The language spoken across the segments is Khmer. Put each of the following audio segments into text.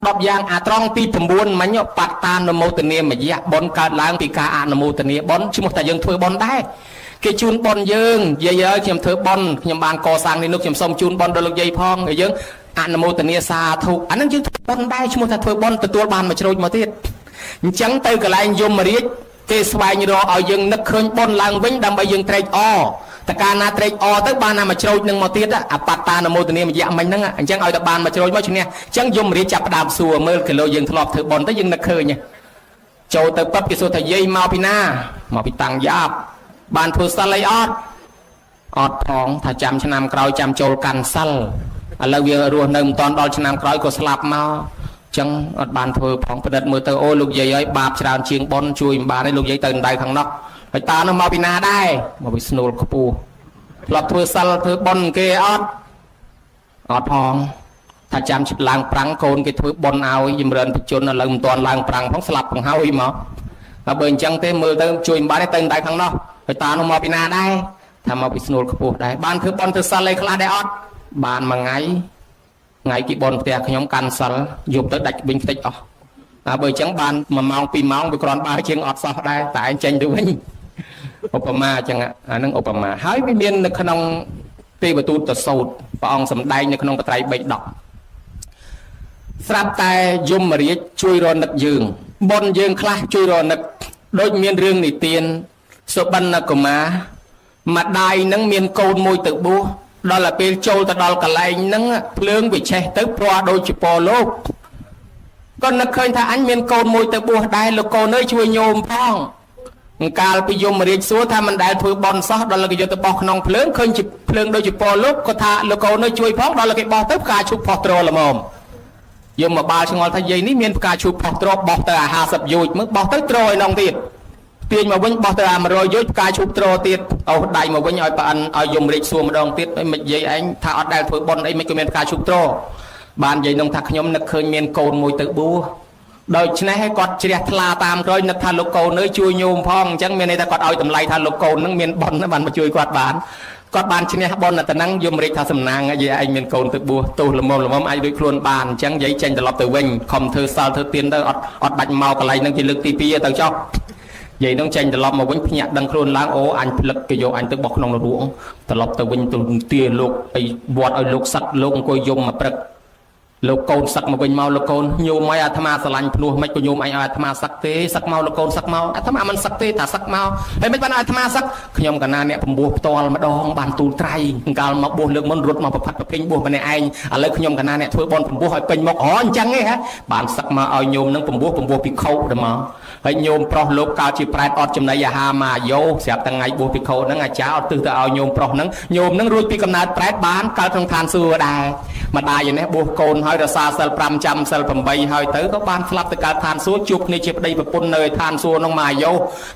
đọc giang trong pi thầm buôn mà nhọ bát tan nô mô tần niệm mà dạ bón cả láng pi ca nô mô tần niệm bón chứ một tại dương thôi bón đấy cái chun bón dương dây chìm thưa bón nhầm bàn cò sang đi nước chìm sông chun bón đôi lực dây phong người dương nô mô tần niệm xa thu anh đang dương bón đấy chứ một tại thôi bón từ tua bàn mà trôi mà tiết chẳng tới cái lại dùng mà riết cái xoay như đó ở dương nấc khơi bón làng vĩnh đâm bây dương trai oแต่การนาเตรอตั้งบ้านนามาโจยหนึ่งมาตีดอะปัตตานโมตัวนี้มันยากมันนั่งอะจังเอาแต่บ้านมาโจยว่าชเนี่ยจังยมเรียจับดาบสัวเมื่อกิโลยังทลอบถือบอลตั้งยังนักเคยเนี่ยโจแต่ปั๊บกิโซทะเยมาพินามาพิตังยาบบ้านพูสไลออดทองถ้าจำชนามกรอยจำโจลกันซัลอะไรเวียรัวหนึ่งตอนดอลชนามกรอยก็สลับมาจังอดบ้านพูของประเด็นมือเตอโอลูกใหญ่บาปชราเชียงบอลช่วยบ้านให้ลูกใหญ่ตื่นได้ข้างนอกไปตาน้ำมาพินาได้มาพิสโนลขปูหลับเพื่อซัลเพื่อบนเกออดทองถ้าจำชิบลางปรังโกนเกเพื่อบนเอายิมเรินพิจนเริ่มตอนลางปรังของสลับของเฮาอีหมอมาเบิ่งจังเต้มือเติมช่วยบ้านได้เติมได้ข้างนอกไปตาลงมาปีนาได้ทำมาพิสโนลขปูได้บ้านเพื่อบนเพื่อซัลเลยคลาได้ออดบ้านมาไงกี่บนเตียขยมกันซัลยุบเติมดักบินติดออกเบิ่งจังบ้านมามองปีมองไปกรอนบ้านเชียงอดซอได้แต่เจนดูวิ่งอุปมาจังอ่ะนั่งอุปมาหายไปเมียนในขนมเปประตูตะสูดปองสำได้ในขนมปไตรใบดอกสลับแต่ยมมาเรียช่วยรอนักยืงบนยืงคลาช่วยรอนักโดยเมียนเรื่องนิเตียนสุบันนักมาได้นั่งเมียนโกนมวยตึกบัวดอลลาร์เปโจตะดอลกะไลนั่งเพลิงวิเชตึกพอโดยจุปโลกก็นักเคยถ้าอันเมียนโกนมวยตึกบัวได้ลูกโกนเอ้ยช่วยโยมพ้องการไปยมมาเรียนสัวถ้ามันได้ถือบอลซอดเราก็จะตะบอกน้องเพลิงเคยจิบเพลิงโดยจิปอลุกก็ท่าเราก็น้อยช่วยพ้องเราก็บอกเติบกาชุบพอตรละมอมยมมาบาชงอลทะเยนี่มีนกาชุบพอตรบอกแต่หาสับยุยมึงบอกเติบตรอยน้องติดเตียนมาวิ่งบอกแต่มารอยยุยกาชุบตรติดเอาได้มาวิ่งเอาปานเอายมเรียนสัวมาดองติดไอ้ไม่ยัยไอ้ถ้าเอาได้ถือบอลไอ้ไม่ก็มีกาชุบตรบานยัยน้องทักขยมนักเคยมีนโกนมวยตึกบัวโดยฉะนั้นให้กอดเชียร์ทลาตามรอยนักทานโลโก้เนื้อช่วยโยมพ้องจังเมียในแต่กอดเอาตำไลทานโลโก้นั่งเมียนบอลนั่งบันมาช่วยกอดบานกอดบานชนิดบอลน่ะแต่นั่งยมเรียกทาสำนางไอ้ไอ้เมียนโกนตึกบัวตูละมไอ้ด้วยครวนบานจังยัยเจนตลอดตัววิ่งคอมเธอซาเธอเตียนเด้ออดบัดเมาอะไรนั่งกินลึกตีปีต่างชอบยัยต้องเจนตลอดมาวิ่งพยักดังครวนล้างโอ้อันพลึกกิโยอันตึกบอกน้องระดวงตลอดตัววิ่งตัวเตี้ยลูกไอ้บวชไอ้ลูกสัตว์ลูกก็ยมมาปรึกโลกโกนสักมาเป็นเมาโลกโกนโยมไม่อาธมาสลันพลูไม่ก็โยมไออาธมาสักเตสักเมาโลกโกนสักเมาอาธมามันสักเตถ้าสักเมาเฮ้ยไม่เป็นอาธมาสักขยมกันนาเนี่ยผมบวชตอลมาดองบานตูนไตรการมาบวชเรื่องมันรถมาประพัดประเพ่งบวชมาในไออะไรขยมกันนาเนี่ยช่วยบอลผมบวชให้เป็นมกอ๋อจังไงฮะบานสักมาเอาโยมนั่งผมบวชพิเขาเดมาให้โยมเพราะโลกกาจีปลายอดจำนายหามาโยเสียบตั้งไงบวชพิเขานั่งอาจารย์ตื่นแต่เอาโยมเพราะนั่งโยมนั่งรุ่ยปีกำนาปลายบ้านการทางทานสัวได้มาได้อย่างนี้บวชโกนให้เราซาเซลปรำจำเซลผมใบให้เต๋อก็บ้านฟลับตะการทานสัวจุกในจีบได้แบบปุ่นเนยทานสัวน้องมาโย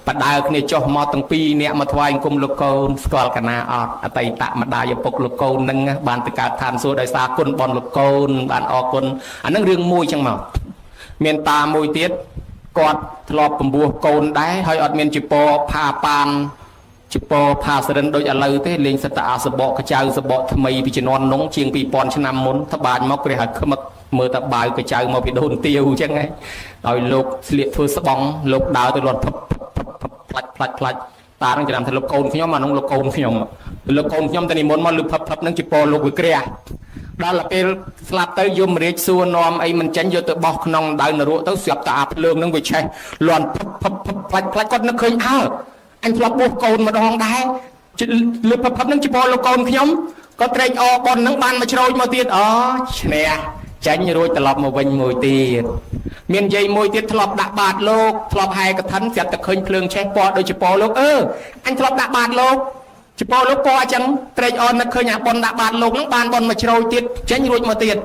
ปัดได้เนี่ยจ่อมอตั้งปีเนี่ยมาทวายกุมโลกโกนสกอลกันนาอดอัตยตะมาได้ยปกโลกโกนนั่งบ้านตะการทานสัวได้ซากุนบอลโลกโกนบ้านออกคนอันนั้นเรื่องมวยจังหมดเมียนตามวยเตี้ยกอดทลอบผมบวชโกนได้ให้อดเมียนจิปโปพาปานจิปโปพาเสด็จโดยอะไรเต้เลี้ยงสตาสบกระจายสบทำไมพิจนอนน้องเชียงปีปอนชนามมนทบาลมกเรียกขมักเมื่อตบายกระจายมาไปโดนเตียวใช่ไงโดยลูกเสียเฟื่อสบองลูกดาวตัวหลอดพลัดตาต้องจะนำทะลุโกนขย่มมาน้องลูกโกนขย่มลูกโกนขย่มแต่นี่มนมาลูกพับนั่งจิปโปลูกวิเกลียđó là cái slap tới zoom riết xua nòm ấy mình tránh vô từ bọc nòng đại nở tới sập tạp lương nó bị chạy loạn phật con nó khơi anh flop buộc cồn mà đòn đai lượt phật nó chỉ bỏ lô cồn khi nhóm có tren o con nó ban mà trôi mà tiền nè tránh rồi tập một bình mùi tiền miền dây mùi tiền flop đã bạt lô flop hai cái thánh giật khơi lương chạy bỏ đôi chỉ bỏ lô anh flop đã bạt lô chỉ bỏ lúc qua chẳng trai on nó khơi nhà bòn đã bàn lục nó bàn bòn mà trôi tiết tránh rồi mà tiền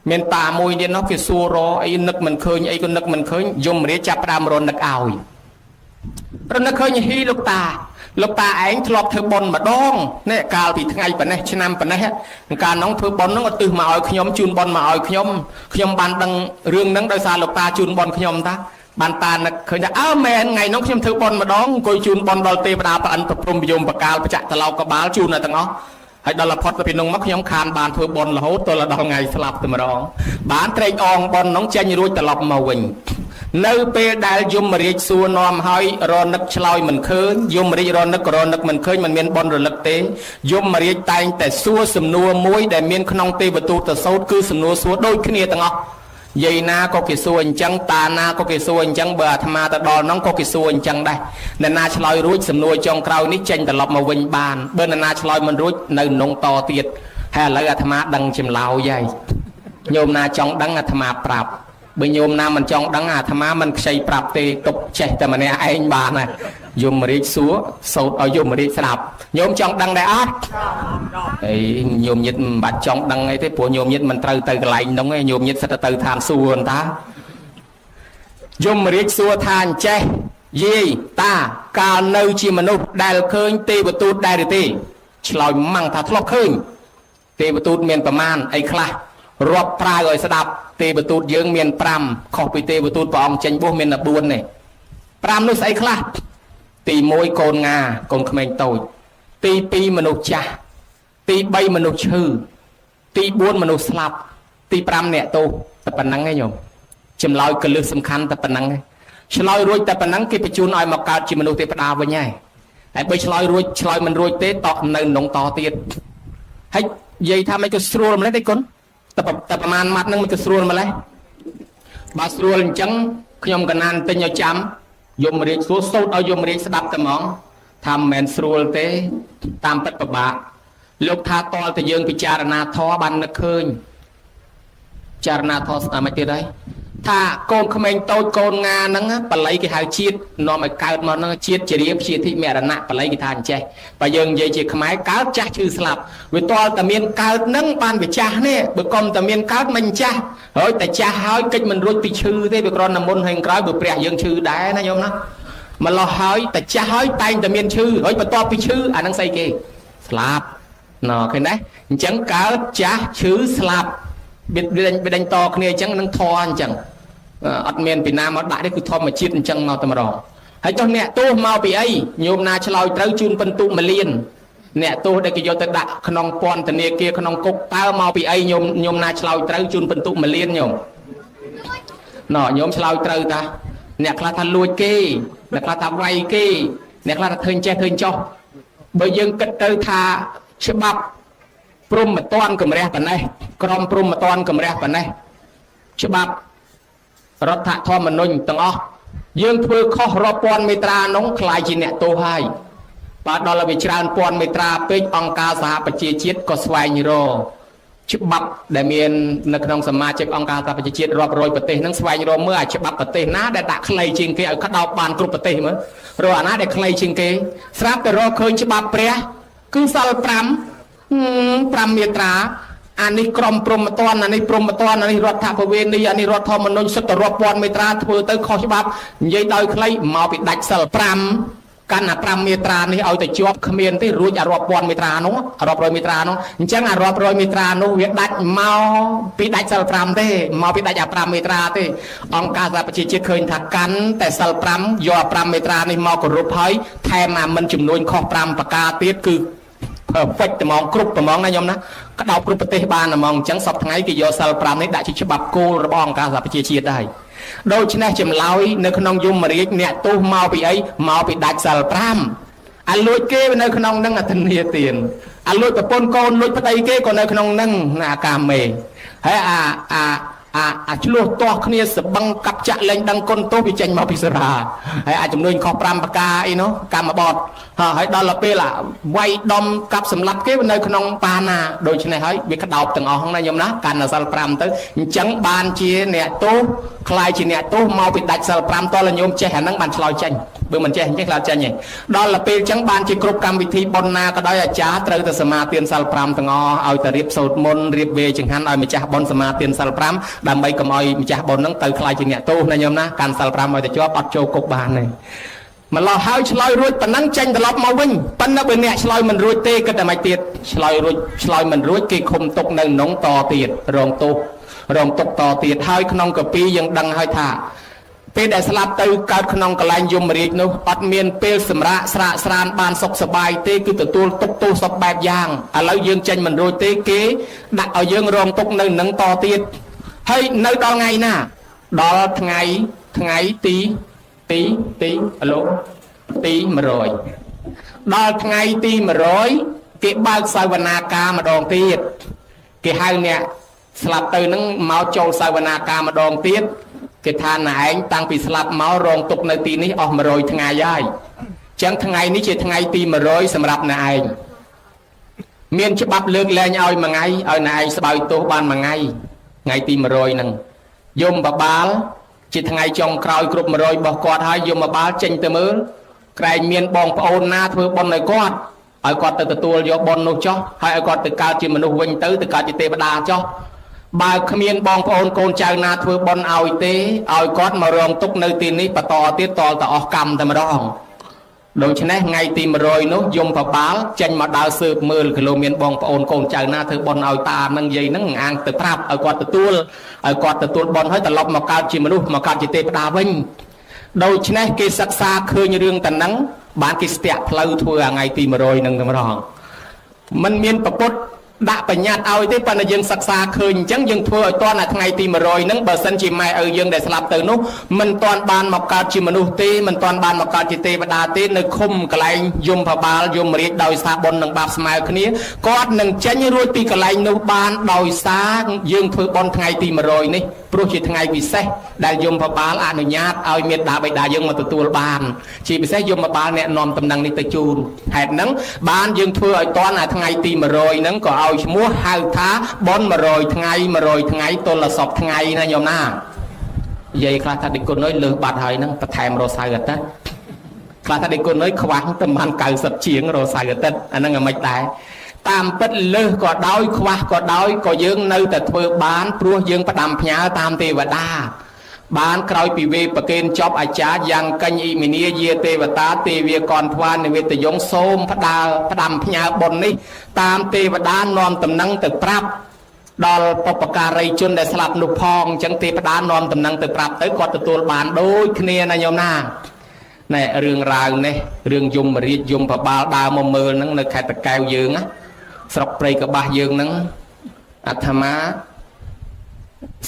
miền tà mùi đi nó phải xua ro ấy nực mình khơi ấy con nực mình khơi dùng để chắp đam rồi nực ảo rồi nó khơi như hi lúc ta ánh thọp thưa bòn mà đong nè cào thì ngày bữa nay trên năm bữa nay cào nóng thưa bòn nó từ mà ở nhóm chun bòn mà ở nhóm bàn đằng riêng nắng đôi xa lúc ta chun bòn nhóm ta bàn tànเคยจะแม่ไงน้องខ្ញុំធ្វើបនម្ដងអង្គុយជូនបនដល់ទេវតាប្រអិនប្រព្រំយមបកាលបច្ចៈតឡោកបាលជូនដល់ទាំងអស់ ហើយដល់ផុតទៅពីនោះមកខ្ញុំខានបានធ្វើបន់រហូតដល់ថ្ងៃស្លាប់តែម្ដងបានត្រេកអងបន់នោះចេញរួចត្រឡប់មកវិញនៅពេលដែលយមរាជសួរនាំហើយរនឹកឆ្លើយមិនឃើញយមរាជរនឹកមិនឃើញមិនមានបន់រលឹកទេយមរាជតែងតែសួរសំណួរមួយដែលមានក្នុងទេវទូតទៅសូត្រគឺសំណួរសួរដូចគ្នាទាំងអស់យាយណាក៏គេសួរអញ្ចឹងតាណាក៏គេសួរអញ្ចឹងបើអាត្មាទៅដល់នោះក៏គេសួរអញ្ចឹងដែរអ្នកណាឆ្លើយរួចសំណួរចុងក្រោយនេះចេញត្រឡប់មកវិញបានបើអ្នកណាឆ្លើយមិនរួចនៅនងតទៀតហើយឥឡូវអាត្មាដឹងចម្លើយហើយញោមណាចង់ដឹងអាត្មាប្រាប់បើញោមណាមិនចង់ដឹងអាត្មាមិនខ្ចីប្រាប់ទេទុកចេះតែម្នាក់ឯងបានហើយយមរាជសួរសូត្រឲ្យយមរាជស្ដាប់ញោមចង់ដឹងដែរអត់អីញោមញាតមិនបាច់ចង់ដឹងអីទេព្រោះញោមញាតមិនត្រូវទៅកន្លែងនោះទេញោមញាតសិតទៅឋានសួគ៌តាយមរាជសួរថាអញ្ចេះយាយតាកាលនៅជាមនុស្សដែលឃើញទេវទូតដែរឬទេឆ្លើយម៉ាំងថាធ្លាប់ឃើញទេវទូតមានប្រមាណអីខ្លះរាប់ប្រាវឲ្យស្ដាប់ទេវទូតយើងមាន5ខុសពីទេវទូតព្រះអង្គចេញបួសមានតែ4ទេ5នោះស្អីខ្លះទី1កូនងាកូនក្មេងតូចទី2មនុស្សចាស់ទី3មនុស្សឈឺទី4មនុស្សស្លាប់ទី5អ្នកទោសតែប៉ុណ្្នឹងឯងញោមចម្លើយកលឹះសំខាន់តែប៉ុណ្្នឹងឯងឆ្លើយរួចតែប៉ុណ្្នឹងគេបញ្ជូនឲ្យមកកើតជាមនុស្សទេវតាវិញហើយហើយបើឆ្លើយរួចឆ្លើយមិនរួចទេតក់នៅក្នុងតទៀតហើយនិយាយថាមិនក៏ស្រួលម្លេះទេគុណតែប្រហែលម៉ាត់ហ្នឹងមិនក៏ស្រួលម្លេះបើស្រួលអញ្ចឹងខ្ញុំកណានទិញឲ្យចាំយមរាជសួរសូត្រឲ្យយមរាជស្ដាប់តែហ្មងថាមិនមែនស្រួលទេតាមពិតពិបាកលោកថាតលតែយើងពិចារណាធម៌បាននឹកឃើញពិចារណាធម៌ស្ដាប់មិនទៀតហើយថាកូនក្មេងតូចកូនងាហ្នឹងបល័យគេហៅជាតិនាំឲ្យកើតមកហ្នឹងជាតិជារៀបជាធិមរណៈបល័យគេថាអញ្ចេះបើយើងនិយាយជាខ្មែរកើតចាស់ឈឺស្លាប់វាតលតែមានកើតហ្នឹងបានវាចាស់នេះបើកុំតែមានកើតមិនចាស់ហើយតែចាស់ហើយកិច្ចមិនរួចពីឈឺទេវាគ្រាន់តែមុនហើយក្រោយបើព្រះយើងឈឺដែរណាញោមណាម្លោះហើយតែចាស់ហើយតែងតែមានឈឺហើយបន្ទាប់ពីឈឺអាហ្នឹងស្អីគេស្លាប់ណ៎ឃើញទេអញ្ចឹងកើតចាស់ឈឺស្លាប់វាដេញតគ្នាអញ្ចឹងនឹងធរអញ្ចឹងអត់មានពីណាមកដាក់ទេគឺធម្មជាតិអញ្ចឹងមកតែម្ដងហើយចុះអ្នកទោសមកពីអីញោមណាឆ្លើយត្រូវជូនពិន្ទុ1លានអ្នកទោសដែលគេយកទៅដាក់ក្នុងពន្ធនាគារក្នុងគុកតើមកពីអីញោមណាឆ្លើយត្រូវជូនពិន្ទុ1លានញោមញោមឆ្លើយត្រូវតាអ្នកខ្លះថាលួចគេអ្នកខ្លះថាវាយគេអ្នកខ្លះថាធ្វើចេះធ្វើចោះបើយើងគិតទៅថាច្បាប់ព្រំមិនតាន់កម្រះប៉ុណ្ណេះក្រមព្រំមិនតាន់កម្រះប៉ុណ្ណេះច្បាប់រដ្ឋធម្មនុញ្ញទាំងអស់យើងធ្វើខុសរាប់ពាន់មេត្រានោះខ្លាយជាអ្នកទោសហើយបាទដល់វាច្រើនពាន់មេត្រាពេកអង្គការសហប្រជាជាតិក៏ស្វែងរកច្បាប់ដែលមាននៅក្នុងសមាជិកអង្គការសហប្រជាជាតិរាប់រយប្រទេសនឹងស្វែងរកមើលអាច្បាប់ប្រទេសណាដែលដាក់ខ្លីជាងគេឲ្យក្តោបបានគ្រប់ប្រទេសមើលរកអាណាដែលខ្លីជាងគេស្រាប់តែរកឃើញច្បាប់ព្រះគឺសល់5មេត្រាអានេះក្រមព្រំតនអានេះព្រំតនអានេះរដ្ឋបវេនីអានេះរដ្ឋធម្មនុញ្ញសិតទៅរាប់ពាន់មេត្រាធ្វើទៅខុសច្បាប់និយាយដោយខ្លីមកពីដាច់សិល5កាន់អា5មេត្រានេះឲ្យតែជាប់គ្មានទេរួចអារាប់ពាន់មេត្រានោះរាប់រយមេត្រានោះអញ្ចឹងអារាប់រយមេត្រានោះវាដាច់មកពីដាច់សិល5ទេមកពីដាច់អា5មេត្រាទេអង្គការសហប្រជាជាតិឃើញថាកាន់តែសិល5យក5មេត្រានេះមកគោរពហើយថែមអាមិនចំនួនខុស5ប្រការទៀតគឺperfect ត្មងគ្រប់ត្មងណាញោមណាក្តោបគ្រប់ប្រទេសបានត្មងអញ្ចឹងសពថ្ងៃគេយកសិល5នេះដាក់ជាច្បាប់គោលរបស់អង្គការសហប្រជាជាតិដែរដូច្នេះចម្លើយនៅក្នុងយមរាជអ្នកទោសមកពីអីមកពីដាច់សិល5អាលួចគេនៅក្នុងនឹងអធិនាទានអាលួចប្រពន្ធកូនលួចប្តីគេក៏នៅក្នុងនឹងអាកាមេហើយអាឆ្លោះទាស់គ្នាសបឹងកាប់ចាក់លែងដឹងគុណទោសវាចេញមកពីសារាហើយអាចចំនួនខុស5ប្រការអីនោះកម្មបតហើយដល់ពេលវាយដំកាប់សម្លាប់គេនៅក្នុងបាណាដូច្នេះហើយវាក្តោបទាំងអស់ហ្នឹងណាញោមណាកាន់តែសិល5ទៅអញ្ចឹងបានជាអ្នកទោសខ្លាយជាអ្នកទោសមកពីដាច់សិល5តលញោមចេះអាហ្នឹងបានឆ្លើយចេញបើមិនចេះអញ្ចឹងខ្លាចចេញឯងដល់ពេលអញ្ចឹងបានជាគ្រប់កម្មវិធីបុណ្យណាក៏ដោយអាចារ្យត្រូវតែសមាទានសិល5ទាំងអស់ឲ្យតែរៀបសូត្រមន្តរៀបវេចង្ហាន់ឲ្យម្ចាស់បុណ្យសមាទានសិល5ដើម្បីកុំឲ្យម្ចាស់បុណ្យហ្នឹងទៅខ្លាចជាអ្នកទោសណាញោមណាកាន់សិល5ឲ្យតែជាប់អត់ចូលគុកបានទេម្លោះហើយឆ្លើយរួចប៉ុណ្ណឹងចេញត្រឡប់មកវិញប៉ុន្តែបើអ្នកឆ្លើយមិនរួចទេគិតតែមិនទៀតឆ្លើយរួចឆ្លើយមិនរួចគេឃុំទុកនៅក្នុងតទៀតរងទុកតទៀតហើយក្នុងកាពីយើងដឹងហើយថា ពេលដែលស្លាប់ទៅកើតក្នុងកន្លែងយមរាជនោះអត់មានពេលសម្រាកស្រាកស្រានបានសុខសប្បាយទេគឺទទួលទុកទោសសពបែបយ៉ាងឥឡូវយើងចេញមិនរួចទេគេដាក់ឲ្យយើងរងទុកនៅនឹងតទៀតហើយនៅដល់ថ្ងៃណាដល់ថ្ងៃទីអាឡូទី100ដល់ថ្ងៃទី100គេបើកសាវនាការម្ដងទៀតគេហៅអ្នកស្លាប់ទៅនឹងមកចូលសាវនាការម្ដងទៀតគេថាណែឯងតាំងពីស្លាប់មករងទុកនៅទីនេះអស់100ថ្ងៃហើយអញ្ចឹងថ្ងៃនេះជាថ្ងៃទី100សម្រាប់ណែឯងមានច្បាប់លើកលែងឲ្យមួយថ្ងៃឲ្យណែឯងស្បើយទោសបានមួយថ្ងៃទី100ហ្នឹងយមបបាលជាថ្ងៃចុងក្រោយគ្រប់100របស់គាត់ហើយយមបបាលចេញទៅមើលក្រែងមានបងប្អូនណាធ្វើបុណ្យឲ្យគាត់ទៅទទួលយកបុណ្យនោះចុះហើយឲ្យគាត់ទៅកើតជាមនុស្សវិញទៅកើតជាទេវតាចុះបើគ្មានបងប្អូនកូនចៅណាធ្វើបុណ្យឲ្យទេឲ្យគាត់មករងទុកនៅទីនេះបន្តទៀតតលតអស់កម្មតែម្ដងដូច្នេះថ្ងៃទី100នោះយមបបាលចេញមកដើរស៊ើបមើលគីឡូមានបងប្អូនកូនចៅណាធ្វើបុណ្យឲ្យតានឹងយាយនឹងអាងទៅប្រាប់ឲ្យគាត់ទទួលបុណ្យហើយត្រឡប់មកកើតជាមនុស្សមកកើតជាទេវតាវិញដូច្នេះគេសិក្សាឃើញរឿងតែហ្នឹងបានគេស្ទាក់ផ្លូវធ្វើថ្ងៃទី100នឹងតែម្ដងมันមានប្រពុតដាក់បញ្ញត្តិឲ្យទេប៉ុន្តែយើងសិក្សាឃើញអញ្ចឹងយើងធ្វើឲ្យតនថ្ងៃទី100ហ្នឹងបើសិនជាម៉ែឪយើងដែលស្លាប់ទៅនោះមិនតាន់បានមកកើតជាមនុស្សទេមិនតាន់បានមកកើតជាទេវតាទេនៅឃុំកន្លែងយមបបាលយមរាជដោយសារបុណ្យនឹងបាបស្មើគ្នាគាត់នឹងចេញរួចពីកន្លែងនោះបានដោយសារយើងធ្វើបុណ្យថ្ងៃទី100នេះព្រោះជាថ្ងៃពិសេសដែលយមបបាលអនុញ្ញាតឲ្យមេដាបិតាយើងមកទទួលបានជាពិសេសយមបបាលអ្នកនាំតំណែងនេះទៅជូនហេតុហ្នឹងបានយើងធ្វើឲ្យតនថ្ងៃទី100ហ្នឹងក៏ឲ្យឈ្មោះហៅថាបុណ្យ100ថ្ងៃទល់សពថ្ងៃណាញោមណានិយាយខ្លះថាដេគុណអើយលើសបាត់ហើយហ្នឹងបន្ថែមរសៅអាទិត្យខ្លះថាដេគុណអើយខ្វះតែបាន90ជាងរសៅអាទិត្យអាហ្នឹងអាមិនដែរតាមពិតលើសក៏ដោយខ្វះក៏ដោយក៏យើងនៅតែធ្វើបានព្រោះយើងផ្ដាំផ្ញើតាមទេវតាបានក្រោយពីវេប្រកេនចប់អាចារ្យយ៉ាងកញ្ញិមីនីយាទេវតាទេវាកនថ្វាននិវេតយងសូមផ្ដាំផ្ញើបុណ្យនេះតាមទេវតានាំតំណែងទៅប្រាប់ដល់បុព្វការីជនដែលស្លាប់នោះផងអញ្ចឹងទេវតានាំតំណែងទៅប្រាប់ទៅគាត់ទទួលបានដូចគ្នាណាញោមណាណែរឿងរ៉ាវនេះរឿងយមរាជយមបបាលដើរមកមើលហ្នឹងនៅខេត្តតាកែវយើងណាស្រុកព្រៃកបាសយើងហ្នឹងអាត្មា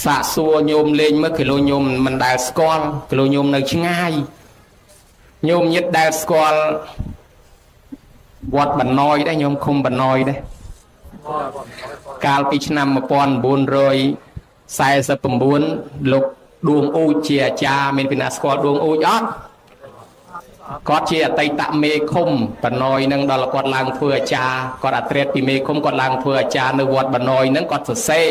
សាកសួរញោមលេងមើលគីឡូញោមមិនដែលស្គាល់គីឡូញោមនៅឆ្ងាយញោមញាតិដែលស្គាល់វត្តបណ្ណយដែរញោមឃុំបណ្ណយដែរកាលពីឆ្នាំ1949លោកដួងអ៊ូចជាអាចារ្យមានពីណាស្គាល់ដួងអ៊ូចអត់គាត់ជាអតីតមេឃុំបណ្ណយនឹងដល់គាត់ឡើងធ្វើអាចារ្យគាត់អត្រាតពីមេឃុំគាត់ឡើងធ្វើអាចារ្យនៅវត្តបណ្ណយនឹងគាត់សរសេរ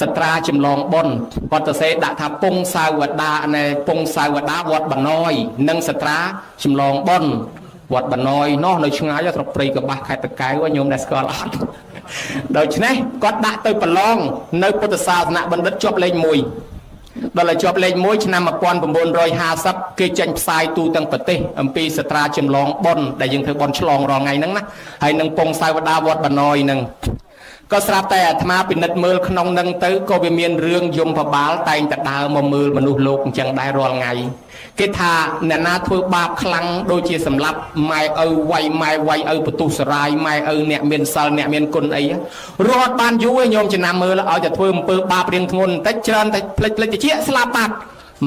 សត្រាចម្លងបុណ្យគាត់សរសេរដាក់ថាពងសាវតានៃពងសាវតាវត្តបណ្ណយនិងសត្រាចម្លងបុណ្យវត្តបណ្ណយនោះនៅឆ្ងាយស្រុកព្រៃកបាសខេត្តតាកែវញោមដែលស្គាល់អត់ដូច្នេះគាត់ដាក់ទៅប្រឡងនៅពុទ្ធសាសនបណ្ឌិតជាប់លេខ1ដល់ឲ្យជាប់លេខ1ឆ្នាំ1950គេចេញផ្សាយទូទាំងប្រទេសអំពីសត្រាចម្លងបុណ្យដែលយើងធ្វើបុណ្យឆ្លងរាល់ថ្ងៃហ្នឹងណាហើយនឹងពងសាវតាវត្តបណ្ណយហ្នឹងក៏ស្រាប់តែអាត្មាពិនិត្យមើលក្នុងនឹងទៅក៏វាមានរឿងយមបបាលតែងតែដើរមកមើលមនុស្សលោកអញ្ចឹងដែររាល់ថ្ងៃគេថាអ្នកណាធ្វើបាបខ្លាំងដូចជាសម្លាប់ម៉ែឪវាយម៉ែវាយឪបន្ទុះសរាយម៉ែឪអ្នកមានសិលអ្នកមានគុណអីរត់បានយូរឯងញោមចំណាំមើលឲ្យតែធ្វើអំពើបាបរៀងធ្ងន់បន្តិចច្រើនតែផ្លិចតិចស្លាប់បាត់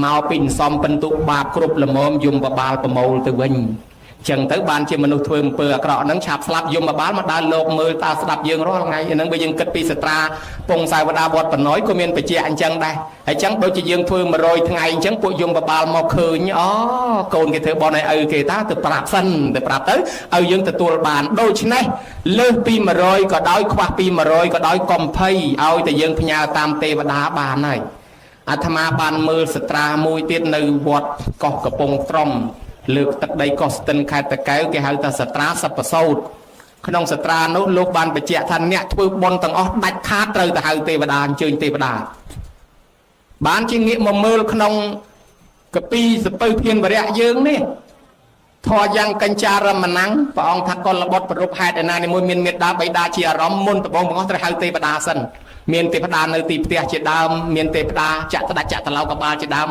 មកពីសំបន្ទុកបាបគ្រប់ល្មមយមបបាលប្រមូលទៅវិញចឹងទៅបានជាមនុស្សធ្វើអំពើអាក្រក់ហ្នឹងឆាប់ស្លាប់យមបបាលមកដើរលោកមើលតើស្ដាប់យើងរាល់ថ្ងៃហ្នឹងបើយើងគិតពីសត្រាពងសាវតាវត្តបណ្ណយក៏មានបច្ចៈអញ្ចឹងដែរហើយចឹងដូចជាយើងធ្វើ100ថ្ងៃអញ្ចឹងពួកយមបបាលមកឃើញកូនគេធ្វើបន់ឲ្យឪគេតាទៅប្រាប់សិនទៅប្រាប់ទៅឲ្យយើងទទួលបានដូច្នេះលើសពី100ក៏ដោយខ្វះពី100ក៏ដោយកុំភ័យឲ្យតែយើងផ្ញើតាមទេវតាបានហើយអាត្មាបានមើលសត្រាមួយទៀតនៅវត្តកោះកំពង់ត្រំលើកទឹកដីកោះស្ទឹងខេត្តតាកែវគេហៅថាសត្រាសពសោតក្នុងសត្រានោះលោកបានបញ្ជាក់ថាអ្នកធ្វើបុណ្យទាំងអស់ដាច់ខាតត្រូវទៅហៅទេវតាអញ្ជើញទេវតាបានជាងាកមកមើលក្នុងកពីសពៅភានវរៈយើងនេះធរយ៉ាងកញ្ចារមណੰព្រះអង្គថាកុលបុត្រប្រពហេតុឯណាមួយមានមេត្តាបិតាជាអារម្មណ៍មុនដំបងបង្អស់ត្រូវហៅទេវតាសិនមានទេវតានៅទីផ្ទះជាដើមមានទេវតាចាក់ស្ដាច់ចាក់តឡោកបាលជាដើម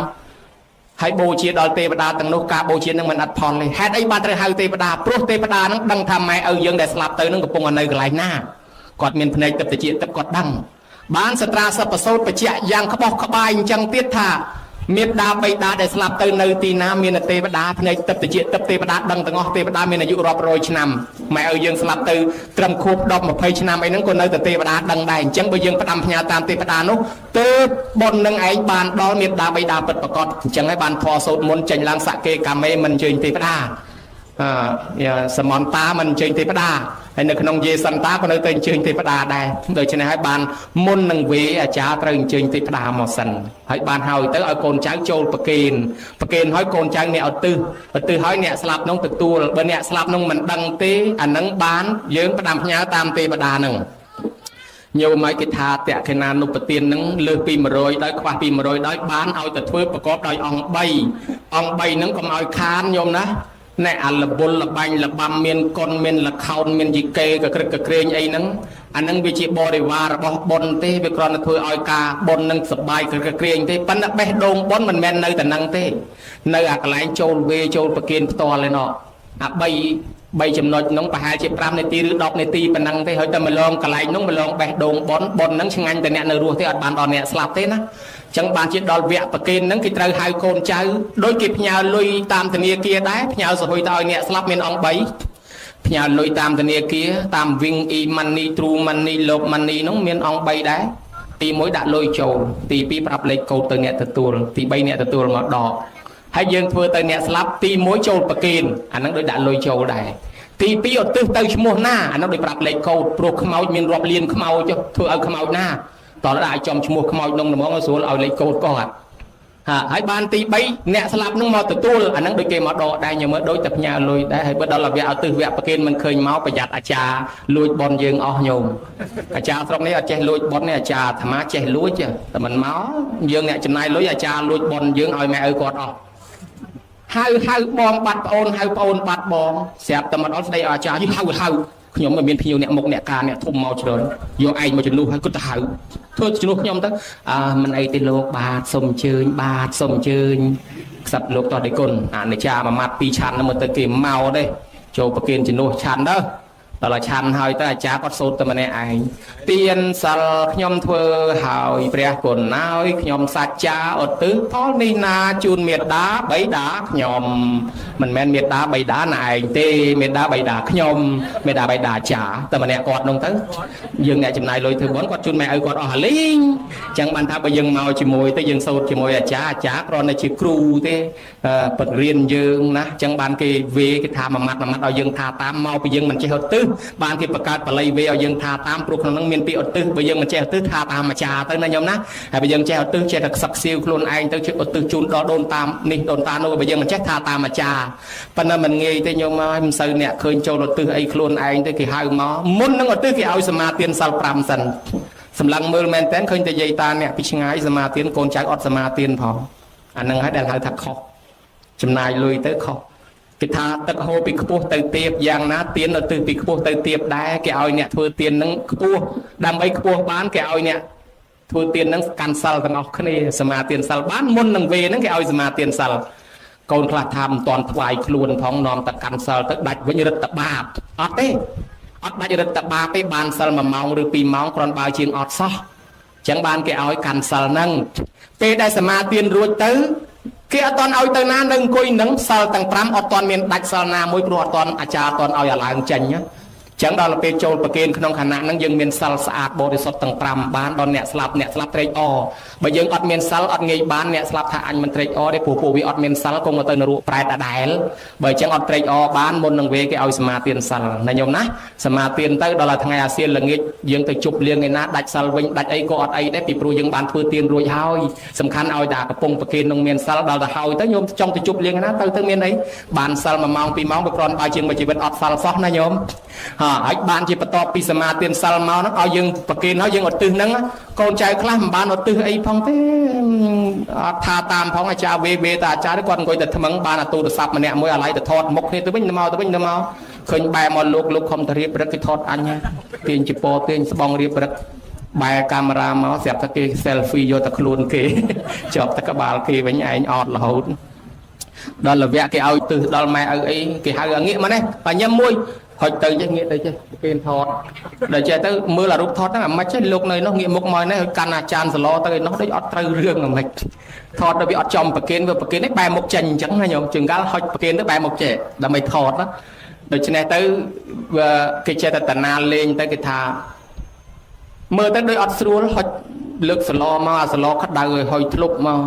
ហើយបូជាដល់ទេវតាទាំងនោះការបូជានឹងមិនអត់ផលទេហេតុអីបានត្រូវហៅទេវតាព្រោះទេវតានឹងដឹងថាម៉ែឪយើងដែលស្លាប់ទៅនឹងកំពុងនៅកន្លែងណាគាត់មានភ្នែកទឹកតិចទឹកគាត់ដឹងបានសត្រាសពសោតបច្ចៈយ៉ាងក្បោះក្បាយអញ្ចឹងទៀតថាមេត្តាបិតាដែលស្លាប់ទៅនៅទីណាមានទេវតាភ្នែកទឹកតិចទឹកទេវតាដឹងទាំងអស់ទេវតាមានអាយុរាប់រយឆ្នាំម៉ែឪយើងស្លាប់ទៅត្រឹមខួប10 20ឆ្នាំអីហ្នឹងក៏នៅតែទេវតាដឹងដែរអញ្ចឹងបើយើងផ្ដាំផ្ញើតាមទេវតានោះទើបបុណ្យនឹងឯងបានដល់មេត្តាបិតាពិតប្រាកដអញ្ចឹងហើយបានធម៌សូត្រមុនចេញឡើងសក្កេកាមេមិនអញ្ជើញទេវតាសមន្តាមិនអញ្ជើញទេវតាហើយនៅក្នុងយេសន្តាក៏នៅតែអញ្ជើញទេវតាដែរដូច្នេះហើយបានមុននឹងវេអាចារ្យត្រូវអញ្ជើញទេវតាមកសិនហើយបានហើយទៅឲ្យកូនចៅចូលប្រគេនហើយកូនចៅអ្នកឧទ្ទិសហើយអ្នកស្លាប់នោះទទួលបើអ្នកស្លាប់នោះមិនដឹងទេអានឹងបានយើងផ្ដាំផ្ញើតាមទេវតានឹងញោមឲ្យគេថាតក្កិណានុបទាននឹងលើសពី100ដោយខ្វះពី100ដោយបានឲ្យទៅធ្វើប្រកបដោយអង្គ3ហ្នឹងកុំឲ្យខានញោមណាណែអាលបុលលបាញ់លបាំមានកុនមានលខោនមានយីកេកក្រឹកកក្រែងអីហ្នឹងអាហ្នឹងវាជាបរិវាររបស់បុណ្យទេវាគ្រាន់តែធ្វើឲ្យការបុណ្យនឹងសបាយក្រឹកកក្រែងទេប៉ុន្តែបេះដូងបុណ្យមិនមែននៅតែហ្នឹងទេនៅអាកន្លែងចូលវេចូលប្រគិនផ្ទាល់ឯណោះអា3ចំណុចហ្នឹងប្រហែលជា5នាទីឬ10នាទីប៉ុណ្ណឹងទេហើយតែម្លងកន្លែងហ្នឹងម្លងបេះដូងបុណ្យហ្នឹងឆ្ងាញ់តែអ្នកនៅរស់ទេអត់បានដល់អ្នកស្លាប់ទេណាចឹងបានជាដល់វគ្គប្រគេនហ្នឹងគេត្រូវហៅកូនចៅដោយគេផ្ញើលុយតាមធនាគារដែរផ្ញើសហួយទៅឲ្យអ្នកស្លាប់មានអង្គ3ផ្ញើលុយតាមធនាគារតាម Wing e-money True money Lob money ហ្នឹងមានអង្គ3ដែរទី1ដាក់លុយចូលទី2ប្រាប់លេខកូដទៅអ្នកទទួលទី3អ្នកទទួលមកដកហើយយើងធ្វើទៅអ្នកស្លាប់ទី1ចូលប្រគេនអាហ្នឹងដូចដាក់លុយចូលដែរទី2ឧទ្ទិសទៅឈ្មោះណាអានោះដូចប្រាប់លេខកូដព្រោះខ្មោចមានរាប់លានខ្មោចធ្វើឲ្យខ្មោចណាតោះដាក់ឲ្យចំឈ្មោះខ្មោចនោះហ្មងស្រួលឲ្យលេខកូដគាត់ហើយបានទី3អ្នកស្លាប់នឹងមកទទួលអាហ្នឹងដូចគេមកដកដែរញមើលដូចតែផ្ញើលុយដែរហើយបើដល់វគ្គឧទ្ទិសវគ្គប្រគេនមិនឃើញមកប្រយ័ត្នអាចារ្យលួចបនយើងអស់ញោមអាចារ្យស្រុកនេះអត់ចេះលួចបននេះអាចារ្យអាត្មាចេះលួចតែមិនមកយើងអ្នកចំណាយលុយអាចារ្យលួចបនយើងឲ្យម៉ែឪគាត់អស់ហៅបងបាត់ប្អូនហៅប្អូនបាត់បងស្រាប់តែមកដល់ស្ដីអាចារ្យយហៅខ្ញុំមិនមានភ្ញៀវអ្នកមុខអ្នកការអ្នកធំមកច្រើនយកឯងមកជំនួសហើយគាត់ទៅហៅធ្វើជំនួសខ្ញុំទៅមិនអីទេលោកបាទសុំអញ្ជើញខ្សឹបលោកតោះដេគុណអានិចាមួយម៉ាត់2ឆាន់មកទៅគេមកទេចូលប្រគិនជំនួសឆាន់ទៅដល់ឆាន់ហើយទៅអាចារ្យគាត់សូត្រតែម្នាក់ឯងទានសិលខ្ញុំធ្វើហើយព្រះគុណហើយខ្ញុំសច្ចាឧទ្ទិសផលនេះណាជូនមេត្តាបិតាខ្ញុំមិនមែនមេត្តាបិតាណាឯងទេមេត្តាបិតាខ្ញុំមេត្តាបិតាអាចារ្យតែម្នាក់គាត់នោះទៅយើងអ្នកចំណាយលុយធ្វើបុណ្យគាត់ជូនម៉ែឪគាត់អស់ហើយលេងអញ្ចឹងបានថាបើយើងមកជាមួយទៅយើងសូត្រជាមួយអាចារ្យគ្រាន់តែជាគ្រូទេបរិរៀនយើងណាអញ្ចឹងបានគេវេគេថាមួយម៉ាត់ឲ្យយើងថាតាមមកពីយើងមិនចេះឧទ្ទិសបានគេបង្កើតបល័យវេឲ្យយើងថាតាមព្រោះក្នុងហ្នឹងមានពាក្យឧទ្ទិសបើយើងមិនចេះឧទ្ទិសថាតាមអាចារ្យទៅណាញោមណាហើយបើយើងចេះឧទ្ទិសចេះតែខ្សឹកខ្សៀវខ្លួនឯងទៅជាឧទ្ទិសជូនដល់ដូនតាមនេះដូនតានោះបើយើងមិនចេះថាតាមអាចារ្យប៉ុន្តែមិនងាយទេញោមហើយមិនសូវអ្នកឃើញចូលឧទ្ទិសអីខ្លួនឯងទៅគេហៅមកមុននឹងឧទ្ទិសគេឲ្យសមាទានសិល5សិនសម្លឹងមើលមែនតើឃើញតែយាយតាអ្នកពីឆ្ងាយសមាទានកូនចៅអត់សមាទានផងអាហ្នឹងហើយដែលហៅថាខុសចំណាយលុយទៅខុសគេថាទឹកហូរពីខ្ពស់ទៅទាបយ៉ាងណាទៀននៅទិសពីខ្ពស់ទៅទាបដែរគេឲ្យអ្នកធ្វើទៀននឹងខ្ពស់ដើម្បីខ្ពស់បានគេឲ្យអ្នកធ្វើទៀននឹងកាន់សិលទាំងអស់គ្នាសមាទានសិលបានមុននឹងវេហ្នឹងគេឲ្យសមាទានសិលកូនខ្លះថាមិនតាន់ថ្វាយខ្លួនផងនាំតែកាន់សិលទៅដាច់វិញរឹតតបាបអត់ទេអត់ដាច់រឹតតបាបទេបានសិល1ម៉ោងឬ2ម៉ោងគ្រាន់បើជាងអត់សោះអញ្ចឹងបានគេឲ្យកាន់សិលហ្នឹងពេលដែលសមាទានរួចទៅគេអត់តន់ឲ្យទៅណានៅអង្គុយនឹងសិលទាំង5អត់តន់មានដាច់សិលណាមួយព្រោះអត់តន់អាចារ្យអត់តន់ឲ្យឡើងចេញចឹងដល់ពេលចូលប្រគេនក្នុងខណៈហ្នឹងយើងមានសិលស្អាតបរិសុទ្ធទាំង5បានដល់អ្នកស្លាប់ត្រេកអរបើយើងអត់មានសិលអត់ងាយបានអ្នកស្លាប់ថាអញមិនត្រេកអរទេព្រោះពួកវាអត់មានសិលគង់ទៅនរកប្រែតដដែលបើអញ្ចឹងអត់ត្រេកអរបានមុននឹងវេគេឲ្យសមាទានសិលណាញោមណាសមាទានទៅដល់ថ្ងៃអាសៀនល្ងាចយើងទៅជប់លៀងឯណាដាច់សិលវិញដាច់អីក៏អត់អីដែរពីព្រោះយើងបានធ្វើទានរួចហើយសំខាន់ឲ្យតែកំពុងប្រគេននឹងមានសិលដល់ទៅហើយទៅញោមចង់ទៅជប់លៀងឯណាទៅមានអីបានសិល1ម៉ោង2ម៉ោងវាគ្រាន់បើជាងមួយជីវិតអត់សិលសោះណាញោមហើយបានជាបន្ទាប់ពីសមាទានសិលមកហ្នឹងឲ្យយើងប្រគេនហើយយើងឧទ្ទិសហ្នឹងកូនចៅខ្លះមិនបានឧទ្ទិសអីផងទេអត់ថាតាមផងអាចារ្យវេតាអាចារ្យគាត់អង្គុយតែថ្មឹងបានទូរស័ព្ទម្នាក់មួយអាឡ័យទៅថតមុខគ្នាទៅវិញទៅមកឃើញបែរមកលោកខំទៅរៀបរឹកគេថតអញទាញជប៉ុនទាញស្បង់រៀបរឹកបែរកាមេរ៉ាមកស្រាប់តែគេ selfie យកតែខ្លួនគេជាប់តែក្បាលគេវិញឯងអត់រហូត ដល់លវៈគេឲ្យទិសដល់ម៉ែឪអីគេហៅងាកមកនេះបើញឹមមួយហុចទៅចេះងាកទៅចេះគេថតដល់ចេះទៅមើលអារូបថតហ្នឹងអាមិនចេះលោកនៅនោះងាកមុខមកនេះឲ្យកាន់អាចារ្យសឡទៅឯនោះដូចអត់ត្រូវរឿងអាមិនថតទៅវាអត់ចំប្រគិនវាប្រគិននេះបែរមុខចេញអញ្ចឹងណាញោមជើងកាលហុចប្រគិនទៅបែរមុខចេះដើម្បីថតណាដូច្នេះទៅគេចេះតែតាណាលេងទៅគេថាមើលទៅដូចអត់ស្រួលហុចលើកសឡមកអាសឡក្តៅឲ្យហុយធ្លុបមក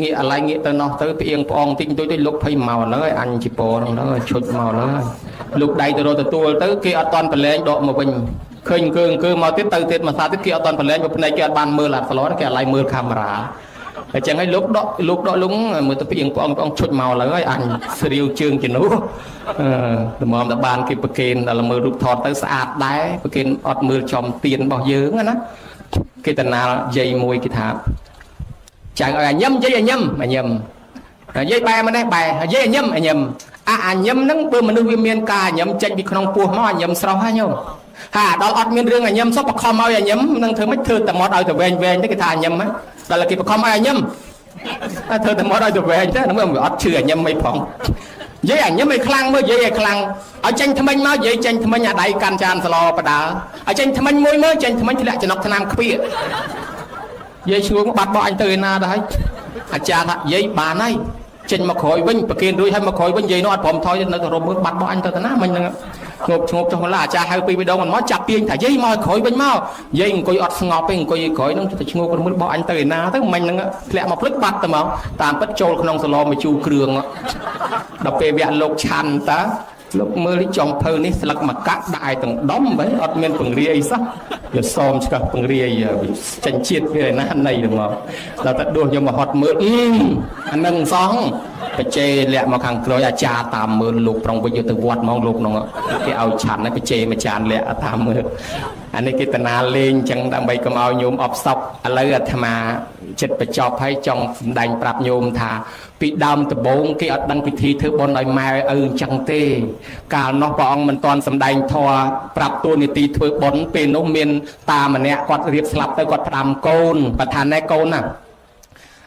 ងាកអាឡៃងាកទៅនោះទៅផ្អៀងផ្អងតិចទៅលោកភ័យមកហ្នឹងហើយអញជីពហ្នឹងហើយឈុចមកហ្នឹងហើយលោកដៃទៅរកទទួលទៅគេអត់តន់ប្រឡែងដកមកវិញឃើញគឺមកទៀតទៅទៀតមកសាទៀតគេអត់តន់ប្រឡែងមកភ្នែកគេអត់បានមើលអាសឡគេអាឡៃមើលកាមេរ៉ាអញ្ចឹងហើយលោកដកលងមើលទៅផ្អៀងផ្អងឈុចមកឡើងហើយអញស្រាវជើងជំនួតម្រាំតបានគេប្រកេនដល់មើលរូបថតទៅស្អាតដែរប្រកេនអត់មើលចំទៀនរបស់យើងណាគេតាណាយាយមួយគេថាចៅឲ្យអាញឹមយាយអាញឹមយាយបែមកនេះបែយាយអាញឹមអាញឹមហ្នឹងបើមនុស្សវាមានការអាញឹមចេញពីក្នុងពោះមកអាញឹមស្រស់ហើយញោមហាដល់អត់មានរឿងអាញឹមសោះបខំឲ្យអាញឹមនឹងធ្វើម៉េចធ្វើតែមាត់ឲ្យទៅវែងទៅគេថាអាញឹមដល់គេបខំឲ្យអាញឹមធ្វើតែមាត់ឲ្យទៅវែងទៅនឹងវាអត់ឈឺអាញឹមអីផងយាយអាញឹមឲ្យខ្លាំងមើលយាយឲ្យខ្លាំងឲ្យចេញថ្មិញមកយាយចេញថ្មិញអាដៃកាន់ចានសឡបដាឲ្យចេញថ្មិញមួយមើលចេញថ្មិញធ្លាក់ចំណុកថ្នាំខ្វៀយាយឈ្ងោកបាត់បោះអញទៅឯណាទៅហើយអាចារ្យថាយាយបានហើយចេញមកក្រោយវិញប្រគិនរួចហើយមកក្រោយវិញយាយនោះអត់ព្រមថយនៅទៅរមមើលបាត់បោះអញទៅណាមិញហ្នឹងឈ្ងោកចុះឡាអាចារ្យហៅពីរដងមិនមកចាប់ទាញថាយាយមកក្រោយវិញមកយាយអង្គុយអត់ស្ងប់ទេអង្គុយក្រោយហ្នឹងទៅឈ្ងោករមើលបោះអញទៅឯណាទៅមិញហ្នឹងធ្លាក់មកព្រឹកបាត់ទៅមកតាមពិតចូលក្នុងសឡមកជូរគ្រឿងដល់ពេលវគ្គលោកឆាន់តាលោកមើលចំភៅនេះស្លឹកមកកាក់ដាក់ឲ្យទាំងដុំបែអត់មានពង្រាយអីសោះវាសោមឆ្កឹះពង្រាយចេញជាតិវាឯណាណៃទៅមកដល់តែដួសយកមកហត់មើលអានឹងសោះបច្ចេលាក់មកខាងក្រោយអាចារ្យតាមមើលលោកប្រុងវិញយកទៅវត្តមកលោកនោះគេឲ្យឆាន់ហើយបច្ចេមួយចានលាក់តាមមើលអានេះគេតាណាលេងអញ្ចឹងដើម្បីកុំឲ្យញោមអបសពឥឡូវអាត្មាចិត្តបញ្ចប់ហើយចង់សម្ដែងប្រាប់ញោមថាពីដើមដំបូងគេអត់ដឹងពិធីធ្វើបុណ្យឲ្យម៉ែឪអញ្ចឹងទេកាលនោះព្រះអង្គមិនទាន់សម្ដែងធម៌ប្រាប់ទូនីតិធ្វើបុណ្យពេលនោះមានតាម្នាក់គាត់រៀបស្លាប់ទៅគាត់ផ្ដាំកូនប្រធានណែកូនណា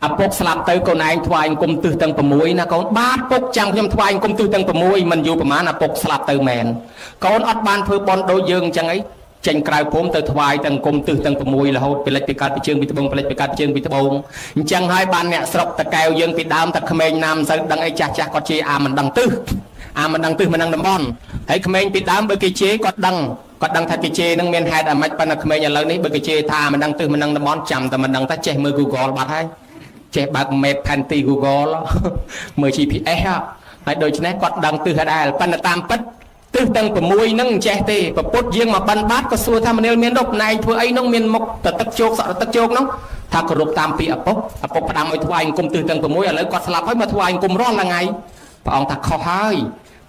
ឪពុកស្លាប់ទៅកូនឯងថ្វាយអង្គមទិសទាំង6ណាកូនបាទពុកចាំខ្ញុំថ្វាយអង្គមទិសទាំង6មិនយូរប្រហែលឪពុកស្លាប់ទៅមែនកូនអត់បានធ្វើបុណ្យដូចយើងអញ្ចឹងអីចេញក្រៅភូមិទៅថ្វាយទាំងគុំទិសទាំង6រហូតពីលិចពីកាត់ពីជើងពីត្បូងពីលិចពីកាត់ជើងពីត្បូងអញ្ចឹងហើយបានអ្នកស្រុកតកែវយើងពីដើមតែក្មេងណាមមិនសូវដឹងអីចាស់គាត់ជេរអាមិនដឹងទិសមិនដឹងតំបន់ហើយក្មេងពីដើមបើគេជេរគាត់ដឹងថាគេជេរនឹងមានហេតុអាម៉េចប៉ុន្តែក្មេងឥឡូវនេះបើគេជេរថាមិនដឹងទិសមិនដឹងតំបន់ចាំតែមិនដឹងថាចេះមើល Google បាត់ហើយចេះបើក Map ផែនទី Google មើល GPS ហើយដូច្នេះគាត់ដឹងទិសដែរប៉ុន្តែតាមពិតទិសទាំង6ហ្នឹងចេះទេប្រពុតយើងមកបិណ្ឌបាតក៏សួរថាមនាលមានរុកណែងធ្វើអីនោះមានមុខទឹកជោកសក់ទឹកជោកនោះថាគោរពតាមពីឪពុកផ្ដាំឲ្យថ្វាយអង្គមទិសទាំង6ឥឡូវគាត់ស្លាប់ហើយមកថ្វាយអង្គមរាល់ថ្ងៃព្រះអង្គថាខុសហើយ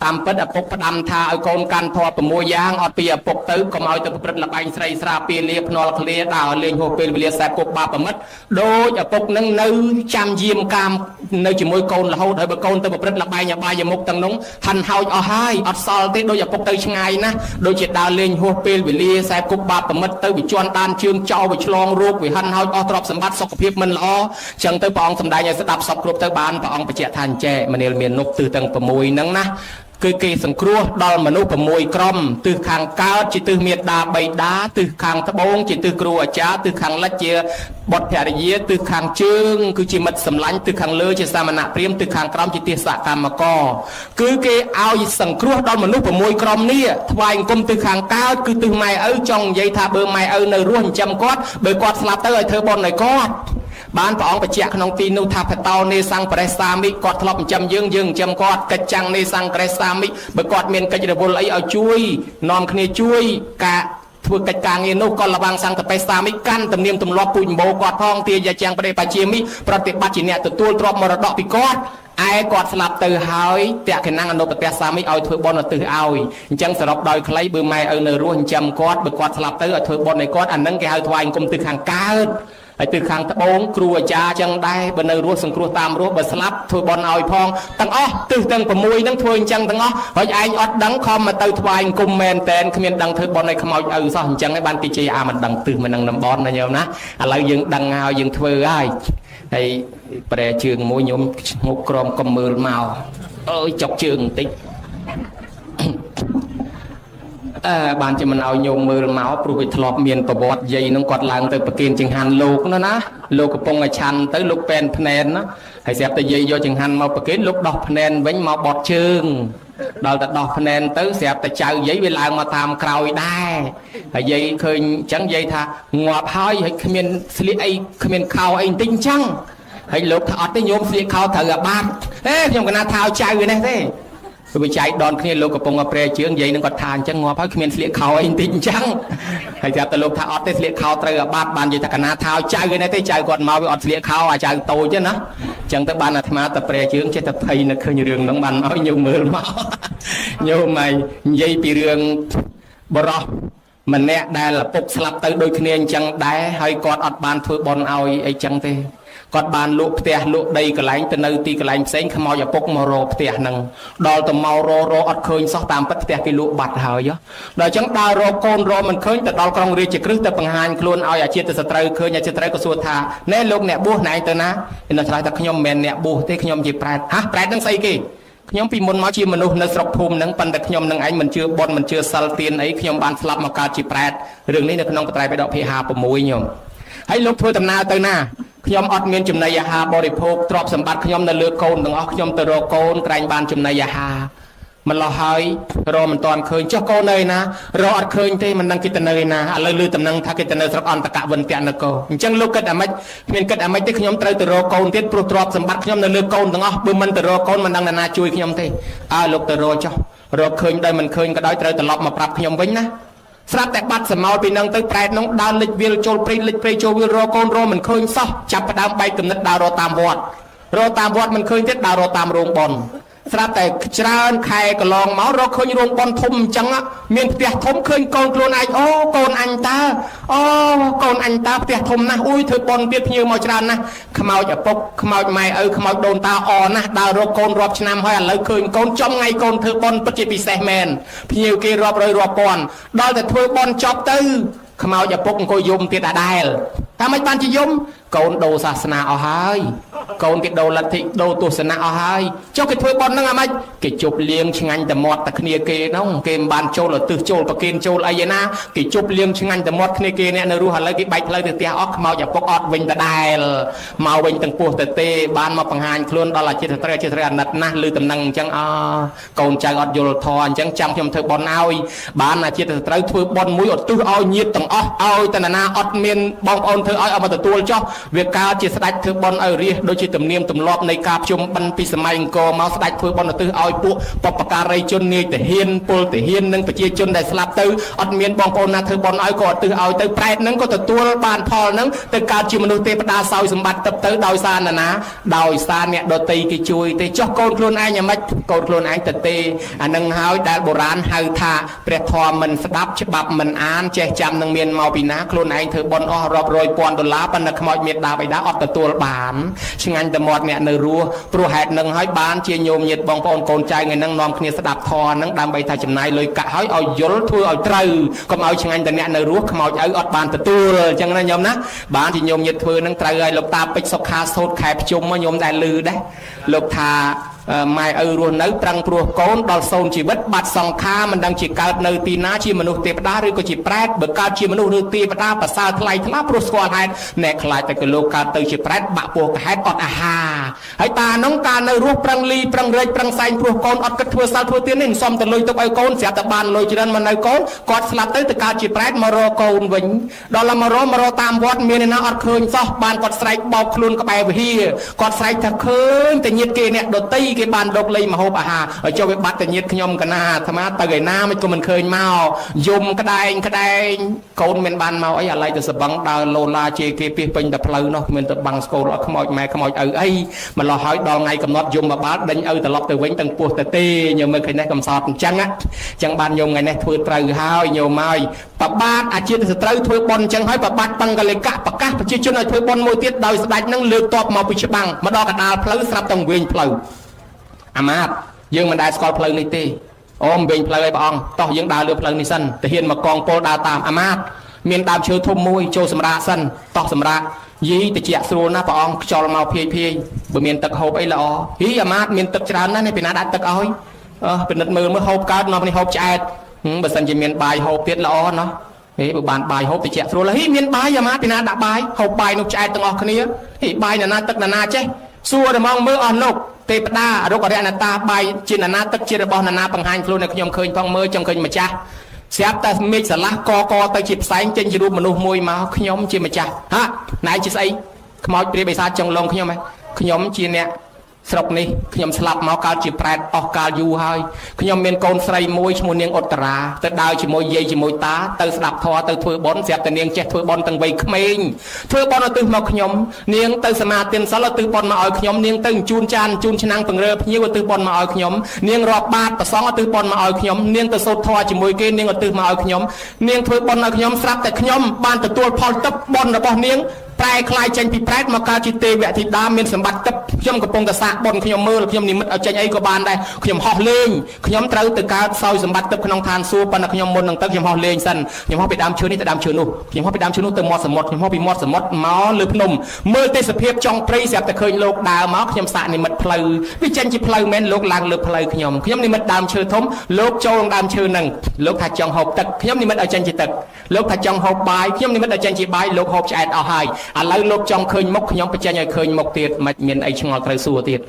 តាមពិតឪពុកផ្ដាំថាឲ្យកូនកាន់ធម៌6យ៉ាងអត់ពីឪពុកទៅកុំឲ្យទៅប្រព្រឹត្តល្បែងស្រីស្រាពាលាភ្នាល់ឃ្លាដើរលេងហួសពេលវេលាខ្សែគប់បាបប្រមិតដូចឪពុកនឹងនៅចាំយាមកាមនៅជាមួយកូនរហូតហើយបើកូនទៅប្រព្រឹត្តល្បែងអបាយមុខទាំងនោះហាន់ហោចអស់ហើយអត់សល់ទេដូចឪពុកទៅឆ្ងាយណាស់ដូចជាដើរលេងហួសពេលវេលាខ្សែគប់បាបប្រមិតទៅវាជន់ដានជើងចោលវាឆ្លងរោគវាហាន់ហោចអស់ទ្រព្យសម្បត្តិសុខភាពមិនល្អចឹងទៅព្រះអង្គសម្ដែងឲ្យស្ដាប់សពគ្រប់ទៅបានព្រះអង្គបញ្ជាក់ថាអញ្ចេះមនាលមាននុកទិសទាំង6ហ្នឹងណាគឺគេសង្គ្រោះដល់មនុស្ស6ក្រុមទិសខាងកើតជាទិសមេត្តាបិតាទិសខាងត្បូងជាទិសគ្រូអាចារ្យទិសខាងលិចជាបុត្រភរិយាទិសខាងជើងគឺជាមិត្តសម្លាញ់ទិសខាងលើជាសាមណៈព្រាហ្មណ៍ទិសខាងក្រោមជាទិសកម្មករគឺគេឲ្យសង្គ្រោះដល់មនុស្ស6ក្រុមនេះថ្វាយអង្គមទិសខាងកើតគឺទិសម៉ែឪចង់និយាយថាបើម៉ែឪនៅរស់ចិញ្ចឹមគាត់បើគាត់ស្លាប់ទៅឲ្យធ្វើបុណ្យឲ្យគាត់បានព្រះអង្គបញ្ជាក់ក្នុងទីនោះថាបតោនេសង្ក្រេសាមិគាត់ធ្លាប់ចិញ្ចឹមយើងចិញ្ចឹមគាត់កិច្ចចាំងនេសង្ក្រេសាមិបើគាត់មានកិច្ចរវល់អីឲ្យជួយនាំគ្នាជួយការធ្វើកិច្ចការងារនោះក៏លបាំងសង្កបេសាមិកាន់ទំនៀមទម្លាប់ពូជម្បោគាត់ផងទាយាចាំងប្រេបាជាមិប្រតិបត្តិជាអ្នកទទួលទ្រព្យមរតកពីគាត់ឯគាត់ស្លាប់ទៅហើយតេខណងអនុបតេសាមិឲ្យធ្វើបុណ្យឧទ្ទិសឲ្យអញ្ចឹងសរុបដោយខ្លីបើម៉ែឪនៅរស់ចិញ្ចឹមគាត់បើគាត់ស្លាប់ទៅឲ្យធ្វើបុណ្យឲ្យគាត់អានឹងគេហៅថ្វាយអង្គមទិសខាងកើតហើយទិសខាងត្បូងគ្រូអាចារ្យចឹងដែរបើនៅរស់សង្គ្រោះតាមរស់បើស្លាប់ធ្វើបុណ្យឲ្យផងទាំងអស់ទិសទាំង6ហ្នឹងធ្វើអញ្ចឹងទាំងអស់ហើយឯងអត់ដឹងខំមកទៅថ្វាយអង្គមមែនតែនគ្មានដឹងធ្វើបុណ្យឲ្យខ្មោចឪសោះអញ្ចឹងហើយបានគេជេរមិនដឹងទិសមិនដឹងតំបន់ណាញោមណាឥឡូវយើងដឹងហើយយើងធ្វើហើយ ហើយប្រែជើងមួយញោមងុកក្រមកុំមើលមកអើយចុកជើងបន្តិចបានជាមិនឲ្យញោមមើលមកព្រោះវាធ្លាប់មានប្រវត្តិយាយនឹងគាត់ឡើងទៅប្រគិនចង្ហាន់លោកណាលោកកំពុងតែឆាន់ទៅលោកពេនភ្នែនណាហើយស្រាប់តែយាយយកចង្ហាន់មកប្រគិនលោកដោះភ្នែនវិញមកបត់ជើងដល់តែដោះភ្នែនទៅស្រាប់តែចៅយាយវាឡើងមកតាមក្រោយដែរហើយយាយឃើញអញ្ចឹងយាយថាងាប់ហើយគ្មានស្លៀកអីគ្មានខោអីបន្តិចអញ្ចឹងហើយលោកថាអត់ទេញោមស្លៀកខោត្រូវអាបាតខ្ញុំកណាថាចៅឯនេះទេវាចែកដនគ្នាលោកកំពុងប្រែជើងយាយនឹងគាត់ថាអញ្ចឹងងាប់ហើយគ្មានស្លៀកខោអីបន្តិចអញ្ចឹងហើយប្រាប់តែលោកថាអត់ទេស្លៀកខោត្រូវអាបាតបាននិយាយថាកណាថាចៅឯនេះទេចៅគាត់មកវាអត់ស្លៀកខោអាចៅតូចទេណាអញ្ចឹងទៅបានអាត្មាទៅប្រែជើងចេះតែភ័យនឹកឃើញរឿងហ្នឹងបានឲ្យញោមមើលមកញោមមកនិយាយពីរឿងបរោះម្នាក់ដែលឪពុកស្លាប់ទៅដូចគ្នាអញ្ចឹងដែរហើយគាត់អត់បានធ្វើបន់ឲ្យអីចឹងទេគាត់បានលក់ផ្ទះលក់ដីកន្លែងទៅនៅទីកន្លែងផ្សេងខ្មោចឪពុកមករកផ្ទះហ្នឹងដល់ទៅមករកអត់ឃើញសោះតាមពិតផ្ទះគេលក់បាត់ហើយដល់អញ្ចឹងដើររកកូនរកមិនឃើញទៅដល់ក្រុងរាជក្រឹសទៅបង្ហាញខ្លួនឲ្យអាជាទៅសត្រូវឃើញអាជាត្រូវក៏សួរថាណែលោកអ្នកបួសណែទៅណាએનેឆ្លើយថាខ្ញុំមិនមែនអ្នកបួសទេខ្ញុំជាប្រែតប្រែតហ្នឹងស្អីគេខ្ញុំពីមុនមកជាមនុស្សនៅស្រុកភូមិហ្នឹងប៉ុន្តែខ្ញុំនឹងឯងមិនជឿបន់មិនជឿសិលទានអីខ្ញុំបានស្លាប់មកកើតជាប្រែតរឿងនេះនៅក្នុងបត្រៃបិដកភាគ56ខ្ញុំហើយលោកធ្វើដំណើរទៅណាខ្ញុំអត់មានចំណីអាហារបរិភោគទ្រព្យសម្បត្តិខ្ញុំនៅលើកូនទាំងអស់ខ្ញុំទៅរកកូនក្រែងបានចំណីអាហារម្លោះហើយរកមិនតាន់ឃើញចុះកូននៅណារកអត់ឃើញទេមិនដឹងគេទៅនៅណាឥឡូវឮតំណែងថាគេទៅនៅស្រុកអន្តកវិន្ទនគរអញ្ចឹងលោកគិតអាម៉េចគ្មានគិតអាម៉េចទេខ្ញុំត្រូវទៅរកកូនទៀតព្រោះទ្រព្យសម្បត្តិខ្ញុំនៅលើកូនទាំងអស់បើមិនទៅរកកូនមិនដឹងណាជួយខ្ញុំទេលោកទៅរកចុះរកឃើញដោយមិនឃើញក៏ដោយត្រូវត្រឡប់មកប្រាប់ខ្ញុំវិញណាស្រាប់តែបាត់សមោលពីនឹងទៅប្រែតនោះដើរលិចវាលចូលព្រៃលិចព្រៃចូលវាលរកកូនរមិនឃើញសោះចាប់ផ្ដើមបែកគំនិតដើររកតាមវត្តមិនឃើញទៀតដើររកតាមរោងប៉ុនស្រាប់តែច្រើនខែកន្លងមករកឃើញរោងប៉ុនធំអញ្ចឹងមានផ្ទះធំឃើញកូនខ្លួនឯងអូកូនអញតើកូនអញតើផ្ទះធំណាស់អ៊ុយធ្វើប៉ុនទៀតភ្ញៀវមកច្រើនណាស់ខ្មោចឪពុកខ្មោចម៉ែឪខ្មោចដូនតាអណាស់ដើររកកូនរាប់ឆ្នាំហើយឥឡូវឃើញកូនចំថ្ងៃកូនធ្វើប៉ុនពិតជាពិសេសមែនភ្ញៀវគេរាប់រយរាប់ពាន់ដល់តែធ្វើប៉ុនចប់ទៅខ្មោចឪពុកអង្គុយយំទៀតដដែលថាម៉េចបានជាយំកូនដូរសាសនាអស់ហើយកូនគេដូរលទ្ធិដូរទស្សនៈអស់ហើយចុះគេធ្វើប៉ុនហ្នឹងអាម៉េចគេជប់លៀងឆ្ងាញ់តែមាត់តែគ្នាគេហ្នឹងគេមិនបានចូលឧទ្ទិសចូលប្រគិនចូលអីឯណាគេជប់លៀងឆ្ងាញ់តែមាត់គ្នាគេអ្នកនៅរស់ឥឡូវគេបែកផ្លូវទៅផ្ទះអស់ខ្មោចឪពុកអត់វិញដដែលមកវិញទាំងពោះទៅទេបានមកបង្ហាញខ្លួនដល់អាចិត្រអាណិតណាស់ឬតំណែងអញ្ចឹងកូនចៅអត់យល់ធម៌អញ្ចឹងចាំខ្ញុំធ្វើប៉ុនឲ្យបានអាចិត្រត្រូវធ្វើប៉ុនមួយឧទ្ទិសឲ្យញាតិទាំងអស់ឲ្យតណ្ណាអត់មានបងប្អូនធ្វើឲ្យមកទទួលចុះវាកើតជាស្ដេចធ្វើប៉ុនឲ្យរាជដូចជាទំនៀមទម្លាប់នៃការប្រជុំបិណ្ឌពីសម័យអង្គរមកស្ដេចធ្វើប៉ុនឧទ្ទិសឲ្យពួកបព្វការីជននាយទាហានពលទាហាននិងប្រជាជនដែលស្លាប់ទៅអត់មានបងប្អូនណាធ្វើប៉ុនឲ្យក៏ឧទ្ទិសឲ្យទៅប្រែតហ្នឹងក៏ទទួលបានផលហ្នឹងទៅកើតជាមនុស្សទេវតាសោយសម្បត្តិទៅដោយសារណាដោយសារអ្នកដតីគេជួយទេចុះកូនខ្លួនឯងយ៉ាងម៉េចកូនខ្លួនឯងទៅទេអានឹងហើយដែលបុរាណហៅថាព្រះធម៌មិនស្ដាប់ច្បាប់មិនអានចេះចាំនឹងមានមកពីណាខ្លួនឯងធ្វើប៉ុនអស់រាប់រយពាន់ដុល្លារប៉ុន្តែខ្មោចមេដាបៃតាអត់ទទួលបានឆ្ងាញ់តែមាត់អ្នកនៅរស់ព្រោះហេតុនឹងហើយបានជាញោមញាតិបងប្អូនកូនចៅថ្ងៃហ្នឹងនាំគ្នាស្ដាប់ធម៌ហ្នឹងដើម្បីថាចំណាយលុយកាក់ឲ្យយល់ធ្វើឲ្យត្រូវកុំឲ្យឆ្ងាញ់តែអ្នកនៅរស់ខ្មោចឪអត់បានទទួលអញ្ចឹងណាញោមណាបានជាញោមញាតិធ្វើហ្នឹងត្រូវឲ្យលោកតាពេជ្រសុខាសូត្រខែភ្ជុំញោមដែលឮដែរលោកថាម៉ែឪរស់នៅប្រឹងព្រោះកូនដល់សូនជីវិតបាត់សង្ខារមិនដឹងជាកើតនៅទីណាជាមនុស្សទេវតាឬក៏ជាប្រែតបើកើតជាមនុស្សឬទេវតាប្រសើរថ្លៃថ្លាព្រោះស្គាល់ហេតុអ្នកខ្លាចតែក៏លោកកើតទៅជាប្រែតបាក់ពោះកហេតុអត់អាហារហើយតានោះកាលនៅរស់ប្រឹងលីប្រឹងរែកប្រឹងសែងព្រោះកូនអត់គិតធ្វើសាល់ធ្វើទៀននេះសំទៅលុយទុកឲ្យកូនស្រាប់តែបានលុយច្រើនមកនៅកូនគាត់ស្លាប់ទៅកើតជាប្រែតមករកកូនវិញដល់មករកតាមវត្តមានឯណាអត់ឃើញសោះបានគាត់ស្រែកបោកខ្លួនក្បែរវិហារគាត់ស្រែកថាឃើញតែញាតិគេអ្នកដតីគេបានដកលៃមហូបអាហារឲ្យចុះវាបាត់តែញាតិខ្ញុំកណាអាត្មាទៅឯណាមិនក៏មិនឃើញមកយំក្ដែងកូនមិនបានមកអីអាឡៃទៅសបឹងដើរលោឡាជេគេពីពេញតែផ្លូវនោះគ្មានទៅបាំងស្គូលអត់ខ្មោចម៉ែខ្មោចឪអីម្លោះហើយដល់ថ្ងៃកំណត់យំបបាលដេញឪត្រឡប់ទៅវិញទាំងពោះទៅទេញោមមើលឃើញនេះកំសត់អញ្ចឹងបានញោមថ្ងៃនេះធ្វើត្រូវហើយញោមហើយប្របាទអាជាសត្រូវធ្វើប៉ុនអញ្ចឹងហើយប្របាទបង្កលិកៈប្រកាសប្រជាជនឲ្យធ្វើប៉ុនមួយទៀតដោយស្ដេចនឹងលើកតបមកពីច្បាំងមកដល់កដាលផ្លូវស្រាប់តែវិញផ្លូវអាម៉ាតយើងមិនដែលស្គាល់ផ្លូវនេះទេអូមវិញផ្លូវឲ្យព្រះអង្គតោះយើងដើរលើផ្លូវនេះសិនទៅហ៊ានមកកងពលដើរតាមអាម៉ាតមានដើមឈើធំមួយចូលសម្រាកសិនតោះសម្រាក យីតិចស្រួលណាព្រះអង្គខ្យល់មកភាយបើមានទឹកហូបអីល្អហីអាម៉ាតមានទឹកច្រើនណាស់នេះពីណាដាក់ទឹកឲ្យពិនិត្យមើលហូបកើតមកនេះហូបឆ្អែតបើសិនជាមានបាយហូបទៀតល្អណោះហេបើបានបាយហូបតិចស្រួលហីមានបាយអាម៉ាតពីណាដាក់បាយហូបបាយនោះឆ្អែតទាំងអស់គ្នាហីបាយណាទឹកណាចេះសួរតែមកមើលអស់លោកទេពតារុក្ខរណតាបាយជាណាទឹកជារបស់ណាបង្ហាញខ្លួនឲ្យខ្ញុំឃើញផងមើលចង់ឃើញម្ចាស់ស្រាប់តែមេឃស្រឡះកទៅជាផ្សែងចេញជារូបមនុស្សមួយមកខ្ញុំជាម្ចាស់ហាណែជាស្អីខ្មោចព្រាយបិសាចចង់លងខ្ញុំហ៎ខ្ញុំជាអ្នកស្រុកនេះខ្ញុំស្លាប់មកកើតជាប្រែតអស់កាលយូរហើយខ្ញុំមានកូនស្រីមួយឈ្មោះនាងឧត្តរាទៅដើរជាមួយយាយជាមួយតាទៅស្ដាប់ធម៌ទៅធ្វើបុណ្យស្រាប់តែនាងចេះធ្វើបុណ្យទាំងវ័យក្មេងធ្វើបុណ្យឧទ្ទិសមកខ្ញុំនាងទៅសមាទានសិលឧទ្ទិសបុណ្យមកឲ្យខ្ញុំនាងទៅជូនចានជូនឆ្នាំងពង្រើភ្ញៀវឧទ្ទិសបុណ្យមកឲ្យខ្ញុំនាងរាប់បាតប្រសងឧទ្ទិសបុណ្យមកឲ្យខ្ញុំនាងទៅសូត្រធម៌ជាមួយគេនាងឧទ្ទិសមកឲ្យខ្ញុំនាងធ្វើបុណ្យឲ្យខ្ញុំស្រាប់តែខ្ញុំបានទទួលផលទឹកបុណ្យរបស់នាងប្រែคล้ายចេញពីប្រែតមកកើតជាទេវធីតាមានសម្បត្តិទឹកខ្ញុំកំពុងតែសាកបុណ្យខ្ញុំមើលខ្ញុំនិមិត្តឲ្យចេញអីក៏បានដែរខ្ញុំហោះលេងខ្ញុំត្រូវទៅកើតសោយសម្បត្តិទឹកក្នុងឋានសួគ៌ប៉ុន្តែខ្ញុំមុននឹងទៅខ្ញុំហោះលេងសិនខ្ញុំហោះពីដើមឈើនេះទៅដើមឈើនោះខ្ញុំហោះពីដើមឈើនោះទៅមាត់សមុទ្រខ្ញុំហោះពីមាត់សមុទ្រមកលើភ្នំមើលទេសភាពចុងព្រៃស្រាប់តែឃើញលោកដើរមកខ្ញុំសាកនិមិត្តផ្លូវវាចេញជាផ្លូវមែនលោកឡើងលើផ្លូវខ្ញុំនិមិត្តដើមឈើធំលោកចូលក្នុងដើមឈើហ្នឹងលោកថាចង់ហូបទឹកខ្ញុំនិមិត្តឲ្យចេញជាទឹកលោកថាចង់ហូបបាយខ្ញុំនិមិត្តឲ្យចេញជាបាយលោកហូបឆ្អែតអស់ហើយឥឡូវលោកចង់ឃើញមុខខ្ញុំបញ្ចេញឲ្យឃើញមុខទៀតមិនមានអីឆ្ងល់ត្រូវសួរទៀត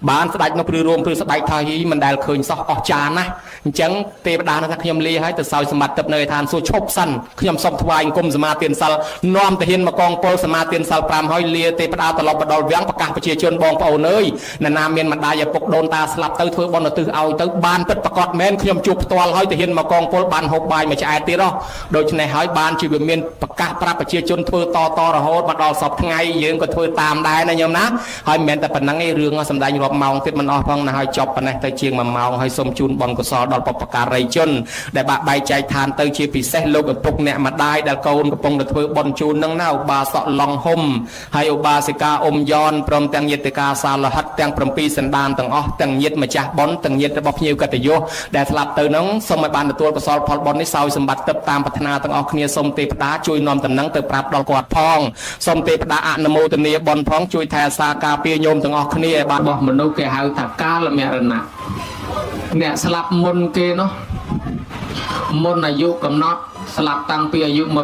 បានស្ដេចនៅព្រឺរួមព្រឺស្បែកថាយីមិនដែលឃើញសោះអស់ចាណាស់អញ្ចឹងទេវតាថាខ្ញុំលាឲ្យទៅសោយសម្បត្តិទឹកនៅឋានសួគ៌ឈប់សិនខ្ញុំសុំថ្វាយអង្គមសមាទានសិលនាំទាហានមកកងពលសមាទានសិល5ហើយលាទេវតាត្រឡប់បដលវាំងប្រកាសប្រជាជនបងប្អូនអើយអ្នកណាមានម្ដាយឪពុកដូនតាស្លាប់ទៅធ្វើបុណ្យឧទ្ទិសឲ្យទៅបានពិតប្រកបមែនខ្ញុំជួបផ្ទាល់ហើយទាហានមកកងពលបានហូបបាយមួយឆ្អែតទៀតហ៎ដូច្នេះហើយបានជាវាមានប្រកាសប្រាប់ប្រជាជនធ្វើតរហូតមកដល់សពថ្ងៃយើងក៏ធ្វើតាមដែរណាញោមណាហើយមិនមែនតែប៉ុណ្្នឹងឯងរឿងសម្ដែងរាប់ម៉ោងទៀតមិនអស់ផងណាហើយចប់ប៉ុណ្ណេះទៅជាង1ម៉ោងហើយសូមជូនបុណ្យកុសលដល់បុព្វការីជនដែលបាក់បែកចែកឋានទៅជាពិសេសលោកឪពុកអ្នកម្ដាយដែលកូនកំពុងតែធ្វើបុណ្យជូននឹងណាឧបាសកឡុងហុំហើយឧបាសិកាអ៊ុំយ៉នព្រមទាំងញាតិកាសាលហិតទាំង7សន្តានទាំងអស់ទាំងញាតិម្ចាស់បុណ្យទាំងញាតិរបស់ភ្ញៀវកតញ្ញូដែលស្លាប់ទៅនឹងសូមឲ្យបានទទួលកុសលផលបុណ្យនេះសោយសម្បត្តិទឹកតាមប្រាថ្នាទាំងអស់គ្នាសូមទេវតាជួយនាំដំណឹងទៅប្រាប់ដល់គាត់ផងសូមទេវតាអនុមោទនាបុណ្យផងជួយថែរក្សាការពារញោមទាំងអស់គ្នាឲ្យបានរបស់មនុស្សគេហៅថាកាលមរណៈអ្នកស្លាប់មុនគេនោះមុនអាយុកំណត់ស្លាប់តាំងពីអាយុ20 30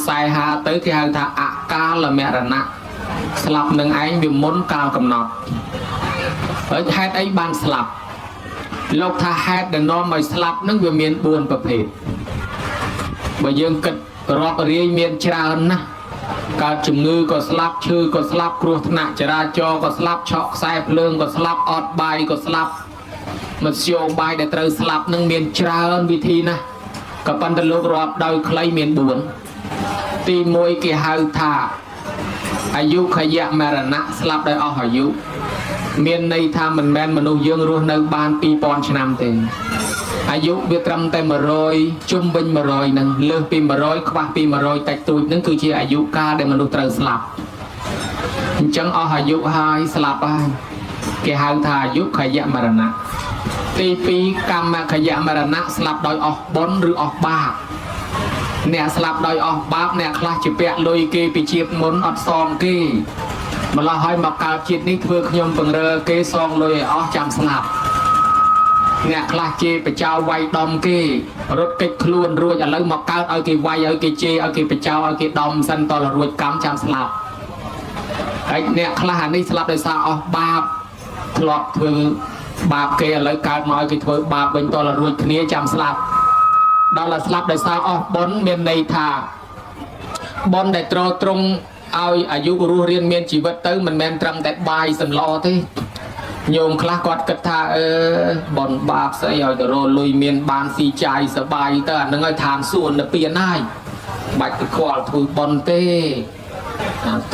40ទៅគេហៅថាអកាលមរណៈស្លាប់នឹងឯងវាមុនកាលកំណត់ហើយហេតុអីបានស្លាប់លោកថាហេតុដែលនាំឲ្យស្លាប់នឹងវាមាន4ប្រភេទបើយើងគិតរាប់រាយមានច្រើនណាស់កើតជំងឺក៏ស្លាប់ឈឺក៏ស្លាប់គ្រោះថ្នាក់ចរាចរណ៍ក៏ស្លាប់ឆក់ខ្សែភ្លើងក៏ស្លាប់អត់បាយក៏ស្លាប់មធ្យោបាយដែលត្រូវស្លាប់នឹងមានច្រើនវិធីណាស់ក៏ប៉ុន្តែលោករាប់ដោយខ្លីមាន4ទី1គេហៅថាអាយុខយមរណៈស្លាប់ដោយអស់អាយុមានន័យថាមិនមែនមនុស្សយើងរស់នៅបាន2000ឆ្នាំទេអាយុវាត្រឹមតែ100ជុំវិញ100ហ្នឹងលើសពី100ខ្វះពី100តិចតួចហ្នឹងគឺជាអាយុកាលដែលមនុស្សត្រូវស្លាប់អញ្ចឹងអស់អាយុហើយស្លាប់ហើយគេហៅថាអាយុខយមរណៈទី2កម្មខយមរណៈស្លាប់ដោយអស់បុណ្យឬអស់បាបអ្នកស្លាប់ដោយអស់បាបអ្នកខ្លះជាពាក់លុយគេពីជាតិមុនអត់សងគេម្ល៉េះហើយមកកើតជាតិនេះធ្វើខ្ញុំពង្រើគេសងលុយឲ្យអស់ចាំស្លាប់អ្នកខ្លះជេរបចោវាយដំគេរត់គេចខ្លួនរួចឥឡូវមកកើតឲ្យគេវាយឲ្យគេជេរឲ្យគេបចោឲ្យគេដំសិនតររួចកម្មចាំស្លាប់ហើយអ្នកខ្លះអានេះស្លាប់ដោយសារអស់បាបធ្លាប់ធ្វើបាបគេឥឡូវកើតមកឲ្យគេធ្វើបាបវិញតររួចគ្នាចាំស្លាប់ដល់តែស្លាប់ដោយសារអស់បុណ្យមានន័យថាបុណ្យដែលត្រត្រង់ឲ្យអាយុរស់រៀនមានជីវិតទៅមិនមែនត្រឹមតែបាយសម្លទេញោមខ្លះគាត់គិតថាបនបាបស្អីឲ្យទៅរលុយមានបានស៊ីចាយសបាយទៅអានឹងឲ្យឋានសួគ៌និព្វានហើយបាច់ទៅខ្វល់ធ្វើបនទេ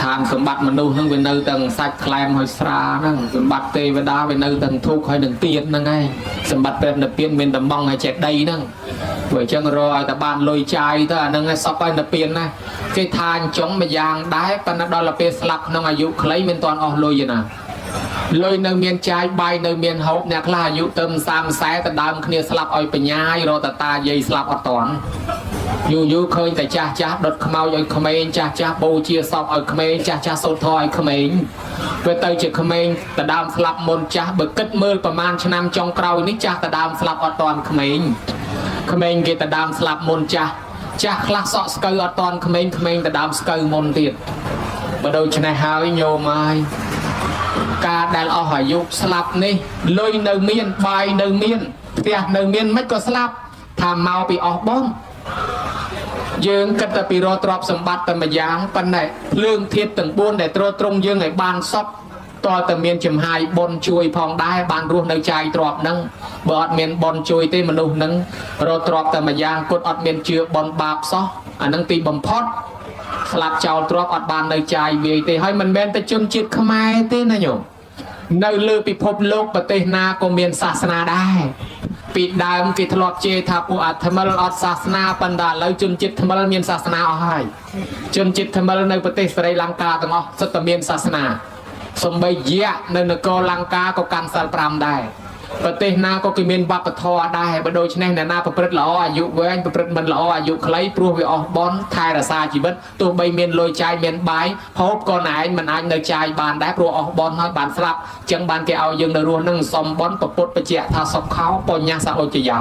ឋានសម្បត្តិមនុស្សហ្នឹងវានៅទាំងសាច់ខ្លែមហើយស្រាហ្នឹងសម្បត្តិទេវតាវានៅទាំងធូបហើយនឹងទៀនហ្នឹងឯងសម្បត្តិព្រះនិព្វានមានដំងហើយចេតីហ្នឹងព្រោះអញ្ចឹងរកឲ្យតែបានលុយចាយទៅអាហ្នឹងឯងសពហើយនិព្វានណាគេថាអញ្ចឹងម្យ៉ាងដែរប៉ុន្តែដល់ពេលស្លាប់ក្នុងអាយុខ្លីមិនទាន់អស់លុយទេណាលុយនៅមានចាយបាយនៅមានហូបអ្នកខ្លះអាយុទៅ30 40ទៅដើមគ្នាស្លាប់ឲ្យបញ្ញាយរកតាយាយស្លាប់អត់តាន់ យូរឃើញតែចាស់ដុតខ្មោចឲ្យក្មេងចាស់បូជាសពឲ្យក្មេងចាស់សូត្រធម៌ឲ្យក្មេងពេលទៅជាក្មេងតដើមស្លាប់មុនចាស់បើគិតមើលប្រហែលឆ្នាំចុងក្រោយនេះចាស់តដើមស្លាប់អត់តាន់ក្មេងគេតដើមស្លាប់មុនចាស់ខ្លះសក់ស្កូវអត់តាន់ក្មេងតដើមស្កូវមុនទៀតបើដូច្នេះហើយញោមហើយការដែលអស់អាយុស្លាប់នេះលុយនៅមានបាយនៅមានផ្ទះនៅមានមិនក៏ស្លាប់ថាមកពីអស់បងយើងគិតតែពីរកទ្រព្យសម្បត្តិតែម្យ៉ាងប៉ុន្តែភ្លើងធាតុទាំង4ដែលទ្រទ្រង់យើងឲ្យបានសពតើតែមានចំហាយបុណ្យជួយផងដែរបានរស់នៅចាយទ្រព្យហ្នឹងបើអត់មានបុណ្យជួយទេមនុស្សហ្នឹងរកទ្រព្យតែម្យ៉ាងគាត់អត់មានជឿបុណ្យបាបសោះអាហ្នឹងទីបំផុតស្លាប់ចោលទ្រព្យអត់បាននៅចាយវាយទេហើយមិនមែនតែជនជាតិខ្មែរទេណាញោមនៅលើពិភពលោកប្រទេសណាក៏មានសាសនាដែរពីដើមគេធ្លាប់ជេរថាពួកអាថ្មិលអត់សាសនាប៉ុន្តែឥឡូវជនជាតិថ្មិលមានសាសនាអស់ហើយជនជាតិថ្មិលនៅប្រទេសស្រីលង្កាទាំងអស់សុទ្ធតែមានសាសនាសំបីយៈនៅនគរលង្កាក៏កាន់សិល5ដែរប្រទេសណាក៏គេមានវប្បធម៌ដែរបើដូច្នេះអ្នកណាប្រព្រឹត្តល្អអាយុវែងប្រព្រឹត្តមិនល្អអាយុខ្លីព្រោះវាអស់បន់ថែរក្សាជីវិតទោះបីមានលុយចាយមានបាយហូបក៏ណែឯងមិនអាចនៅចាយបានដែរព្រោះអស់បន់ហើយបានស្លាប់ចឹងបានគេឲ្យយើងនៅរស់នឹងសំបន់ប្រពុតបច្ចៈថាសុខោបញ្ញសឧចយោ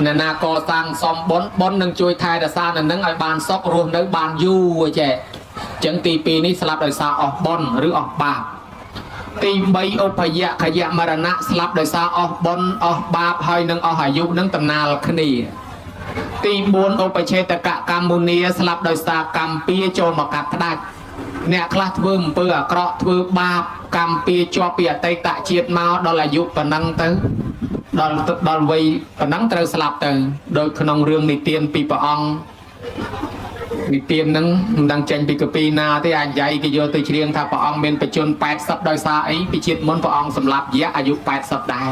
អ្នកណាកសាងសំបន់នឹងជួយថែរក្សានៅនឹងឲ្យបានសុខរស់នៅបានយូរចេះចឹងទី2នេះស្លាប់ដោយសារអស់បន់ឬអស់បាបទី3ឧបយៈខយៈមរណៈស្លាប់ដោយសារអស់បុណ្យអស់បាបហើយនឹងអស់អាយុនឹងតំណាលគ្នាទី4ឧបឆេតកកម្មមុនីស្លាប់ដោយសារកម្មពៀចូលមកកាត់ផ្ដាច់អ្នកខ្លះធ្វើអំពើអាក្រក់ធ្វើបាបកម្មពៀជាប់ពីអតីតជាតិមកដល់អាយុប៉ុណ្ណឹងទៅដល់វ័យប៉ុណ្ណឹងត្រូវស្លាប់ទៅដោយក្នុងរឿងនិទានពីព្រះអង្គនិទានហ្នឹងមិនដឹងចេញពីកពីណាទេអាយ៉ៃគេយកទៅច្រៀងថាព្រះអង្គមានបច្ចុប្បន្ន80ដោយសារអីពីជាតិមុនព្រះអង្គសម្លាប់យៈអាយុ80ដែរ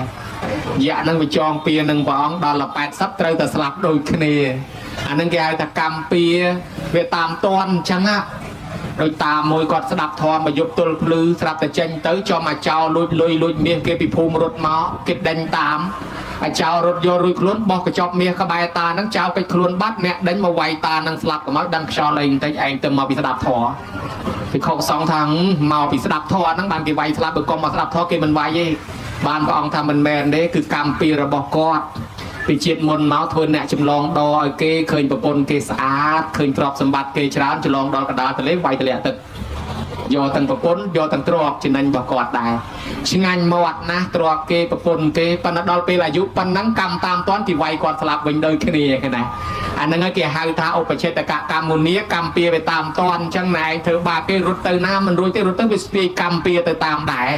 យៈហ្នឹងវាចងពៀនឹងព្រះអង្គដល់80ត្រូវតែស្លាប់ដូចគ្នាអាហ្នឹងគេហៅថាកម្មពៀវាតាមតន់អញ្ចឹងណាដោយតាមមួយគាត់ស្ដាប់ធម៌មកយប់ទល់ភ្លឺស្រាប់តែចេញទៅចំអាចោលួចលុយលួចមាសគេពីភូមិរត់មកគេដេញតាមអាចោរត់យករួចខ្លួនបោះកញ្ចប់មាសក្បែរតាហ្នឹងចោលពេចខ្លួនបាត់អ្នកដេញមកវាយតាហ្នឹងស្លាប់ក៏មកដឹងខ្យល់អីបន្តិចឯងទៅមកពីស្ដាប់ធម៌ពីខុសសងថាមកពីស្ដាប់ធម៌ហ្នឹងបានគេវាយស្លាប់បើកុំមកស្ដាប់ធម៌គេមិនវាយទេបានព្រះអង្គថាមិនមែនទេគឺកម្មពីរបស់គាត់ពីជាតិមុនមកធ្វើអ្នកចម្លងដឲ្យគេឃើញប្រពន្ធគេស្អាតឃើញទ្រព្យសម្បត្តិគេច្រើនចម្លងដល់កណ្ដាលទន្លេវាយទម្លាក់ទឹកយកទាំងប្រពន្ធយកទាំងទ្រព្យចំណេញរបស់គាត់ដែរឆ្ងាញ់មាត់ណាស់ទ្រព្យគេប្រពន្ធគេប៉ុន្តែដល់ពេលអាយុប៉ុណ្ណឹងកម្មតាមតាន់ទីវាយគាត់ស្លាប់វិញដូចគ្នាណាអាហ្នឹងគេហៅថាឧបឆេតកកម្មមុនីកម្មពៀវាតាមតាន់អញ្ចឹងណែធ្វើបាបគេរត់ទៅណាមិនរួចទេរត់ទៅវាស្ពាយកម្មពៀទៅតាមដែរ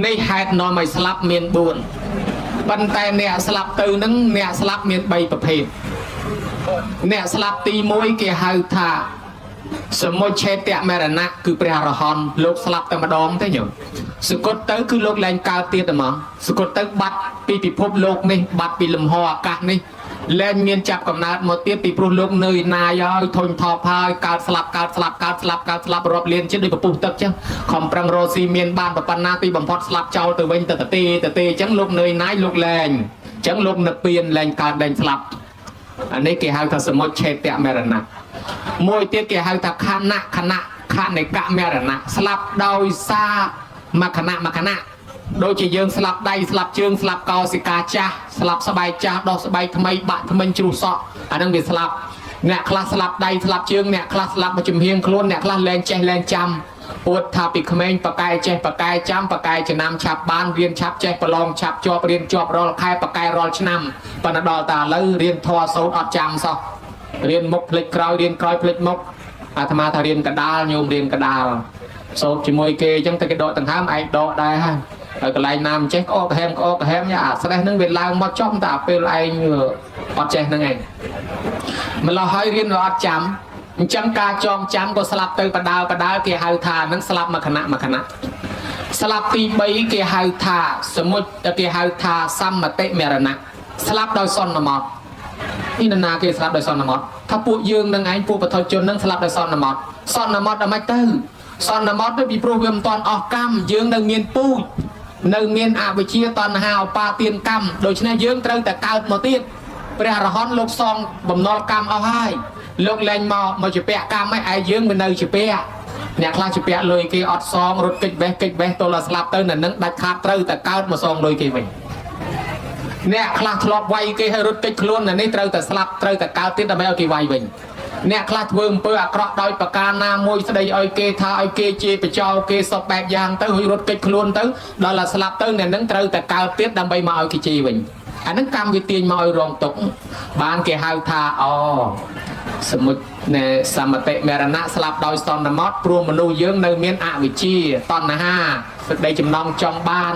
នេះហេតុនាំឲ្យស្លាប់មាន4ប៉ុន្តែអ្នកស្លាប់ទៅនឹងអ្នកស្លាប់មាន3ប្រភេទអ្នកស្លាប់ទី1គេហៅថាសមុច្ឆេតមរណៈគឺព្រះអរហន្តលោកស្លាប់តែម្ដងទេញោមសគត់ទៅគឺលោកលែងកើតទៀតហ្មងសគត់ទៅបាត់ពីពិភពលោកនេះបាត់ពីលំហអាកាសនេះលែងមានចាប់កំណើតមកទៀតពីព្រោះលោកនៅណាយហើយធុញថប់ហើយកើតស្លាប់រាប់លានជាតិដូចពពុះទឹកចឹងខំប្រឹងរស់ស៊ីមានបានប៉ុណ្ណាទីបំផុតស្លាប់ចោលទៅវិញទៅទេអញ្ចឹងលោកនៅណាយលោកលែងអញ្ចឹងលោកនិព្វានលែងកើតលែងស្លាប់អានេះគេហៅថាសមុច្ឆេតមរណៈមួយទៀតគេហៅថាខណៈខនិកមរណៈស្លាប់ដោយសារមួយខណៈដូចជាយើងស្លាប់ដៃស្លាប់ជើងស្លាប់កោសិកាចាស់ស្លាប់ស្បែកចាស់ដោះស្បែកថ្មីបាក់ថ្មិញជ្រុះសក់អាហ្នឹងវាស្លាប់អ្នកខ្លះស្លាប់ដៃស្លាប់ជើងអ្នកខ្លះស្លាប់មកជំហៀងខ្លួនអ្នកខ្លះលែងចេះលែងចាំអួតថាពីក្មេងបកែចេះបកែចាំបកែចំណាំឆាប់បានរៀនឆាប់ចេះប្រឡងឆាប់ជាប់រៀនជាប់រាល់ខែបកែរាល់ឆ្នាំប៉ុន្តែដល់តែឥឡូវរៀនធម៌សូត្រអត់ចាំសោះរៀនមុខភ្លេចក្រោយរៀនក្រោយភ្លេចមុខអាត្មាថារៀនកដាលញោមរៀនកដាលសូត្រជាមួយគេអញ្ចឹងតែគេដកដង្ហើមឯងដកដែរហើយហើយកន្លែងណាមិនចេះក្អកកហែមអាស្រេះហ្នឹងវាឡើងមកចំតែពេលឯងអត់ចេះហ្នឹងឯងម្ល៉េះហើយរៀនអត់ចាំអញ្ចឹងការចងចាំក៏ស្លាប់ទៅបដាលគេហៅថាហ្នឹងស្លាប់មួយខណៈស្លាប់ទី3គេហៅថាសមុច្ឆេតគេហៅថាសម្មតិមរណៈស្លាប់ដោយសន្មតនេះនរណាគេស្លាប់ដោយសន្មតថាពួកយើងនឹងឯងពួកបឋមជននឹងស្លាប់ដោយសន្មតដល់ម៉េចទៅសន្មតទៅពីព្រោះវាមិនតាន់អស់កម្មយើងនៅមានពូជនៅមានអវិជ្ជាតណ្ហាឧបាទានកម្មដូច្នេះយើងត្រូវតែកើតមកទៀត ព្រះអរហន្តលោកសងបំណុលកម្មអស់ហើយលោកលែងមកជាពាក់កម្មឯងយើងមិននៅជាពាក់អ្នកខ្លះជាពាក់លុយគេអត់សងរត់កិច្ចបេះទល់តែស្លាប់ទៅនៅនឹងដាច់ខាតត្រូវតែកើតមកសងលុយគេវិញអ្នកខ្លះធ្លាប់វាយគេឲ្យរត់កិច្ចខ្លួននៅនេះត្រូវតែស្លាប់ត្រូវតែកើតទៀតដើម្បីឲ្យគេវាយវិញអ្នកខ្លះធ្វើអំពើអាក្រក់ដោយប្រការណាមួយស្ដីឲ្យគេថាឲ្យគេជេរបចោគេសពបែបយ៉ាងទៅរួចរត់កិច្ចខ្លួនទៅដល់តែស្លាប់ទៅអ្នកនឹងត្រូវតែកើតទៀតដើម្បីមកឲ្យគេជេរវិញអានឹងកម្មវាទាញមកឲ្យរងទុកបានគេហៅថាសមុជនៃសមតិមរណៈស្លាប់ដោយសន្មតព្រោះមនុស្សយើងនៅមានអវិជ្ជាតណ្ហាសេចក្តីចំណងចង់បាន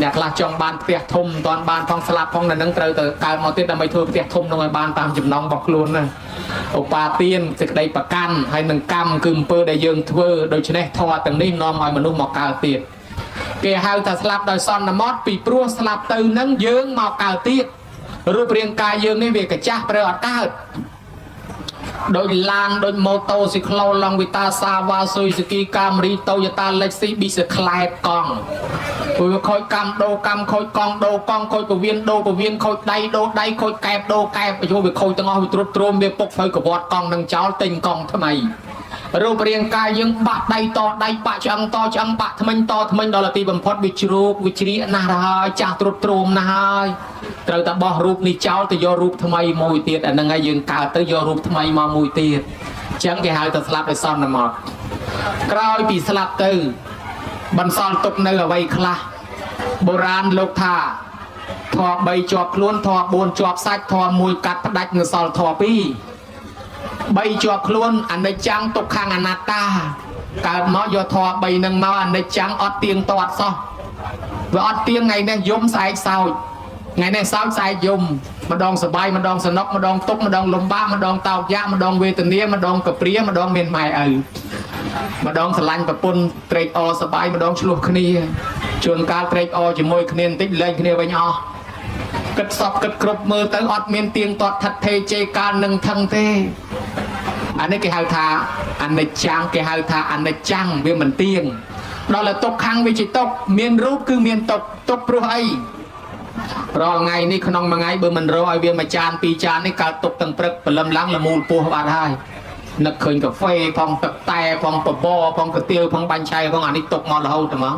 អ្នកខ្លះចង់បានផ្ទះធំមិនទាន់បានផងស្លាប់ផងនៅនឹងត្រូវទៅកើតមកទៀតដើម្បីធ្វើផ្ទះធំនោះឲ្យបានតាមចំណងរបស់ខ្លួនណាឧបាទានសេចក្តីប្រកាន់ហើយនឹងកម្មគឺអំពើដែលយើងធ្វើដូច្នេះធម៌ទាំងនេះនាំឲ្យមនុស្សមកកើតទៀតគេហៅថាស្លាប់ដោយសន្មតពីព្រោះស្លាប់ទៅនឹងយើងមកកើតទៀតរូបរាងកាយយើងនេះវាកាចាស់ប្រើអត់កើតដោយឡានដោយម៉ូតូស៊ីក្លូឡង់វីតាសាវ៉ាស៊ុយស្គីកាមរីតូយតាលេខស៊ីប៊ីសក្លែតកង់ព្រោះខូចកម្មដូរកម្មខូចកង់ដូរកង់ខូចពវៀនដូរពវៀនខូចដៃដូរដៃខូចកែបដូរកែបយោវាខូចទាំងអស់វាត្រុតត្រោមវាពុកទៅកវត្តកង់នឹងចោលទិញកង់ថ្មីរូបរាងកាយយើងបាក់ដៃតដៃបាក់ឆ្អឹងតឆ្អឹងបាក់ថ្មិញតថ្មិញដល់ទីបំផុតវាជ្រូកវាជ្រៀកណាស់ហើយចាស់ត្រុតត្រោមណាស់ហើយត្រូវតែបោះរូបនេះចោលទៅយករូបថ្មីមួយទៀតអាហ្នឹងហើយយើងកើតទៅយករូបថ្មីមកមួយទៀតអញ្ចឹងគេហៅថាស្លាប់ដោយសន្មតក្រោយពីស្លាប់ទៅបន្សល់ទុកនៅអ្វីខ្លះបុរាណលោកថាធម៌3ជាប់ខ្លួនធម៌4ជាប់សាច់ធម៌1កាត់ផ្ដាច់នៅសល់ធម៌2 3ជាប់ខ្លួនអនិច្ចំទុក្ខំអនត្តាកើតមកយកធម៌3នឹងមកអនិច្ចំអត់ទៀងទាត់សោះវាអត់ទៀងថ្ងៃនេះយំស្អែកសោចថ្ងៃនេះសោចស្អែកយំម្ដងសបាយម្ដងសនុកម្ដងទុកម្ដងលំបាកម្ដងតោកយ៉ាក់ម្ដងវេទនាម្ដងកព្រាម្ដងមានម៉ែឪម្ដងស្រឡាញ់ប្រពន្ធត្រេកអរសបាយម្ដងឆ្លោះគ្នាជួនកាលត្រេកអរជាមួយគ្នាបន្តិចលែងគ្នាវិញអស់គិតសពគិតគ្រប់មើលទៅអត់មានទៀងទាត់ថិតថេរជេរកាលនឹងថឹងទេអានេះគេហៅថាអនិច្ចំគេហៅថាអនិច្ចំវាមិនទៀងដល់តែទុកខាងវាជាទុកមានរូបគឺមានទុកព្រោះអីរាល់ថ្ងៃនេះក្នុងមួយថ្ងៃបើមិនរកឲ្យវាមួយចានពីរចាននេះកើតទុកទាំងព្រឹកព្រលឹមឡើងលមូលពោះបាត់ហើយនឹកឃើញកាហ្វេផងទឹកតែផងបបរផងកាទៀវផងបាញ់ឆៃផងអានេះទុកមករហូតហ្មង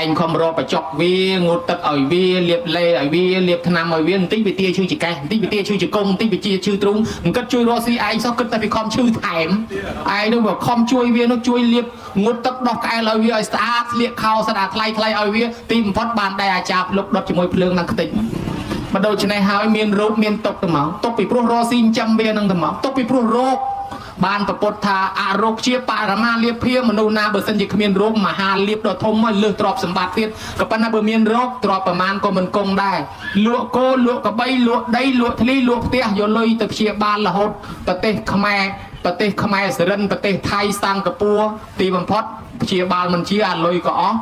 ឯងខំរកបច្ចុកវាងូតទឹកឲ្យវាលាបលេឲ្យវាលាបថ្នាំឲ្យវាបន្តិចវាទាឈឺចកេះបន្តិចវាទាឈឺចង្គង់បន្តិចវាទាឈឺទ្រូងមិនគិតជួយរកស៊ីឯងសោះគិតតែវាខំឈឺថែមឯងនោះវាខំជួយវានោះជួយលាបងូតទឹកដោះក្អែលឲ្យវាឲ្យស្អាតស្លៀកខោស្អាតថ្លៃឲ្យវាទីបំផុតបានដែរអាចារ្យលុកដុតជាមួយភ្លើងនឹងខ្ទេចមកដូច្នេះហើយមានរោគមានទុកទៅមកទុកពីព្រោះរកស៊ីចិញ្ចឹមវានឹងទៅមកទុកពីព្រោះរោគបានប្រពុតថាអរោគជាបរមាលៀបភាមនុស្សណាបើសិនជាគ្មានរោគមហាលៀបដ៏ធំមកលើសទ្រព្យសម្បត្តិទៀតក៏ប៉ុន្តែបើមានរោគទ្រព្យប្រមាណក៏មិនគង់ដែរលក់គោលក់ក្របីលក់ដីលក់ធ្លីលក់ផ្ទះយកលុយទៅព្យាបាលរហូតប្រទេសខ្មែរសរិនប្រទេសថៃសិង្ហបុរីទីបំផុតព្យាបាលមិនជាអាលុយក៏អស់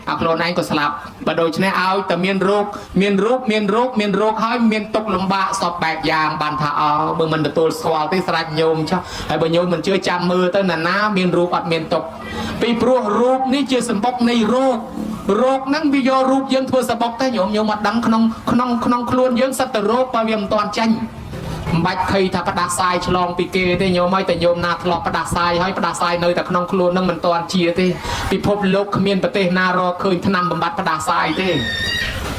អាខ្លួនឯងក៏ស្លាប់បើដូច្នេះឲ្យតែមានរោគហើយមានទុកលំបាកសពបែបយ៉ាងបានថាបើមិនទទួលស្គាល់ទេស្រេចញោមចុះហើយបើញោមមិនជឿចាំមើលទៅណាមានរូបអត់មានទុកពីព្រោះរូបនេះជាសម្បុកនៃរោគហ្នឹងវាយករូបយើងធ្វើសម្បុកតែញោមអត់ដឹងក្នុងខ្លួនយើងសិតតែរោគបើវាមិនទាន់ចាញ់មិនបាច់ភ័យថាផ្ដាសាយឆ្លងពីគេទេញោមហើយតែញោមណាធ្លាប់ផ្ដាសាយហើយផ្ដាសាយនៅតែក្នុងខ្លួននឹងមិនទាន់ជាទេពិភពលោកគ្មានប្រទេសណារកឃើញថ្នាំបំបត្តិផ្ដាសាយទេ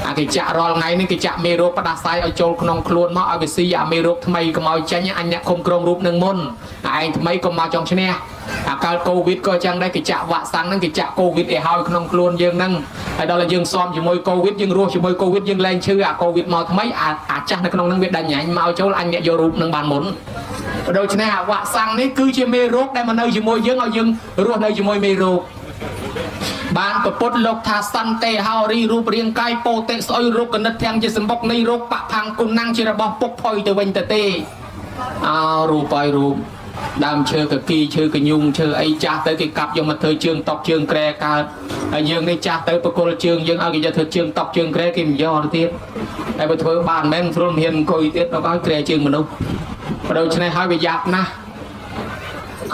អាគេចាក់រាល់ថ្ងៃនេះគេចាក់មេរោគផ្ដាសាយឲ្យចូលក្នុងខ្លួនមកឲ្យវាស៊ីអាមេរោគថ្មីកុំឲ្យចាញ់អញអ្នកគុំក្រងរូបនឹងមុនឯងថ្មីកុំមកចង់ឈ្នះអាកាលកូវីដក៏ចឹងដែរគេចាក់វ៉ាក់សាំងហ្នឹងគេចាក់កូវីដឲ្យហើយក្នុងខ្លួនយើងហ្នឹងហើយដល់តែយើងស៊ាំជាមួយកូវីដយើងរស់ជាមួយកូវីដយើងលែងឈឺអាកូវីដមកថ្មីអាចាស់នៅក្នុងហ្នឹងវាដាច់ញ៉ាញ់មកចូលអញអ្នកយករូបហ្នឹងបានមុនដូច្នេះអាវ៉ាក់សាំងនេះគឺជាមេរោគដែលមកនៅជាមួយយើងឲ្យយើងរស់នៅជាមួយមេរោគបានប្រពុតលោកថាសន្តិហោរីរូបរាងកាយពោតិស្អុយរូបកណិតទាំងជាសម្បុកនៃរោគបផាំងគុណណាំងជារបស់ពុកផុយទៅវិញទៅទេរូបឲ្យរូបដើមឈើកគីឈើកញូងឈើអីចាស់ទៅគេកាប់យកមកធ្វើជើងតុកជើងក្រែកើតហើយយើងនេះចាស់ទៅប្រគល់ជើងយើងឲ្យគេយកធ្វើជើងតុកជើងក្រែគេមិនយកទៀតហើយបើធ្វើបានមិនស្រួលមិនហ៊ានអង្គុយទៀតដល់ឲ្យក្រែជើងមនុស្សដូច្នេះហើយវាយ៉ាប់ណាស់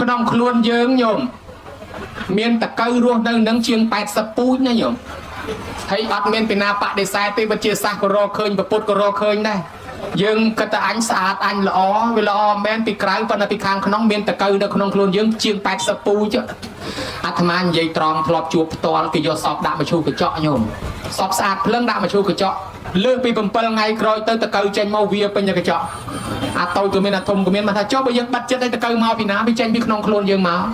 ក្នុងខ្លួនយើងញោមមានតកៅរស់នៅនឹងជាង80ពូជណាញោមហើយអត់មានពីណាបដិសេធទេវិទ្យាសាស្ត្រក៏រកឃើញប្រពុតក៏រកឃើញដែរ dương cái ta anh sạch anh lõ vì lo men bị cái phần là bị khang không miên ta câu được không luôn dương chiên bạch sập pu chứ tham ăn dây tròn lọp chuột to cái do sọp đạm mà chui cái chọ nhổm sọp sạch lưng đạm mà chui cái chọ lương bị bầm bầm ngày rồi tới ta câu trên màu vía bên nhà cái chọ tôi cứ miên là thùng cứ miên mà ta cho bây giờ bắt chết đây ta câu màu vì ná bị trên bị không luôn dương máu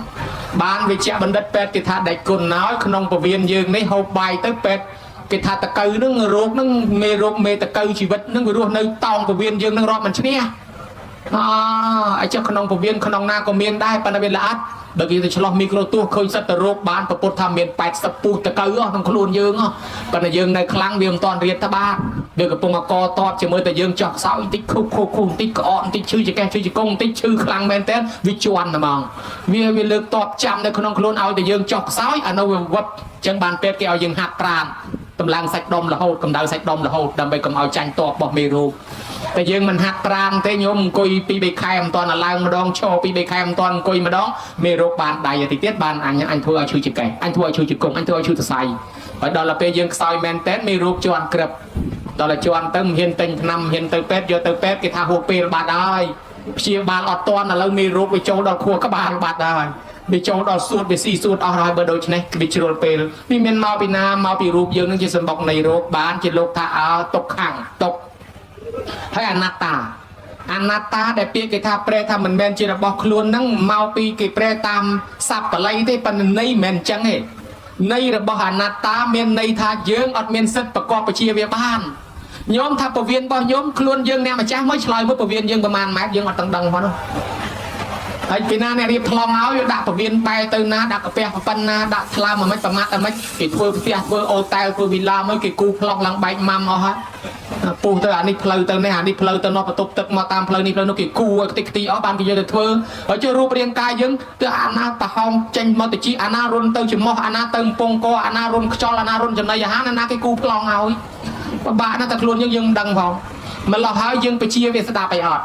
ban vì chợ bần đất pet cái thà đại cồn nói không có viên dương đấy hộp bài tới pet cái thà ta câu nó rốt mê ta câu chỉ vật nó người ruột nơi tòng của viên dương nó rót mình chứ nè ai cho không có viên không na có miênได้ปันเป็นละbởi vìฉลองมิโครตัวเคยสัตว์โรคบ้านประปทำเมียนแปดสปูตะเกลือต้องขลุ่นยืงปันยืงในครั้งเดียวตอนเรียนตะบ้าเดี๋ยวกับปงกตอบจะเมื่อแต่ยืงจอกเสาติ๊กคุติ๊กกอนติ๊กชื่อจะแกชื่อจะกงติ๊กชื่อครั้งแมนเต้นวิจวนนะมองเวียเลือกตอบจำในขนมขลุ่นเอาแต่ยืงจอกเสาอันนั้นวัดจังบานเป็ดแกเอายืงหักปรามกำลังใส่ดมละโหดกำลังใส่ดมละโหดดำไปกำเอาจันตอบบอกเมรูแต่ยังมันหักปรางเตยมกุยปีใบแคมตอนอะไรมาดองโชว์ปีใบแคมตอนกุยมาดองเมรูบานใดอย่าติดเตี้ยบานอันทัวร์ชูจิกไก่อันทัวร์ชูจิกงอันทัวร์ชูตะไซไปดอลลาร์เปยังซอยแมนเต้นเมรูจวนกระบดอลลาร์จวนเติมเห็นเต็งนำเห็นเติมเป็ดโยเติมเป็ดกิทาหัวเปลบาดได้เชียบานอดตอนแล้วเมรูไปโจดอลครัวก็บานบาดได้ไปโจดอลสูตรไปซีสูตรเอาอะไรเบอร์โดยชนะไปโจดเปลนี่เมนมาปีนามาปีรูปยังนึกจะสมบอกในรูปบานจะโลกท่าเอาตกขังตกให้อนัตตาอนัตตาได้เปียกท่าเปรย์ทำเหมือนแมนจีระบอกคล้วนนั่งเมาปีกิเปรย์ตามสับอะไรที่ปันในแมนจังเหตุในระบอกอนัตตาเมนในท่าเยื้องอดเมนเซตประกอบไปเชียร์เวียบ้านโยมท่าประเวียนบ่โยมคล้วนเยื้องแนวมาจ้าไม่ชลอยเมื่อประเวียนเยื้องประมาณแมตเยื้องอดตังดังพอเนาะไอ้ปีหน้าเนี่ยรีบทองเอาอยู่ดักประเวียนไปตื่นนะดักกระเปียกปันนะดักทลามันไม่ประมาทแต่ไม่กิดเพื่อเปียกเพื่อโอเตลเพื่อวิลาไม่กิดกูพลองหลังใบมัมเอาฮะปูเตอร์อันนี้เพลย์เตอร์ในอันนี้เพลย์เตอร์นอประตูตึกมาตามเพลย์นี่เพลย์นกกิกูติกตีอ๋อบานกิเยอะเถื่อนเอาจะรูปเรียงกายยังเตอร์อานาตะฮองเจนมอติจีอานารุนเตอร์จมออานาเติมปงโกอานารุนจอลอานารุนจำนายยาฮานากิกูพลองเอาบ้านนั่นตะครุนยังดังพอมันเราหายังไปเชียร์เวสตาไปอด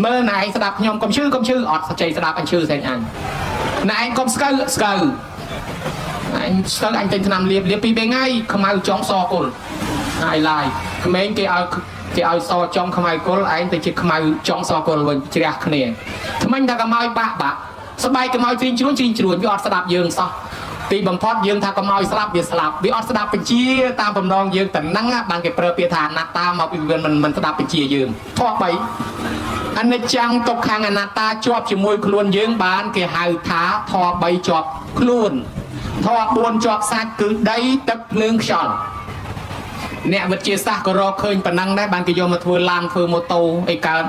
เมื่อไหนสดับยอมกำชื่ออดใจสดับอันชื่อเสียงอันนายกำสกัลanh tên nam liệp liệp pi bên ngay không ai chọn so cồn ai lại mấy cái ao so trong không ai cồn anh thì chỉ không ai chọn so cồn mình chỉ ra cái này thằng anh ta cầm ai bạcสบายก็มาจริงวิออดสดับยืงซะตีบังพอดยืงทางก็มาสลับวิออดสดับเป็นชี้ตามผมนองยืงแต่นั่งบางเก็บเปรย์เปียฐานนักตามมาเป็นมันสดับเป็นชี้ยืงทอดไปอันนี้จังตกข้างอนาตาจอบจมวยคลวนยืงบานเกี่ยหายท้าทอใบจอบคลวนทอบบนจอบสัตว์คือได้ตักเพลิงฉอนเนี่ยวิจิตรศาสตร์ก็รอเคยปนังได้บางกิโยมาทัวลานทัวโมโตไอการ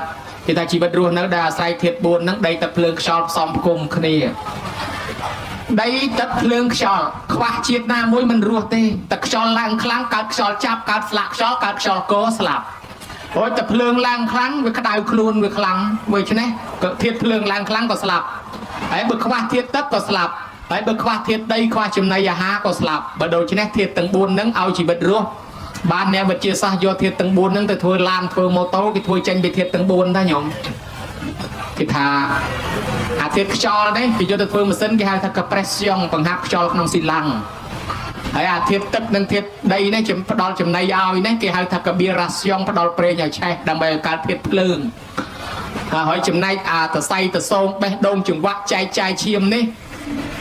ที่ตาชีบัดรัวนักดาใส่เทียบบนนักได้ตักเพลิงฉอนซ้อมกลมคณีได้ตักเพลิงฉอนคว้าเชียดหน้ามวยมันรัวเตะตักฉอนล่างครั้งกัดฉอนจับกัดสลักฉอนกัดฉอนโกสลับโอ้ยตักเพลิงล่างครั้งเวกระดาษคลูนเวกครั้งเวชนะก็เทียบเพลิงล่างครั้งก็สลับไอ้บึกคว้าเทียบตักก็สลับไอ้บึกคว้าเทียบได้คว้าจำนายยาฮาก็สลับบัดโดยชนะเทียบตั้งบุญนั่งเอาชีวิตรัวบ้านเนี่ยบัดเจียซะโยเทียบตั้งบุญนั่งแต่ทัวลานทัวโมโต้ก็ทัวเจนไปเทียบตั้งบุญได้หยงกิธาอาเทียบจอได้กิโยแต่ทัวมาเส้นกิฮาทักกระเปรสยองปังฮับจอขนมสิลังไอ้อาเทียบตักนั่งเทียบได้เนี่ยจำพอดจำนายเอาเนี่ยกิฮาทักกระเบียรัสยองพอดเปรย์อย่างใช่ดังไปการเทียบเพลิงหอยจำนายแต่ไซแต่โซงไปโดนจุ่มวัดใจเชียมนี่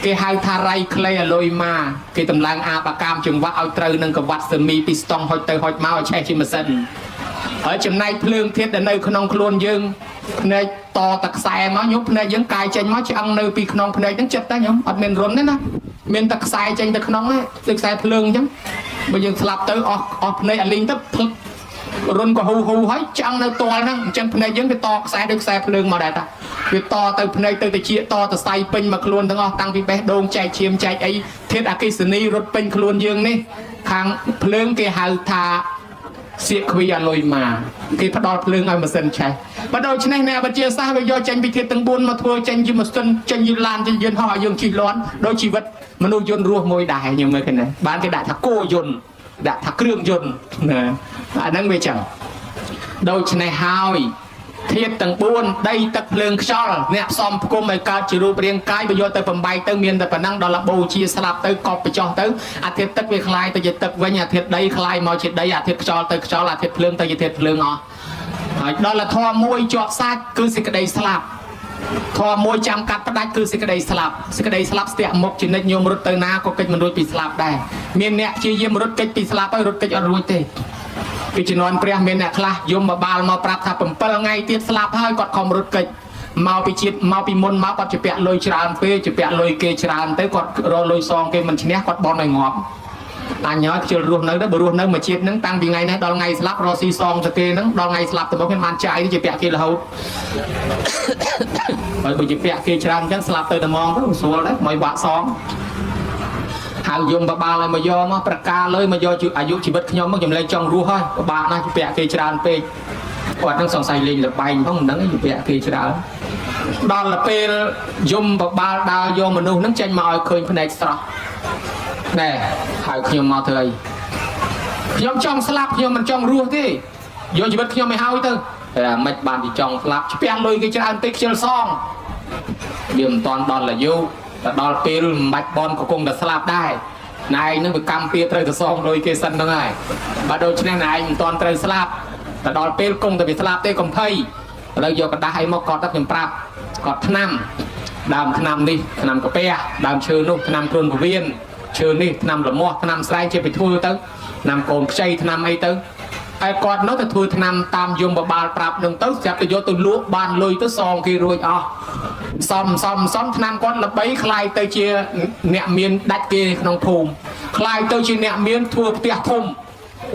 cái hai thà ray clay lôi ma cái tầm lang a bạc cam chừng vắt ao trời nâng cái vắt sườn mi piston hồi tới hồi máu che chim sân ở chừng này phượng thiết đến nơi khôn khôn dương nơi to tạc sai máu nhúc nơi giống cài trên máu chỉ ăn nơi pi khôn nơi giống chết ta nhúng ở miền rốn đấy nè miền tạc sai trên tạc khôn ấy tạc sai phượng chứ bây giờ slap tới ở nơi anh linh tức run có hù hết chăng nơi to nó chân nơi giống cái to sai được sai phượng mà đại ta việc to từ nơi từ chia to từ say pin mà luônทั้งtăng vì bé đôn chạy chiêm chạy ấy thiết à cái sân đi rốt pin luôn dương ní hàng phượng cái hào thàเสียคุยอร่อยมาคือพอดอเพลิงเอามาเซ็นใช้พอดอชนะเนี่ยบัดเจียซาไปย่อจันไปเทียตั้งบุญมาทัวจันยืมมาเซ็นจันยืนลานจันยืนห่อยืนชีร้อนโดยชีวิตมนุษย์ยนต์รัวมวยได้ยังไงกันนะบ้านก็ได้ทักโกยนต์ได้ทักเครื่องยนต์นะอันนั้นไม่จังโดยชนะฮาวเทียบตั้งบุญได้ตักเพลิงช่อเนี่ยซ้อมกุมไปการจิรูเรียงกายไปโยเตอร์ผมใบเตอร์เมียนแต่ปนังดอลลาร์บูชีสลับเตอร์กอบไปจอเตอร์อาทิตย์ตักไปคลายแต่จะตักไว้เนี่ยอาทิตย์ได้คลายมอชิดได้อาทิตย์ช่อเตอร์ช่ออาทิตย์เพลิงแต่จะอาทิตย์เพลิงอ๋อ ហើយដល់តែធម៌មួយជាប់សាច់គឺសេចក្តីស្លាប់ធម៌មួយចាំកាត់ផ្ដាច់គឺសេចក្តីស្លាប់សេចក្តីស្លាប់ស្ទាក់មុខចំណិចញោមរត់ទៅណាក៏កិច្ចមិនរួចពីស្លាប់ដែរមានអ្នកជាយាមរត់កិច្ចពីស្លាប់ហើយរត់កិច្ចអត់រួចទេពីជំនាន់ព្រះមានអ្នកខ្លះយមបបាលមកប្រាប់ថា7ថ្ងៃទៀតស្លាប់ហើយគាត់ខំរត់កិច្ចមកពីជាតិមកពីមុនមកគាត់ជាពាក់លុយច្រើនពេកជាពាក់លុយគេច្រើនទៅគាត់រកលុយសងគេមិនឈ្នះគាត់បន់ឲ្យងាប់អញហើយខ្ជិលរស់នៅទៅបើរស់នៅមួយជាតិហ្នឹងតាំងពីថ្ងៃនេះដល់ថ្ងៃស្លាប់រកស៊ីសងទៅគេហ្នឹងដល់ថ្ងៃស្លាប់ទៅមកគេបានចាយជាពាក់គេរហូតហើយបើជាពាក់គេច្រើនអញ្ចឹងស្លាប់ទៅតែហ្មងទៅស្រួលដែរមិនបាក់សងហៅយមបបាលឲ្យមកយកមកប្រកាសលើមកយកអាយុជីវិតខ្ញុំមកចម្លែកចង់រស់ហើយពិបាកណាស់ជាពាក់គេច្រើនពេកគាត់នឹងសង្ស័យលេងលបែងផងមិនដឹងជាពាក់គេច្រើនដល់ពេលយមបបាលដើរយកមនុស្សហ្នឹងចេញមកឲ្យឃើញភ្នែកស្រស់ណែហៅខ្ញុំមកធ្វើអីខ្ញុំចង់ស្លាប់ខ្ញុំមិនចង់រស់ទេយកជីវិតខ្ញុំឲ្យហើយទៅតែមិនបានទីចង់ស្លាប់ផ្ទះលុយគេច្រើនពេកខ្ជិលសងវាមិនតាន់ដល់អាយុតែដល់ពេលមិនបាច់បនក៏គង់តែស្លាប់ដែរណែឯងនឹងវាកម្មពៀត្រូវទៅសងលុយគេសិនហ្នឹងហើយបើដូច្នេះណែឯងមិនតាន់ត្រូវស្លាប់តែដល់ពេលគង់តែវាស្លាប់ទេកុំភ័យឥឡូវយកกระดาษឲ្យមកកត់ទៅខ្ញុំប្រាប់កត់ថ្នាំដើមថ្នាំនេះថ្នាំកាពះដើមឈើនោះថ្នាំគ្រុនពវៀនឈើនេះថ្នាំលមាស់ថ្នាំស្រែងជាไปធ្វើទៅថ្នាំកូនខ្ចីថ្នាំអីទៅហើយគាត់នោះទៅធ្វើថ្នាំតាមយមបបាលប្រាប់នឹងទៅស្រាប់ទៅយកទៅលក់បានលុយទៅសងគេរួចអស់សំថ្នាំគាត់ល្បីคล้ายទៅជាអ្នកមានដាច់គេក្នុងភូមិคล้ายទៅជាអ្នកមានធ្វើផ្ទះធំ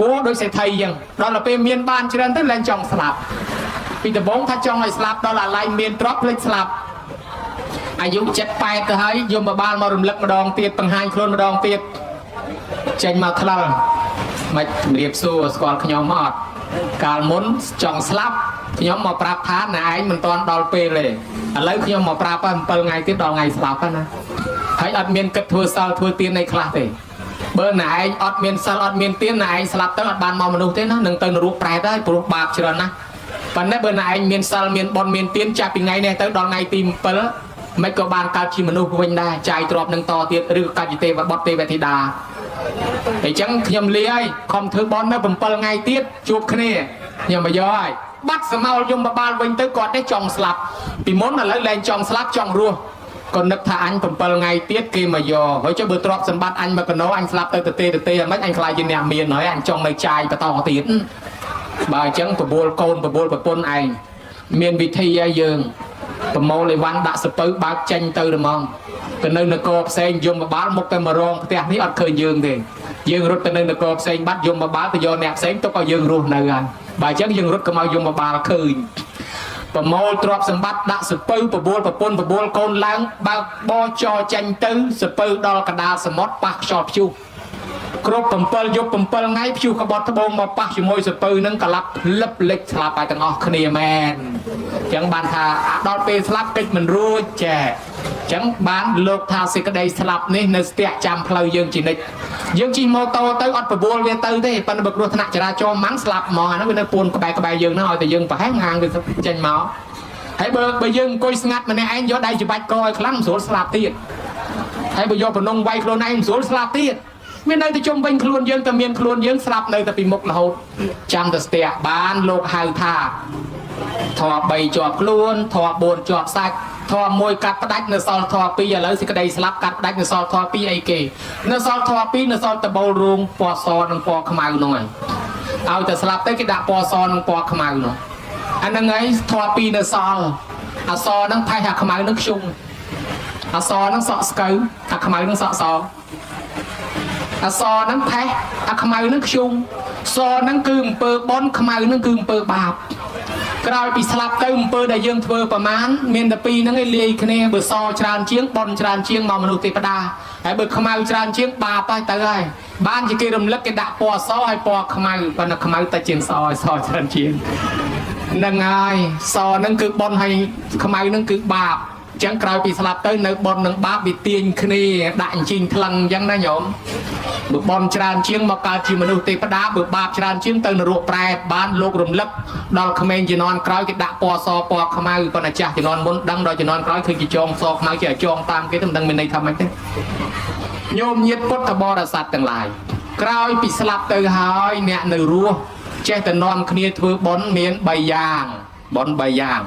អូដូចសេដ្ឋីអញ្ចឹងដល់ទៅពេលមានបានច្រើនទៅលែងចង់ស្លាប់ពីដំបូងថាចង់ឲ្យស្លាប់ដល់អាឡៃមានទ្រព្យភ្លេចស្លាប់អាយុ7-8ទៅហើយយមបបាលមករំលឹកម្ដងទៀតបង្ហាញខ្លួនម្ដងទៀតចេញមកថ្លល់មិនរៀបសួរស្គាល់ខ្ញុំអត់កាលមុនចង់ស្លាប់ខ្ញុំមកប្រាប់ថាណែឯងមិនទាន់ដល់ពេលទេឥឡូវខ្ញុំមកប្រាប់7ថ្ងៃទៀតដល់ថ្ងៃស្លាប់ណាហើយអត់មានគិតធ្វើសិលធ្វើទានអីខ្លះទេបើណែឯងអត់មានសិលអត់មានទានណែឯងស្លាប់ទៅអត់បានមកមនុស្សទេណានឹងទៅនរកប្រែតហើយព្រោះបាបច្រើនណាស់ប៉ុន្តែបើណែឯងមានសិលមានបុណ្យមានទានចាប់ពីថ្ងៃនេះទៅដល់ថ្ងៃទី7មិនក៏បានកើតជាមនុស្សវិញដែរចាយទ្រព្យនឹងតទៀតឬក៏កាច់ទេវបុត្រទេវធីតាអញ្ចឹងខ្ញុំលាហើយខំធ្វើបន់នៅ7ថ្ងៃទៀតជួបគ្នាខ្ញុំមកយកហើយបាត់សមោលយមបបាលវិញទៅគាត់ទេចង់ស្លាប់ពីមុនឥឡូវលែងចង់ស្លាប់ចង់រស់ក៏នឹកថាអញ7ថ្ងៃទៀតគេមកយកហើយចុះបើទ្រព្យសម្បត្តិអញមកកណោអញស្លាប់ទៅទេមិនអញខ្លាចជាអ្នកមានហើយអញចង់នៅចាយបន្តទៀតបើអញ្ចឹងបបួលកូនបបួលប្រពន្ធឯងមានវិធីឲ្យយើងប្រមូលអីវ៉ាន់ដាក់សពៅបើកចេញទៅហ្មងទៅនៅនគរផ្សេងយមបបាលមកទៅមករងផ្ទះនេះអត់ឃើញយើងទេយើងរត់ទៅនៅនគរផ្សេងបាត់យមបបាលទៅយកអ្នកផ្សេងទុកឲ្យយើងរស់នៅហើយបើអញ្ចឹងយើងរត់ក៏មកយមបបាលឃើញប្រមូលទ្រព្យសម្បត្តិដាក់សពៅបបួលប្រពន្ធបបួលកូនឡើងបើកបោចរចេញទៅសពៅដល់កណ្ដាលសមុទ្រប៉ះខ្យល់ព្យុះគ្រប់7យប់7ថ្ងៃព្យុះក្បត់ត្បូងមកប៉ះជាមួយសពៅនឹងក្លាប់លឹបលិចស្លាប់ហើយទាំងអស់គ្នាមែនអញ្ចឹងបានថាដល់ពេលស្លាប់កិច្ចមិនរួចចាអញ្ចឹងបានលោកថាសេចក្តីស្លាប់នេះនៅស្ទះចាំផ្លូវយើងជានិច្ចយើងជិះម៉ូតូទៅអត់បបួលវាទៅទេប៉ុន្តែបើគ្រោះថ្នាក់ចរាចរណ៍ម៉ាំងស្លាប់ហ្មងអានោះវានៅពួនក្បែរយើងហ្នឹងឲ្យតែយើងប្រហែលងាងវាចេញមកហើយបើយើងអង្គុយស្ងាត់ម្នាក់ឯងយកដៃច្បាច់កឲ្យខ្លាំងមិនស្រួលស្លាប់ទៀតហើយបើយកបំណងវាយខ្លួនឯងមិនស្រួលស្លាប់ទៀតមាននៅតែជុំវិញខ្លួនយើងតែមានខ្លួនយើងស្លាប់នៅតែពីមុខរហូតចាំតែស្ទះបានលោកហៅថាធម៌3ជាប់ខ្លួនធម៌4ជាប់សាច់ធម៌1កាត់ផ្ដាច់នៅសល់ធម៌2ឥឡូវសេចក្តីស្លាប់កាត់ផ្ដាច់នៅសល់ធម៌2អីគេនៅសល់ធម៌2នៅសល់តបូលរូងពណ៌សនិងពណ៌ខ្មៅនោះហើយឲ្យតែស្លាប់ទៅគេដាក់ពណ៌សនិងពណ៌ខ្មៅនោះអាហ្នឹងហើយធម៌2នៅសល់អសហ្នឹងផេះអាខ្មៅនឹងខ្ជុំអសហ្នឹងសក់ស្កូវអាខ្មៅនឹងសក់សអសហ្នឹងផេះអាខ្មៅនឹងខ្ជុំសហ្នឹងគឺអំពើបុណ្យខ្មៅហ្នឹងគឺអំពើបាបក្រោយពីស្លាប់ទៅអំពើដែលយើងធ្វើប្រមាណមានតែពីរហ្នឹងឯងលាយគ្នាបើសច្រើនជាងបុណ្យច្រើនជាងមកមនុស្សទេវតាហើយបើខ្មៅច្រើនជាងបាបហើយទៅហើយបានជាគេរំលឹកគេដាក់ពណ៌សហើយពណ៌ខ្មៅប៉ុន្តែខ្មៅតែជាងសឲ្យសច្រើនជាងហ្នឹងហើយសហ្នឹងគឺបុណ្យហើយខ្មៅហ្នឹងគឺបាបអញ្ចឹងក្រោយពីស្លាប់ទៅនៅបុណ្យនឹងបាបវាទាញគ្នាដាក់អញ្ជីងថ្លឹងអញ្ចឹងណាញោមបើបុណ្យច្រើនជាងមកកើតជាមនុស្សទេវតាបើបាបច្រើនជាងទៅនរកប្រែតបានលោករំលឹកដល់ក្មេងជំនាន់ក្រោយគេដាក់ពណ៌សពណ៌ខ្មៅប៉ុន្តែចាស់ជំនាន់មុនដឹងដល់ជំនាន់ក្រោយឃើញគេចងសខ្មៅជាចងតាមគេទៅមិនដឹងមានន័យថាម៉េចទេញោមញាតិពុទ្ធបរិស័ទទាំងឡាយក្រោយពីស្លាប់ទៅហើយអ្នកនៅរស់ ចេះតែនាំគ្នាធ្វើបន់មាន3យ៉ាងបន់3យ៉ាង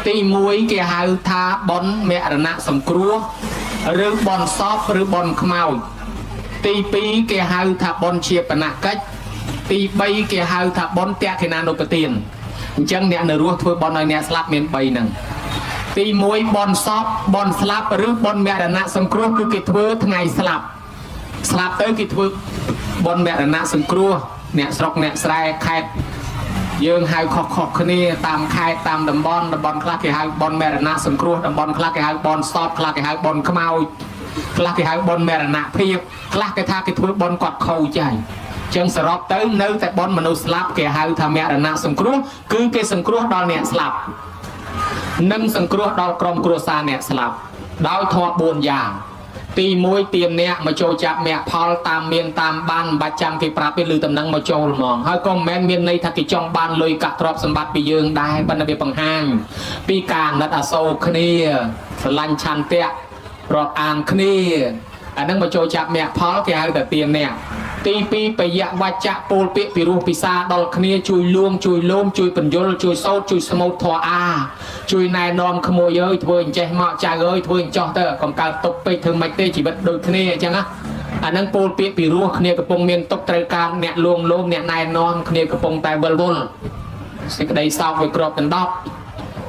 ទី1គេហៅថាបន់មរណៈសង្គ្រោះឬបន់សពឬបន់ខ្មោចទី2គេហៅថាបន់ជាបនកិច្ចទី3គេហៅថាបន់តក្កិណានុបទានអញ្ចឹងអ្នកនៅរស់ធ្វើបន់ឲ្យអ្នកស្លាប់មាន3ហ្នឹងទី1បន់សពបន់ស្លាប់ឬបន់មរណៈសង្គ្រោះគឺគេធ្វើថ្ងៃស្លាប់ទៅគេធ្វើបន់មរណៈសង្គ្រោះអ្នកស្រុកអ្នកស្រែខេត្តយើងហៅខុសគ្នាតាមខេត្តតាមតំបន់ខ្លះគេហៅបន់មរណៈសង្គ្រោះតំបន់ខ្លះគេហៅបន់សពខ្លះគេហៅបន់ខ្មោចខ្លះគេហៅបន់មរណៈភាពខ្លះគេថាគេធ្វើបន់គាត់ខូចចាញ់ចឹងសរុបទៅនៅតែបន់មនុស្សស្លាប់គេហៅថាមរណៈសង្គ្រោះគឺគេសង្គ្រោះដល់អ្នកស្លាប់និងសង្គ្រោះដល់ក្រុមគ្រួសារអ្នកស្លាប់ដោយធម៌4យ៉ាងទី1ទៀមអ្នកមកចូលចាប់មគ្គផលតាមមានតាមបានមិនបាច់ចាំគេប្រាប់ទេឬតំណែងមកចូលហ្មងហើយក៏មិនមែនមានន័យថាគេចង់បានលុយកាក់ទ្រព្យសម្បត្តិពីយើងដែរប៉ុន្តែវាបង្ហាញពីការអាណិតអាសូរគ្នាស្រឡាញ់ឆន្ទៈរាប់អានគ្នាអានឹងមកចូលចាប់មគ្គផលគេហៅថាទៀមអ្នកទី2បយៈវច្ចៈពោលពាក្យពីរោះពិសាដល់គ្នាជួយលួងជួយលោមជួយបញ្យលជួយសោតជួយស្មូតធរអាជួយណែនាំក្មួយអើយធ្វើអញ្ចេះមកចៅអើយធ្វើអញ្ចោះទៅកុំកើតទុកពេកធ្វើមិនទេជីវិតដូចគ្នាអញ្ចឹងណាអានឹងពោលពាក្យពីរោះគ្នាកំពុងមានទុកត្រូវការអ្នកលួងលោមអ្នកណែនាំគ្នាកំពុងតែវិលវល់សេចក្តីសោកវាគ្របដណ្ដប់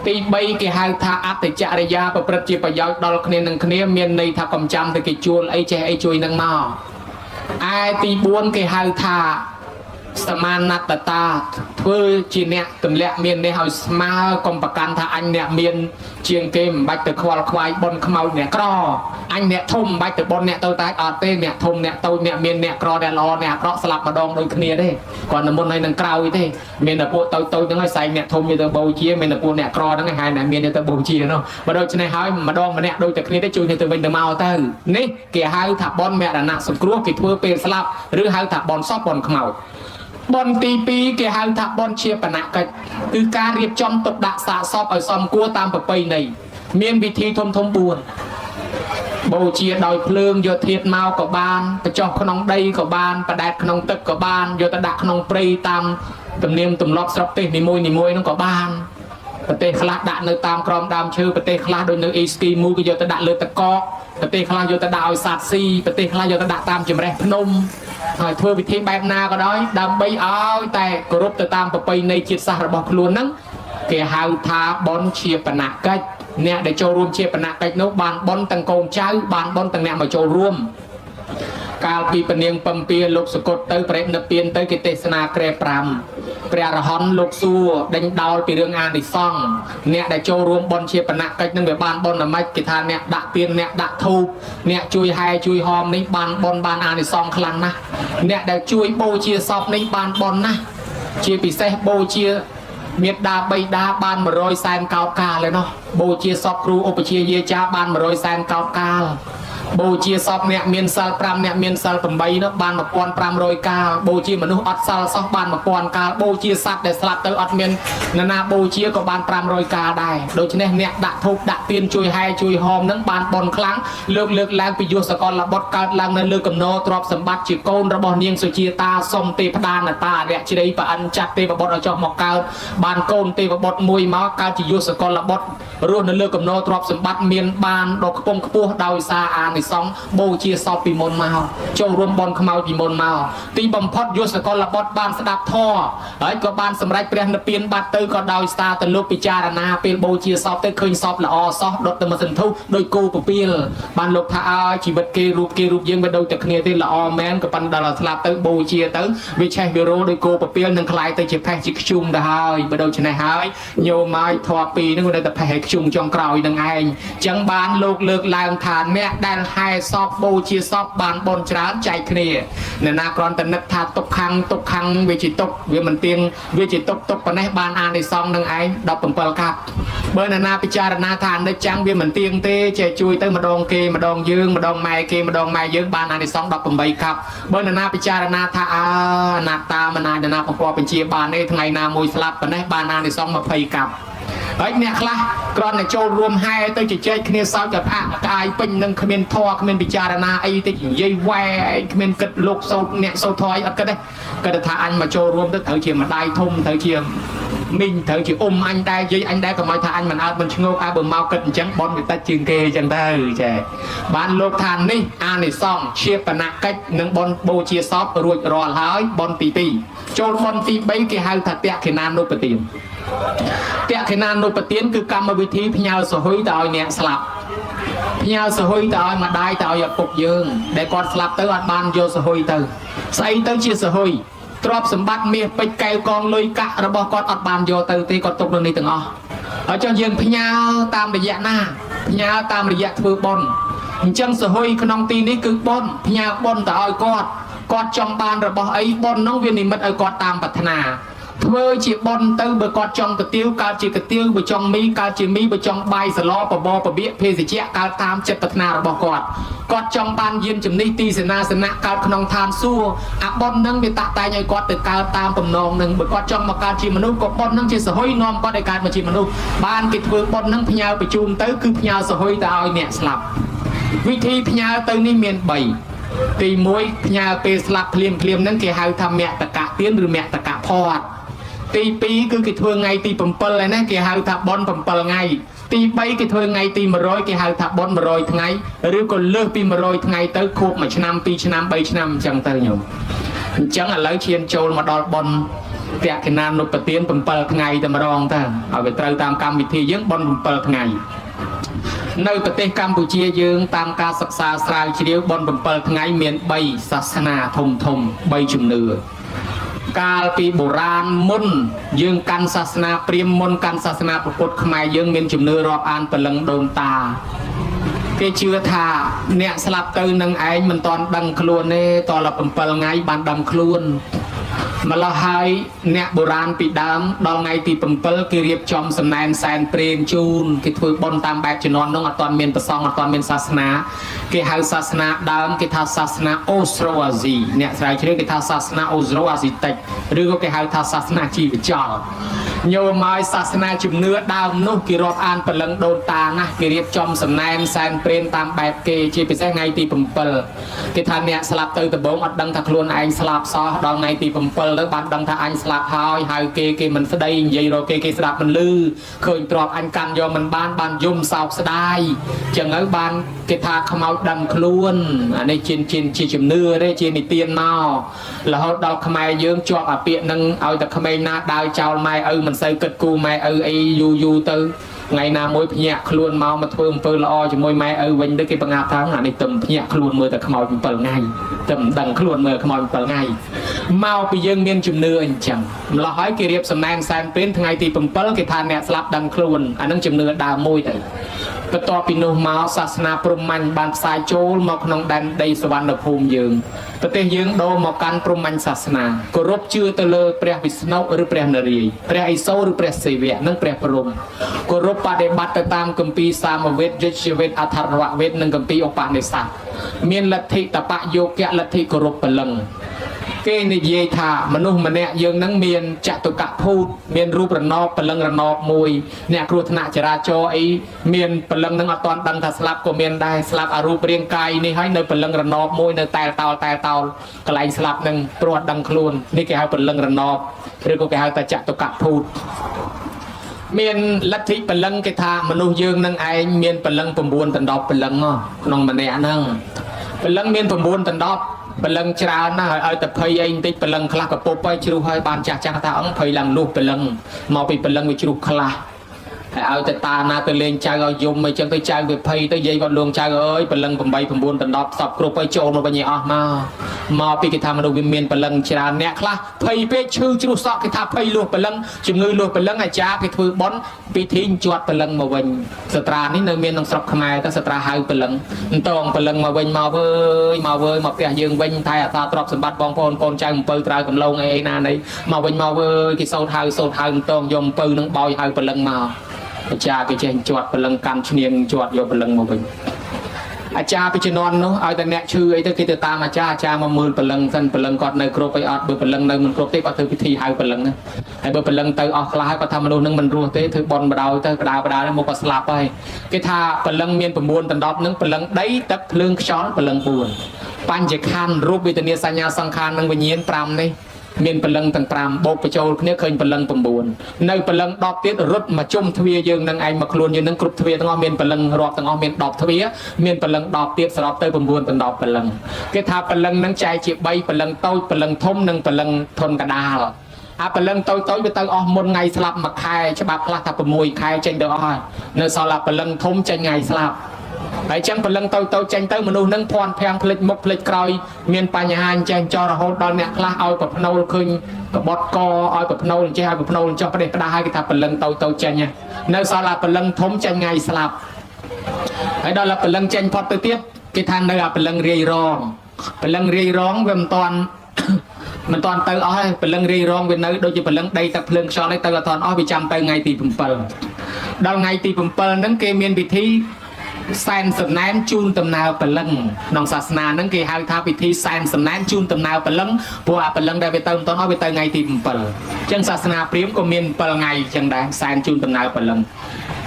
ទី3គេហៅថាអត្តចរិយាប្រព្រឹត្តជាប្រយោជន៍ដល់គ្នានឹងគ្នាមានន័យថាកំចាំទៅគេជួលអីចេះអីជួយនឹងមកឯទី4គេហៅថាសមានណត្តតាធ្វើជាអ្នកទម្លាក់មាននេះឲ្យស្មើកុំប្រកាន់ថាអញអ្នកមានជាងគេមិនបាច់ទៅខ្វល់ខ្វាយបនខ្មោចអ្នកក្រអញអ្នកធំមិនបាច់ទៅបនអ្នកទៅតែអត់ទេអ្នកធំអ្នកតូចអ្នកមានអ្នកក្រអ្នកល្អអ្នកអាក្រក់ស្លាប់ម្ដងដូចគ្នាទេគាត់នឹងមុនឲ្យនឹងក្រោយទេមានតែពួកតូចហ្នឹងឲ្យសែងអ្នកធំយកទៅបូជាមានតែពួកអ្នកក្រហ្នឹងឲ្យហៅអ្នកមានយកទៅបូជានោះបើដូច្នេះហើយម្ដងម្នាក់ដូចតែគ្នាទេជួយទៅវិញទៅមកទៅនេះគេហៅថាបនមរណៈសង្គ្រោះគេធ្វើពេលស្លាប់ឬហៅថាបនសពបនខ្មោចបនទី2គេហៅថាបនជាបនកិច្ចគឺការរៀបចំទុកដាក់សាកសពឲ្យសមគួរតាមប្រពៃណីមានវិធីធំ4បូជាដោយភ្លើងយកធាតុមកក៏បានបញ្ចុះក្នុងដីក៏បានបដែតក្នុងទឹកក៏បានយកទៅដាក់ក្នុងព្រៃតាមទំនៀមទម្លាប់ស្រុកទេសនីមួយនោះក៏បានប្រទេសខ្លះដាក់នៅតាមក្រោមដើមឈើប្រទេសខ្លះដូចនៅអ៊ីស្គីមូក៏យកទៅដាក់លើទឹកកកប្រទេសខ្លះយកទៅដាក់ឲ្យសត្វស៊ីប្រទេសខ្លះយកទៅដាក់តាមចម្រេះភ្នំហើយធ្វើវិធីបែបណាក៏ដោយដើម្បីឲ្យតែគោរពទៅតាមប្រពៃណីជាតិសាសន៍របស់ខ្លួនហ្នឹងគេហៅថាបន់ជាបនកិច្ចអ្នកដែលចូលរួមជាបនកិច្ចនោះបានបន់ទាំងកូនចៅបានបន់ទាំងអ្នកមកចូលរួមកាលពីពនាងពំពាលោកសកុតទៅប្រេតនិព្វានទៅគេទេសនាក្រែ5ព្រះរហន្តលោកសួរដេញដោលពីរឿងអានិសង្ឃអ្នកដែលចូលរួមបន់ជាបនកិច្ចនឹងវាបានបន់អាម៉េចគេថាអ្នកដាក់ទៀនអ្នកដាក់ធូបអ្នកជួយហែជួយហោមនេះបានបន់បានអានិសង្ឃខ្លាំងណាស់អ្នកដែលជួយបូជាសពនេះបានបន់ណាស់ជាពិសេសបូជាមេត្តាបៃតាបាន100សែនកោតកាលឯណោះបូជាសពគ្រូឧបជាយាចាបាន100សែនកោតកាលបូជាសពអ្នកមានសិល5អ្នកមានសិល8នោះបាន1500កាលបូជាមនុស្សអត់សិលសោះបាន1000កាលបូជាសត្វដែលស្លាប់ទៅអត់មាននរណាបូជាក៏បាន500កាលដែរដូច្នេះអ្នកដាក់ធូបដាក់ទៀនជួយហែជួយហោមនឹងបានបុណ្យខ្លាំងលើកឡើងពីយុសកលបុត្រកើតឡើងនៅលើកំណរទ្រព្យសម្បត្តិជាកូនរបស់នាងសុជាតាសុំទេពតានតារៈជ្រៃប្រអិនចាត់ទេពបុត្រឲ្យចុះមកកើតបានកូនទេពបុត្រមួយមកកើតជាយុសកលបុត្ររស់នៅលើកំណរទ្រព្យសម្បត្តិមានបានដ៏ខ្ពង់ខ្ពស់ដោយសារអានិសង្ឃបូជាសពពីមុនមកចូលរួមបន់ខ្មោចពីមុនមកទីបំផុតយុសកលបុត្របានស្ដាប់ធម៌ហើយក៏បានសម្រេចព្រះនិព្វានបាត់ទៅក៏ដោយសារទៅលោកពិចារណាពេលបូជាសពទៅឃើញសពល្អសោះដុតទៅមកសន្ធុដោយគោពពាលបានលោកថាអើជីវិតគេរូបយើងវាដូចតែគ្នាទេល្អមែនក៏ប៉ុន្តែដល់ស្លាប់ទៅបូជាទៅវាឆេះវារោដោយគោពពាលនឹងคล้ายទៅជាផេះជាខ្ជុំទៅហើយបើដូច្នេះហើយញោមហើយធម៌ពីរនឹងនៅតែផេះឲ្យខ្ជុំចុងក្រោយនឹងឯងអញ្ចឹងបានលោកលើកឡើងថាអ្នកដែលហែសពបូជាសពបានបនច្រើនចែកគ្នាអ្នកណាគ្រាន់តែនឹកថាទុកខាងវាជាទុកវាមិនទៀងវាជាទុកប៉ុណ្ណេះបានអានិសង្ឃនឹងឯង17កាប់បើអ្នកណាពិចារណាថាអនិច្ចំវាមិនទៀងទេចេះជួយទៅម្ដងគេម្ដងយើងម្ដងម៉ែគេម្ដងម៉ែយើងបានអានិសង្ឃ18កាប់បើអ្នកណាពិចារណាថាអនាត្តាមិនអាចអ្នកណាបង្កប់បញ្ជាបានទេថ្ងៃណាមួយស្លាប់ប៉ុណ្ណេះបានអានិសង្ឃ20កាប់ ហើយអ្នកខ្លះគ្រាន់តែចូលរួមហែទៅជជែកគ្នាសើចតែផ្អាកកាយពេញនឹងគ្មានធម៌គ្មានពិចារណាអីទៅនិយាយវ៉ែគ្មានគិតលោកសោតអ្នកសោតធွာអត់គិតទេគាត់ថាអញមកចូលរួមទៅត្រូវជាម្ដាយធំត្រូវជាមីងត្រូវជាអ៊ំអញដែរយាយអញដែរកុំឲ្យថាអញមិនអើតមិនឈ្ងោកបើមកគិតអញ្ចឹងបនវាតិចជាងគេអញ្ចឹងទៅចាបានលោកថានេះអានិសង្ឃជាបណកិច្ចនិងបនបូជាសពរួចរាល់ហើយបនទី2ចូលបនទី3គេហៅថាតក្កិណានុបទានតក្កិណានុបទានគឺកម្មវិធីផ្ញើសហុយទៅឲ្យអ្នកស្លាប់ផ្ញើសហុយទៅឲ្យម្ដាយទៅឲ្យឪពុកយើងដែលគាត់ស្លាប់ទៅអត់បានយកសហុយទៅស្អីទៅជាសហុយទ្រព្យសម្បត្តិមាសពេជ្រកែវកងលុយកាក់របស់គាត់អត់បានយកទៅទេគាត់ទុកនៅនេះទាំងអស់ហើយចុះយើងផ្ញើតាមរយៈណាផ្ញើតាមរយៈធ្វើបុណ្យអញ្ចឹងសហុយក្នុងទីនេះគឺបុណ្យផ្ញើបុណ្យទៅឲ្យគាត់ចង់បានរបស់អីបុណ្យនោះវានិមិត្តឲ្យគាត់តាមប្រាថ្នាធ្វើជាបុណ្យទៅបើគាត់ចង់កាទៀវកើតជាកាទៀវបើចង់មីកើតជាមីបើចង់បាយសឡបបបបៀកភេសជ្ជៈកើតតាមចិត្តប្រាថ្នារបស់គាត់ចង់បានយានជំនិះទីសេនាសនៈកើតក្នុងឋានសួគ៌អាបុណ្យនឹងវាតាក់តែងឲ្យគាត់ទៅកើតតាមបំណងនឹងបើគាត់ចង់មកកើតជាមនុស្សក៏បុណ្យនឹងជាសហុយនាំគាត់ឲ្យកើតមកជាមនុស្សបានគេធ្វើបុណ្យនឹងផ្ញើបញ្ជូនទៅគឺផ្ញើសហុយទៅឲ្យអ្នកស្លាប់វិធីផ្ញើទៅនេះមាន3ទី1ផ្ញើពេលស្លាប់ភ្លាមហ្នឹងគេហៅថាមគ្គតកៈទានឬមគ្គតកៈផាត់ទី2គឺគេធ្វើថ្ងៃទី7ហើយណាគេហៅថាបុណ្យ7ថ្ងៃទី3គេធ្វើថ្ងៃទី100គេហៅថាបុណ្យ100ថ្ងៃឬក៏លើសពី100ថ្ងៃទៅខួប1ឆ្នាំ2ឆ្នាំ3ឆ្នាំអញ្ចឹងទៅញោមអញ្ចឹងឥឡូវឈានចូលមកដល់បុណ្យតក្កិណានុបទាន7ថ្ងៃតែម្ដងទៅឲ្យវាត្រូវតាមកម្មវិធីយើងបុណ្យ7ថ្ងៃនៅប្រទេសកម្ពុជាយើងតាមការសិក្សាស្រាវជ្រាវបុណ្យ7ថ្ងៃមាន3សាសនាធំ3ជំនឿកាលពីបុរាណមុនយើងកាន់សាសនាព្រាហ្មណ៍មុនកាន់សាសនាពុទ្ធខ្មែរយើងមានជំនឿរាប់អានព្រលឹងដូនតាគេជឿថាអ្នកស្លាប់ទៅនឹងឯងមិនតាន់ដឹងខ្លួនទេតរ7ថ្ងៃបានដឹងខ្លួនម្ល៉េះហើយអ្នកបុរាណពីដើមដល់ថ្ងៃទី7គេរៀបចំសំណែនសែនព្រេនជូនគេធ្វើបុណ្យតាមបែបជំនាន់នោះអត់ទាន់មានប្រសងអត់ទាន់មានសាសនាគេហៅសាសនាដើមគេថាសាសនាអូស្ត្រូអាស៊ីអ្នកស្រាវជ្រាវគេថាសាសនាអូស្ត្រូអាស៊ីតិចឬក៏គេហៅថាសាសនាជីវចលញោមហើយសាសនាជំនឿដើមនោះគេរាប់អានព្រលឹងដូនតាណាស់គេរៀបចំសំណែនសែនព្រេនតាមបែបគេជាពិសេសថ្ងៃទី7គេថាអ្នកស្លាប់ទៅដំបូងអត់ដឹងថាខ្លួនឯងស្លាប់សោះដល់ថ្ងៃទី7ទៅបានដឹងថាអញស្លាប់ហើយហៅគេមិនស្ដីនិយាយរកគេស្ដាប់មិនឮឃើញទ្របអញកាន់យកមិនបានយំសោកស្ដាយចឹងហើយបានគេថាខ្មោចដឹងខ្លួនអានេះជាជំនឿទេជានិទានមករហូតដល់ខ្មែរយើងជាប់អាពាក្យនឹងឲ្យតែក្មេងណាដើរចោលម៉ែឪមិនសូវគិតគូម៉ែឪអីយូរទៅថ្ងៃណាមួយភ្ញាក់ខ្លួនមកធ្វើអំពើល្អជាមួយម៉ែឪវិញទៅគេបង្ហាត់ថាអានេះទំភ្ញាក់ខ្លួនមើលតែខ្មោច7ថ្ងៃទំដឹងខ្លួនមើលខ្មោច7ថ្ងៃមកពីយើងមានជំនឿអញ្ចឹងម្ល៉េះហើយគេរៀបសំណែនសែនព្រេនថ្ងៃទី7គេថាអ្នកស្លាប់ដឹងខ្លួនអានឹងជំនឿដើមមួយទៅបន្ទាប់ពីនោះមកសាសនាព្រហ្មញ្ញបានផ្សាយចូលមកក្នុងដែនដីសវណ្ណភូមិយើងប្រទេសយើងដូរមកកាន់ព្រហ្មញ្ញសាសនាគោរពជឿទៅលើព្រះវិស្ណុឬព្រះនរាយណ៍ព្រះឥសូរឬព្រះសិវៈនិងព្រះព្រហ្មគោរពបដិបត្តិទៅតាមគម្ពីរសាមវេទយុជ្ជវេទអថર્វវេទនិងគម្ពីរឧបនិស្ស័តមានលទ្ធិតបយោគៈលទ្ធិគោរពព្រលឹងគេនិយាយថាមនុស្សម្នាក់យើងនឹងមានចតុកភូតមានរូបរណបព្រលឹងរណបមួយអ្នកគ្រោះថ្នាក់ចរាចរណ៍អីមានព្រលឹងនឹងអត់ទាន់ដឹងថាស្លាប់ក៏មានដែរស្លាប់អារូបរាងកាយនេះហើយនៅព្រលឹងរណបមួយនៅតែតោលកន្លែងស្លាប់នឹងព្រោះដឹងខ្លួននេះគេហៅព្រលឹងរណបឬក៏គេហៅថាចតុកភូតមានលទ្ធិព្រលឹងគេថាមនុស្សយើងនឹងឯងមានព្រលឹង9ដណ្ដប់ព្រលឹងក្នុងម្នាក់ហ្នឹងព្រលឹងមាន9ដណ្ដប់ព្រលឹងច្រើនណាស់ឲ្យតែភ័យអីបន្តិចព្រលឹងខ្លះកពុបហើយជ្រុះហើយបានចាស់ថាអង្គភ័យឡើងលុះព្រលឹងមកពីព្រលឹងវាជ្រុះខ្លះហើយឲ្យតែតាណាទៅលេងចៅឲ្យយំអីចឹងទៅចៅវាភ័យទៅយាយគាត់លួងចៅអើយព្រលឹង8 9ដណ្ដប់សពគ្រប់ហើយចូលមកវិញអស់មកពីគេថាមនុស្សវាមានព្រលឹងច្រើនអ្នកខ្លះភ័យពេកឈឺជ្រុះសក់គេថាភ័យលួសព្រលឹងជំងឺលួសព្រលឹងអាចារ្យគេធ្វើបន់ពិធីជាប់ព្រលឹងមកវិញសត្រានេះនៅមានក្នុងស្រុកខ្មែរតែសត្រាហៅព្រលឹងអន្តងព្រលឹងមកវិញមកវើយមកផ្ទះយើងវិញថែអសាទ្រព្យសម្បត្តិបងប្អូនកូនចៅអំពៅត្រើយកំឡុងអីណានេះមកវិញមកវើយគេសោតហៅអន្តងយកអំពៅនឹងបោយហៅព្រលឹងមកអាចារ្យគេចេះជាប់ព្រលឹងកាន់ឈ្នាងជាប់យកព្រលឹងមកវិញ អាចារ្យពីជំនាន់នោះឲ្យតែអ្នកឈឺអីទៅគេទៅតាមអាចារ្យមកមើលព្រលឹងសិនព្រលឹងគាត់នៅគ្រប់អីអត់បើព្រលឹងនៅមិនគ្រប់ទេគាត់ធ្វើពិធីហៅព្រលឹងណាហើយបើព្រលឹងទៅអស់ខ្លះហើយគាត់ថាមនុស្សនឹងមិនរស់ទេធ្វើបន់បដ ទៅបដាបដាមកគាត់ស្លាប់ហើយគេថាព្រលឹងមាន9ដណ្ដប់នឹងព្រលឹងដីទឹកភ្លើងខ្យល់ព្រលឹង4បញ្ញខណ្ឌរូបវេទនាសញ្ញាសង្ខារនិងវិញ្ញាណ5នេះមានព្រលឹងទាំង5បូកបញ្ចូលគ្នាឃើញព្រលឹង9នៅព្រលឹង10ទៀតរត់មកជុំទ្វារយើងនឹងឯងមកខ្លួនយើងនឹងគ្រប់ទ្វារទាំងអស់មានព្រលឹងរាប់ទាំងអស់មាន10ទ្វារមានព្រលឹង10ទៀតសរុបទៅ9ដណ្ដប់ព្រលឹងគេថាព្រលឹងនឹងចែកជា3ព្រលឹងតូចព្រលឹងធំនិងព្រលឹងធនកដាលអាព្រលឹងតូចវាទៅអស់មុនថ្ងៃស្លាប់មួយខែច្បាប់ខ្លះថា6ខែចេញទៅអស់ហើយនៅសល់តែព្រលឹងធំចេញថ្ងៃស្លាប់ហើយចឹងព្រលឹងតូចចេញទៅមនុស្សនឹងភ័ន្តភាំងភ្លេចមុខភ្លេចក្រោយមានបញ្ហាចេះចោលរហូតដល់អ្នកខ្លះឲ្យប្រភ្នូលឃើញកបត់កឲ្យប្រភ្នូលចេះឲ្យប្រភ្នូលចោះប្រទេសផ្ដាស់ឲ្យគេថាព្រលឹងតូចចេញនៅសល់តែព្រលឹងធំចេញថ្ងៃស្លាប់ហើយដល់តែព្រលឹងចេញផុតទៅទៀតគេថានៅអាព្រលឹងរាយរងព្រលឹងរាយរងវាមិនតាន់ទៅអស់ហើយព្រលឹងរាយរងវានៅដូចជាព្រលឹងដីទឹកភ្លើងខ្យល់នេះទៅអត់តាន់អស់វាចាំទៅថ្ងៃទី7ដល់ថ្ងៃទី7ហ្នឹងគេមានពិធីសែនសំណែនជូនដំណើរព្រលឹងក្នុងសាសនាហ្នឹងគេហៅថាពិធីសែនសំណែនជូនដំណើរព្រលឹងព្រោះអាព្រលឹងដែលវាទៅមិនតាន់អស់វាទៅថ្ងៃទី7អញ្ចឹងសាសនាព្រាហ្មណ៍ក៏មាន7ថ្ងៃអញ្ចឹងដែរសែនជូនដំណើរព្រលឹង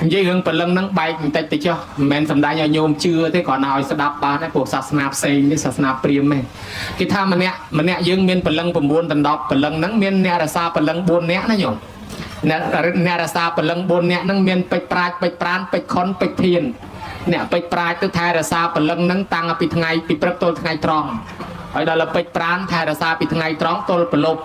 និយាយរឿងព្រលឹងហ្នឹងបែកបន្តិចទៅចុះមិនមែនសំដែងឲ្យញោមជឿទេគ្រាន់តែឲ្យស្ដាប់បានទេព្រោះសាសនាផ្សេងនេះសាសនាព្រាហ្មណ៍ទេគេថាម្នាក់យើងមានព្រលឹង9ដណ្ដប់ព្រលឹងហ្នឹងមានអ្នករសាព្រលឹង4នាក់ណាញោមអ្នករសាព្រលឹង4នាក់ហ្នឹងមានពេជ្រប្រាជ្ញពេជ្រប្រានពេជ្រខុនពេជ្រធានអ្នកពេជ្រប្រាជ្ញទៅថែរក្សាព្រលឹងហ្នឹងតាំងពីថ្ងៃពីព្រឹកទល់ថ្ងៃត្រង់ហើយដល់ពេជ្រប្រានថែរក្សាពីថ្ងៃត្រង់ទល់ប្រលប់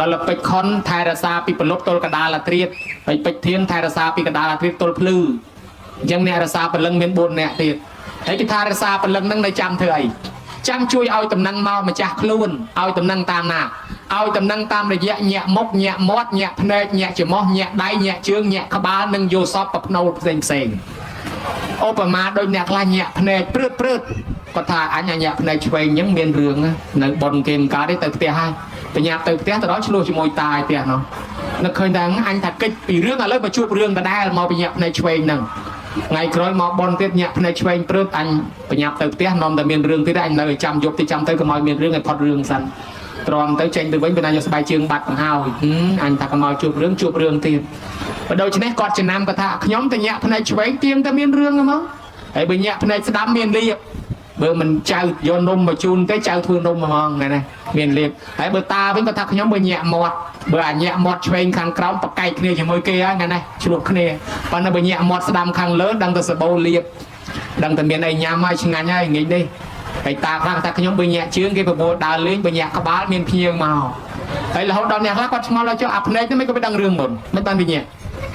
ដល់ពេជ្រខុនថែរក្សាពីប្រលប់ទល់កដាលអាត្រៀតហើយពេជ្រធានថែរក្សាពីកដាលអាត្រៀតទល់ភ្លឺអញ្ចឹងអ្នករក្សាព្រលឹងមាន4នាក់ទៀតហើយគេថារក្សាព្រលឹងហ្នឹងនៅចាំធ្វើអីចាំជួយឲ្យតំណែងមកម្ចាស់ខ្លួនឲ្យតំណែងតាមណាឲ្យតំណែងតាមរយៈញាក់មុខញាក់មាត់ញាក់ភ្នែកញាក់ច្រមុះញាក់ដៃញាក់ជើងញាក់ក្បាលនិងយោសពប្រភ្នូលផ្សេងឧបមាដូចអ្នកខ្លះញាក់ភ្នែកព្រឺតគាត់ថាអញញាក់ភ្នែកឆ្វេងអញ្ចឹងមានរឿងនៅប៉ុនគេមិនកើតទេទៅផ្ទះហើយបញ្ញាទៅផ្ទះទៅដល់ឆ្លោះជាមួយតាយផ្ទះនោះនឹកឃើញថាអញថាកិច្ចពីរឿងឥឡូវមកជួបរឿងដដែលមកបញ្ញាភ្នែកឆ្វេងហ្នឹងថ្ងៃក្រោយមកប៉ុនទៀតញាក់ភ្នែកឆ្វេងព្រឺតអញបញ្ញាទៅផ្ទះនាំតែមានរឿងទៀតអញនៅចាំយប់ទីចាំទៅកុំឲ្យមានរឿងឲ្យផុតរឿងសិនទ្រាំទៅចេញទៅវិញបណ្ដាញស្បែកជើងបាត់បង្ហើយអញថាកុំឲ្យជួបរឿងទៀតបើដូច្នេះគាត់ចំណាំគាត់ថាខ្ញុំទៅញាក់ភ្នែកឆ្វេងទៀងតែមានរឿងហ្មងហើយបើញាក់ភ្នែកស្ដាំមានលៀបបើមិនចៅយកនំមកជូនទេចៅធ្វើនំហ្មងណាមានលៀបហើយបើតាវិញគាត់ថាខ្ញុំបើញាក់មាត់បើអាញាក់មាត់ឆ្វេងខាងក្រោមប្រកែកគ្នាជាមួយគេហ្នឹងណាឆ្លោះគ្នាប៉ុន្តែបើញាក់មាត់ស្ដាំខាងលើដឹងតែសបោលៀបដឹងតែមានអីញ៉ាំហើយឆ្ងាញ់ហើយងាយនេះហើយតាខ្លះថាខ្ញុំបើញាក់ជើងគេប្រមូលដើរលេងបើញាក់ក្បាលមានភ្ញៀវមកហើយរហូតដល់អ្នកខ្លះគាត់ឆ្ងល់ដល់ចុះអាភ្នែកនេះមិនក៏មិនដឹងរឿងមុនមិនបានវិញ្ញា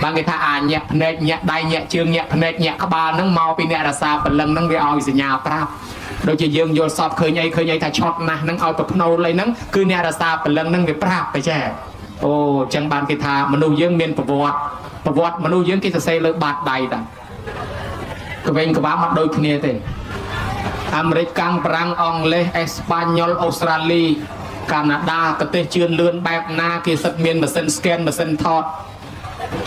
បានគេថាអាញាក់ភ្នែកញាក់ដៃញាក់ជើងញាក់ភ្នែកញាក់ក្បាលហ្នឹងមកពីអ្នករសាព្រលឹងហ្នឹងវាឲ្យសញ្ញាប្រាប់ដូចជាយើងយល់សពឃើញអីថាឆត់ណាស់ហ្នឹងឲ្យប្រភ្នូលអីហ្នឹងគឺអ្នករសាព្រលឹងហ្នឹងវាប្រាប់ទៅចាអូអញ្ចឹងបានគេថាមនុស្សយើងមានប្រវត្តិមនុស្សយើងគេសរសេរលើបាតដៃតាក្វែងក្បាលមកដូចគ្នាទេអាមេរិកកាំងបារាំងអង់គ្លេសអេស្ប៉ាញ៉ុលអូស្ត្រាលីកាណាដាប្រទេសជឿនលឿនបែបណាគេសិតមានម៉ាស៊ីន scan ម៉ាស៊ីនថត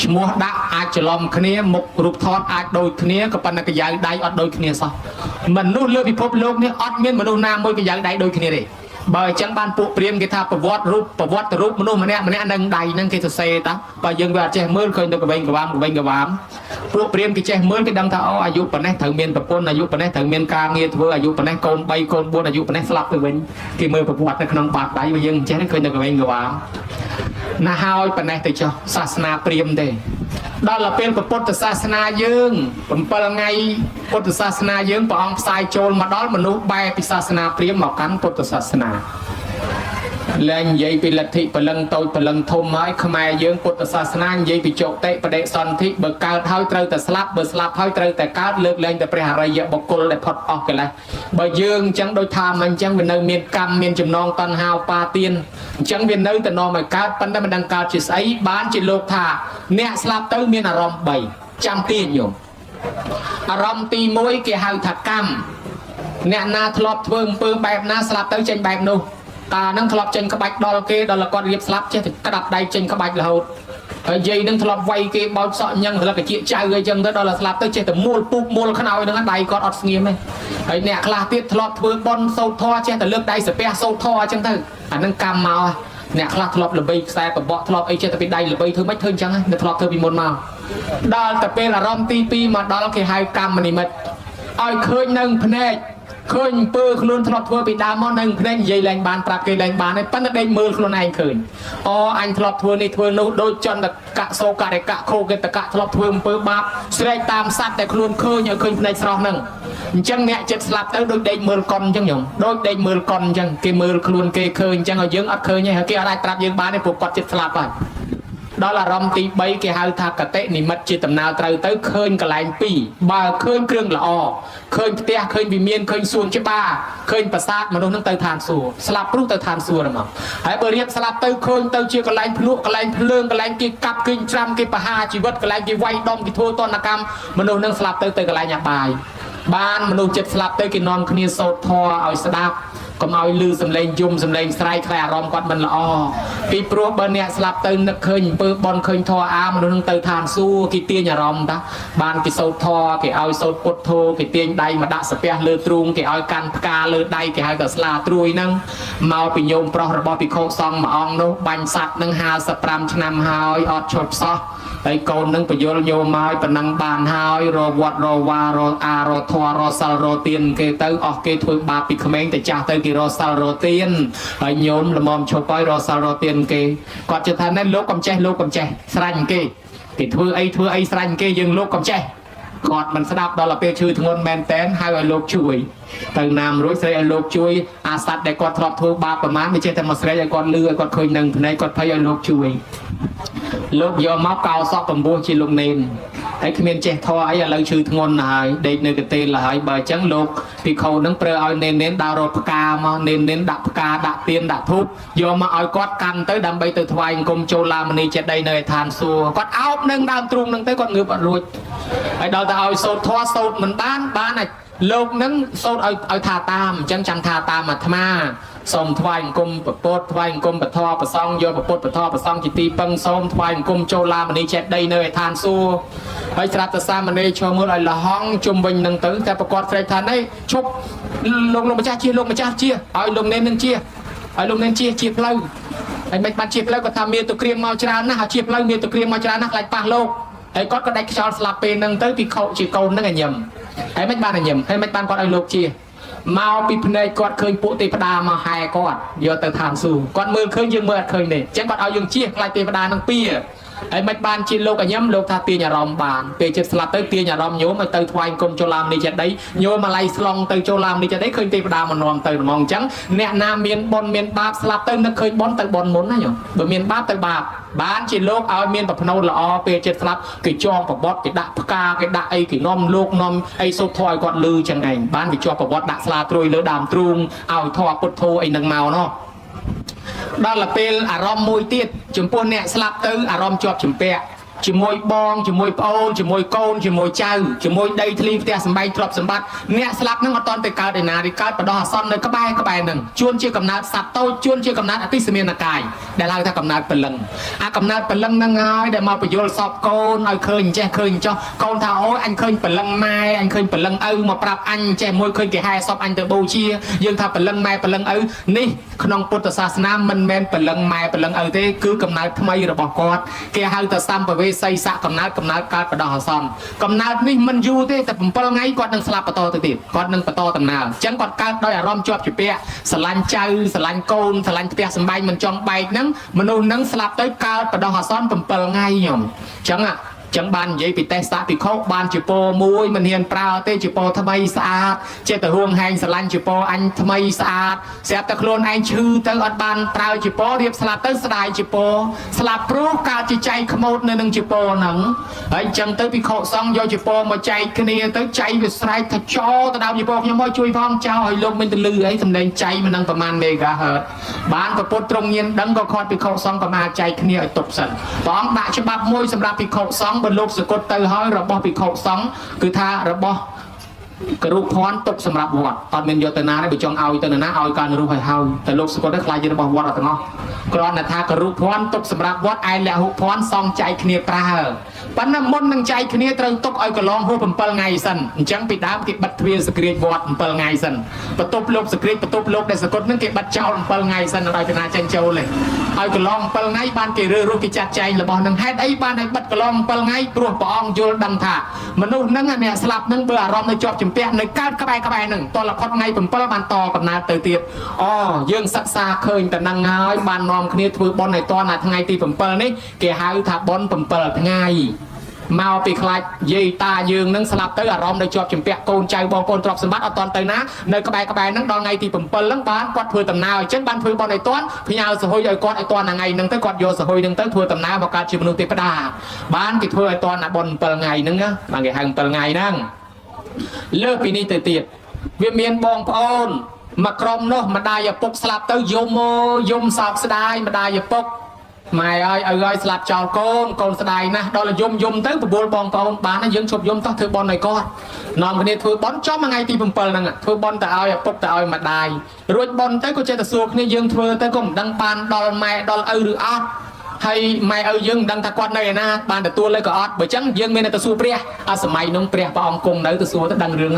ឈ្មោះដាក់អាចច្រឡំគ្នាមុខរូបថតអាចដូចគ្នាក៏ប៉ុន្តែកាយដៃអត់ដូចគ្នាសោះមនុស្សលើពិភពលោកនេះអត់មានមនុស្សណាមួយកាយដៃដូចគ្នាទេបើអញ្ចឹងបានពួកព្រាហ្មណ៍គេថាប្រវត្តិរូបមនុស្សម្នាក់នឹងដៃហ្នឹងគេសរសេរតាបើយើងវាអត់ចេះមើលឃើញទៅកវែងកវាមពួកព្រាហ្មណ៍គេចេះមើលគេដឹងថាអូអាយុប៉ុណ្ណេះត្រូវមានប្រពន្ធអាយុប៉ុណ្ណេះត្រូវមានការងារធ្វើអាយុប៉ុណ្ណេះកូន3កូន4អាយុប៉ុណ្ណេះស្លាប់ទៅវិញគេមើលប្រវត្តិនៅក្នុងបាតដៃបើយើងចេះឃើញទៅកវែងកវាមណាហើយប៉ុណ្ណេះទៅចុះសាសនាព្រាហ្មណ៍ទេដល់ពេលពុទ្ធសាសនាយើង7ថ្ងៃពុទ្ធសាសនាយើងព្រះអង្គផ្សាយចូលមកដល់មនុស្សបែបពីសាសនាព្រាហ្មណ៍មកកាន់ពុទ្ធសាសនាលែងនិយាយពីលទ្ធិព្រលឹងតូចព្រលឹងធំហើយខ្មែរយើងពុទ្ធសាសនានិយាយពីជោគតិបដិសន្ធិបើកើតហើយត្រូវតែស្លាប់បើស្លាប់ហើយត្រូវតែកើតលើកលែងតែព្រះអរិយបុគ្គលដែលផុតអស់កិលេសបើយើងអញ្ចឹងដូចថាមិនអញ្ចឹងវានៅមានកម្មមានចំណងតណ្ហាឧបាទានអញ្ចឹងវានៅតែនាំឲ្យកើតប៉ុន្តែមិនដឹងកើតជាស្អីបានជាលោកថាអ្នកស្លាប់ទៅមានអារម្មណ៍3ចាំទាញញោមអារម្មណ៍ទី1គេហៅថាកម្មអ្នកណាធ្លាប់ធ្វើអំពើបែបណាស្លាប់ទៅចេញបែបនោះតានឹងធ្លាប់ចេញក្បាច់ដល់គេដល់គាត់រៀបស្លាប់ចេះតែក្តាប់ដៃចេញក្បាច់រហូត ហើយយាយនឹងធ្លាប់វាយគេបោកសក់ញ៉ឹងធ្លាប់កាជាចៅអីចឹងទៅដល់តែស្លាប់ទៅចេះតែមូលពុកមូលខ្នើយនឹងដៃគាត់អត់ស្ងៀមទេហើយអ្នកខ្លះទៀតធ្លាប់ធ្វើបន់សោតធေါ်ចេះតែលើកដៃសាពះសោតធေါ်អញ្ចឹងទៅអានឹងកម្មមកអ្នកខ្លះធ្លាប់ល្បីខ្សែបបកធ្លាប់អីចេះតែពីដៃល្បីធ្វើមិនធ្វើអញ្ចឹងនៅធ្លាប់ធ្វើពីមុនមកដល់តែពេលអារម្មណ៍ទី2មកដល់គេហៅកម្មនិមិត្តឲ្យឃើញនឹងភ្នែកឃើញអំពើខ្លួនធ្លាប់ធ្វើពីដើមមកនឹងភ្នែកនិយាយឡើងបានប្រាប់គេឡើងបានហើយប៉ុន្តែដេកមើលខ្លួនឯងឃើញអូអញធ្លាប់ធ្វើនេះធ្វើនោះដូចចន្ទកៈសោករិកៈខោកេតកៈធ្លាប់ធ្វើអំពើបាបស្រែកតាមសត្វតែខ្លួនឃើញឲ្យឃើញភ្នែកស្រស់ហ្នឹងអញ្ចឹងអ្នកចិត្តស្លាប់ទៅដូចដេកមើលកុនអញ្ចឹងញោមដូចដេកមើលកុនអញ្ចឹងគេមើលខ្លួនគេឃើញអញ្ចឹងឲ្យយើងអត់ឃើញទេហើយគេអត់អាចប្រាប់យើងបានទេព្រោះគាត់ចិត្តស្លាប់ហើយដល់អារម្មណ៍ទី3គេហៅថាកតិនិមិត្តជាដំណើរត្រូវទៅឃើញកន្លែង2បើឃើញគ្រឿងល្អឃើញផ្ទះឃើញវិមានឃើញសួនច្បារឃើញប្រាសាទមនុស្សនឹងទៅឋានសួគ៌ស្លាប់ព្រោះទៅឋានសួគ៌ហ្មងហើយបើរៀបស្លាប់ទៅឃើញទៅជាកន្លែងភ្លក់កន្លែងភ្លើងកន្លែងគេកាប់គេច្រាំគេបហាជីវិតកន្លែងគេវាយដំគេធ្វើទណ្ឌកម្មមនុស្សនឹងស្លាប់ទៅកន្លែងអាបាយបានមនុស្សចិត្តស្លាប់ទៅគេនាំគ្នាសូត្រធម៌ឲ្យស្ដាប់កុំឲ្យលឺសំឡេងយំសំឡេងស្រែកខ្លាចអារម្មណ៍គាត់មិនល្អពីព្រោះបើអ្នកស្លាប់ទៅនឹកឃើញអំពើបន់ឃើញធម៌អាមនុស្សនឹងទៅឋានសួគ៌គេទាញអារម្មណ៍តាបានគេសូត្រធម៌គេឲ្យសូត្រពុទ្ធោគេទាញដៃមកដាក់សាពះលើទ្រូងគេឲ្យកាន់ផ្កាលើដៃគេហៅថាស្លាត្រួយហ្នឹងមកពីញោមប្រុសរបស់ភិក្ខុសង្ឃមួយអង្គនោះបាញ់សัตว์នឹង55ឆ្នាំហើយអត់ឈប់សោះហើយកូននឹងបញ្យលញោមមកប៉ុណ្ណឹងបានហើយរវត្តរវ៉ារអារធររសិលរទៀនគេទៅអស់គេធ្វើបាបពីក្មេងទៅចាស់ទៅគេរសិលរទៀនហើយញោមល្មមឈប់ហើយរសិលរទៀនគេគាត់ជឿថាណែលោកកំចេះលោកកំចេះស្រាញ់គេធ្វើអីស្រាញ់គេយើងលោកកំចេះគាត់មិនស្ដាប់ដល់ពេលឈឺធ្ងន់មែនតែនហៅឲ្យលោកជួយទៅណាមរួចស្រីឲ្យលោកជួយអាសត្វដែលគាត់ធ្លាប់ធ្វើបាបប្រមាណមិនចេះតែមកស្រែកឲ្យគាត់លឺឲ្យគាត់ឃើញនឹងភ្នែកគាត់ភ័យឲ្យលោកជួយលោកយកមកកោសក់បំពោះជាលោកនេនហើយគ្មានចេះធေါ်អីឥឡូវឈឺធ្ងន់ណាស់ហើយដេកនៅកន្ទេលហើយបើអញ្ចឹងលោកភិក្ខុនឹងប្រើឲ្យនេនដើររត់ផ្កាមកនេនដាក់ផ្កាដាក់ទៀនដាក់ធូបយកមកឲ្យគាត់កាន់ទៅដើម្បីទៅថ្វាយអង្គមចូលឡាមនីចេតិយនៅឯឋានសួគ៌គាត់អោបនឹងដើមទ្រូងនឹងទៅគាត់ងើបអត់រួចហើយដល់ទៅឲ្យសូត្រធម៌សូត្រមិនបានលោកនឹងសូត្រឲ្យថាតាមអញ្ចឹងចាំថាតាមអាត្មាសូមថ្វាយអង្គមប្រពុតថ្វាយអង្គមពធប្រសង់យកប្រពុតពធប្រសង់ជាទីពឹងសូមថ្វាយអង្គមចូលឡាមនីចេតិយនៅឯឋានសួគ៌ហើយស្រាប់តែសាមណេរឈរមើលឲ្យលហង់ជុំវិញនឹងទៅតែប្រកាសស្រែកថានេះឈប់លោកម្ចាស់ជាលោកម្ចាស់ជាឲ្យលោកនេននឹងជាឲ្យលោកនេនជាផ្លូវហើយមិនបានជាផ្លូវគាត់ថាមានទៅក្រៀមមកច្រើនណាស់ហើយជាផ្លូវមានទៅក្រៀមមកច្រើនណាស់ខ្លាចប៉ះលោកហើយគាត់ក៏ដាច់ខ្យល់ស្លាប់ពេលហ្នឹងទៅពីខោជាកូនហ្នឹងឲ្យញឹមហើយមិនបានឲ្យញឹមហើយមិនបានគាត់ឲ្យលោកជាមកពីភ្នែកគាត់ឃើញពួកទេវតាមកហែគាត់យកទៅឋានសួគ៌គាត់មើលឃើញយើងមើលអត់ឃើញទេអញ្ចឹងគាត់ឲ្យយើងជាខ្លាចទេវតានឹងពៀហើយមិនបានជាលោកអញឹមលោកថាទាញអារម្មណ៍បានពេលចិត្តស្លាប់ទៅទាញអារម្មណ៍ញោមឲ្យទៅថ្វាយគុំចូលឡាមនីចេតិយញោមមកឡៃស្លងទៅចូលឡាមនីចេតិយឃើញទេវតាមកនាំទៅហ្មងអញ្ចឹងអ្នកណាមានបុណ្យមានបាបស្លាប់ទៅនឹកឃើញបុណ្យទៅបុណ្យមុនណាញោមបើមានបាបទៅបាបបានជាលោកឲ្យមានប្រផ្នូលល្អពេលចិត្តស្លាប់គេចងប្រវត្តិគេដាក់ផ្កាគេដាក់អីគេនាំលោកនាំអីសូត្រធម៌ឲ្យគាត់លឺចឹងឯងបានគេជាប់ប្រវត្តិដាក់ស្លាត្រួយលើដើមទ្រូងឲ្យធម៌ពុទ្ធោអីនឹងមកណោះដល់ពេលអារម្មណ៍មួយទៀតចំពោះអ្នកស្លាប់ទៅអារម្មណ៍ជាប់ជំពាក់ជាមួយបងជាមួយប្អូនជាមួយកូនជាមួយចៅជាមួយដីធ្លីផ្ទះសម្បែងទ្រព្យសម្បត្តិអ្នកស្លាប់នឹងអត់តន់ទៅកើតឯណាទេកើតបដោះអាសន្ននៅក្បែរនឹងជួនជាកំណើតសត្វតូចជួនជាកំណើតអតិសមានកាយដែលហៅថាកំណើតព្រលឹងអាកំណើតព្រលឹងហ្នឹងហើយដែលមកបញ្យលសពកូនឲ្យឃើញចេះឃើញចោះកូនថាអូយអញឃើញព្រលឹងម៉ែអញឃើញព្រលឹងឪមកប្រាប់អញចេះមួយឃើញគេហែសពអញទៅបូជាយើងថាព្រលឹងម៉ែព្រលឹងឪនេះក្នុងពុទ្ធសាសនាមិនមែនព្រលឹងម៉ែព្រលឹងឪទេគឺកំណើតថ្មីរបស់គាត់គេហៅថាសម្ភវេសីស័កកំណើតកើតបដោះអាសន្នកំណើតនេះមិនយូរទេតែ7ថ្ងៃគាត់នឹងស្លាប់បន្តទៅទៀតគាត់នឹងបន្តដំណើរអញ្ចឹងគាត់កើតដោយអារម្មណ៍ជាប់ជាពាក់ស្រឡាញ់ចៅស្រឡាញ់កូនស្រឡាញ់ផ្ទះសម្បែងមិនចង់បែកហ្នឹងមនុស្សហ្នឹងស្លាប់ទៅកើតបដោះអាសន្ន7ថ្ងៃខ្ញុំអញ្ចឹងចឹងបាននិយាយពីទេសតាភិក្ខុបានជាពោមួយមិនហ៊ានប្រើទេជាពោថ្មីស្អាតចេះតែហួងហែងស្រឡាញ់ជាពោអញថ្មីស្អាតស្រាប់តែខ្លួនឯងឈឺទៅអត់បានប្រើជាពោរៀបស្លាប់ទៅស្ដាយជាពោស្លាប់ព្រោះកើតជាចៃខ្មោចនៅនឹងជាពោហ្នឹងហើយចឹងទៅភិក្ខុសង្ឃយកជាពោមកចែកគ្នាទៅចៃវាស្រែកថាចោទៅដើមជាពោខ្ញុំមកជួយផងចោឲ្យលោកមិនទៅលឺអីសំដែងចៃមិននឹងប្រមាណមេហ្គាហឺតបានប្រពុតត្រង់ញៀនដឹងក៏ខាត់ភិក្ខុសង្ឃក៏មកចែកគ្នាឲ្យទប់សិនព្រះអង្គដាក់ច្បាប់មួយសម្រាប់ភិក្ខុសង្ឃបើលោកសកត់ទៅហើយរបស់ភិក្ខុសង្ឃគឺថារបស់ กรูพรตกสำหรับวัดตอนเป็นโยตนาได้ไปจองเอาตนาเอาการรู้ให้เฮาแต่โลกสกุลได้คลายจะบอกวัดอะไรเนาะกรอนนาทากรูพรตกสำหรับวัดไอและหุพรซองใจเนียปลาปันน้ำมนต์นังใจเนียตรงตกเอากระลองหัวผมเปิลไงสันจังปิดดาวกิบัดเวียสกรีดวัดเปิลไงสันประตูโลกสกรีดประตูโลกได้สกุลนั่งกิบัดเจ้าเปิลไงสันอะไรเป็นอาจารย์เจ้าเลยเอากระลองเปิลไงบ้านเกลือรู้กิจัดใจระบอบนังให้ได้บ้านให้บัดกระลองเปิลไงปลวกปองโยนดังท่ามนุษย์นั่งเนี่ยสลับนั่งเบื่อรอมในจอบจิมเปียในก้าวกระบายหนึ่งตอนละครไงผมเปิลบานต่อกับนาเตยเตียบอ๋อยื่นสักซาเคยแต่นางง่ายบานนอมคณีถือบอลในตอนน่ะทั้งไงตีผมเปิลนี่เกี่ยหายถ้าบอลผมเปิลทั้งไงมาปีคลายยีตายืงนั่งสลับเตยอารมณ์ในจอบจิมเปียโกนใจบอลโกนตรอกสมบัติเอาตอนเตยนะในกระบายนั่งดอนไงตีผมเปิลลังบ้านกอดถือตำนาวเช่นบ้านถือบอลในตอนพี่ยาวสะโหยกอดไอตอนไงนั่งเตยกอดโยสะโหยนั่งเตยถือตำนาวบอกการชิมนุติปดาบ้านกิถือไอตอนน่ะบอลเปิลไงนั่งนะบางแห่งเปิลไงนั่งเลิกปีนี้เตียเวียนเมียนบองพอนมากรมเนาะมาได้อย่าปกสลับเตยยมโมยมสอบสดายมาได้อย่าปกไม่เอ้ยสลับจอโกนสดายนะดอลยมเตยปบุลบองพอนบ้านนั้นยังชบยมต้องถือบอลหน่อยก็นอนคนนี้ถือบอลจ้อมาไงตีผมเปิลนั่งอ่ะถือบอลแต่เอาอย่าปกแต่เอามาได้รวยบอลเตยก็เจตสูกนี่ยังถือเตยก็ดังปานดอลไม่ดอลหรือออดให้ไม่เอายึงดังตะกวดในนะบานแต่ตัวเลยก็อดbởi chẳngยึงไม่ในตะสูเปรียสมัยน้องเปรียปองกงในตะสูตะดังเรื่อง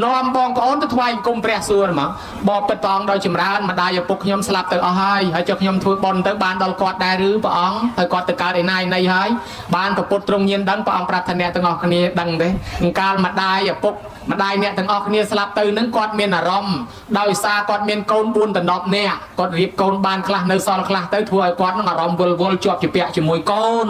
นอมบองก็อ้นตะทวายกงเปรียสูนมั้งบอกไปตองโดยจิมร้านมาได้อย่าปลุกยมสลับเตอให้เจ้าขยมถือบอลเตอบานดอลกอดได้หรือปองแต่กอดตะการในในให้บานกับปุตรงเย็นดังปองปรับทะเนตงอกนี้ดังเด้การมาได้อย่าปลุกมาได้เนี่ยตั้งออกเนี่ยสลับตื่นนั้นกอดเมียนอารมณ์โดยซากอดเมียนโกนบุญแต่ดอกเนี่ยกอดรีบโกนบานคลาในซอลคลาเต้ถวยกอดนั่งอารมณ์วลจวบจิเปียจมวยโกน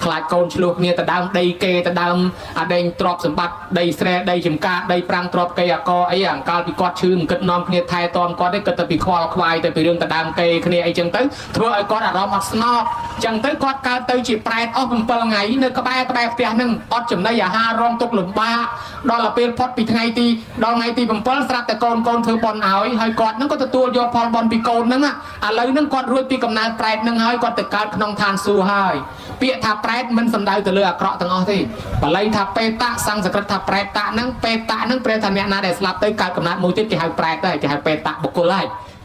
คลาดโกนฉลุกเนี่ยแต่ดำได้เกแต่ดำเด้งตรอบสมบัติได้แสดได้จิมกาได้ปรางตรอบเกยกอไอ้อย่างการปีกอดชื่มกึศนอมเนี่ยไทยตอมกอดได้กึศปีคอควายแต่ปีเรื่องแต่ดำเกยเนี่ยไอ้จังเต้ถวยกอดอารมณ์อัศนอกจังเต้กอดการเต้จิแปรออกเป็นเปลืองไงเนี่ยกระแบกเปียนึงอดจมได้อย่าห้ารองตกหลุมบ้าดอลลาร์เป็นพอดปีไงตีดองไงตีผมเปิ้ลสลับแต่โกนถือบอลเอาให้กอดนั่งก็ตัวโยพอลบอลปีโกนนั่งอะไรนั่งกอดรวยปีกำนานแปรนั่งให้กอดแต่การขนมทานสู้ให้เปียทับแปรมันสำได้แต่เลือกเคราะห์ตั้งอ้อที่ปลายทับเปตะสังสกัดทับแปรตะนั่งเปตะนั่งเปรทันเนี่ยนาเดสลับแต่การกำนานมูติจะให้แปรได้จะให้เปตะบุกโกไล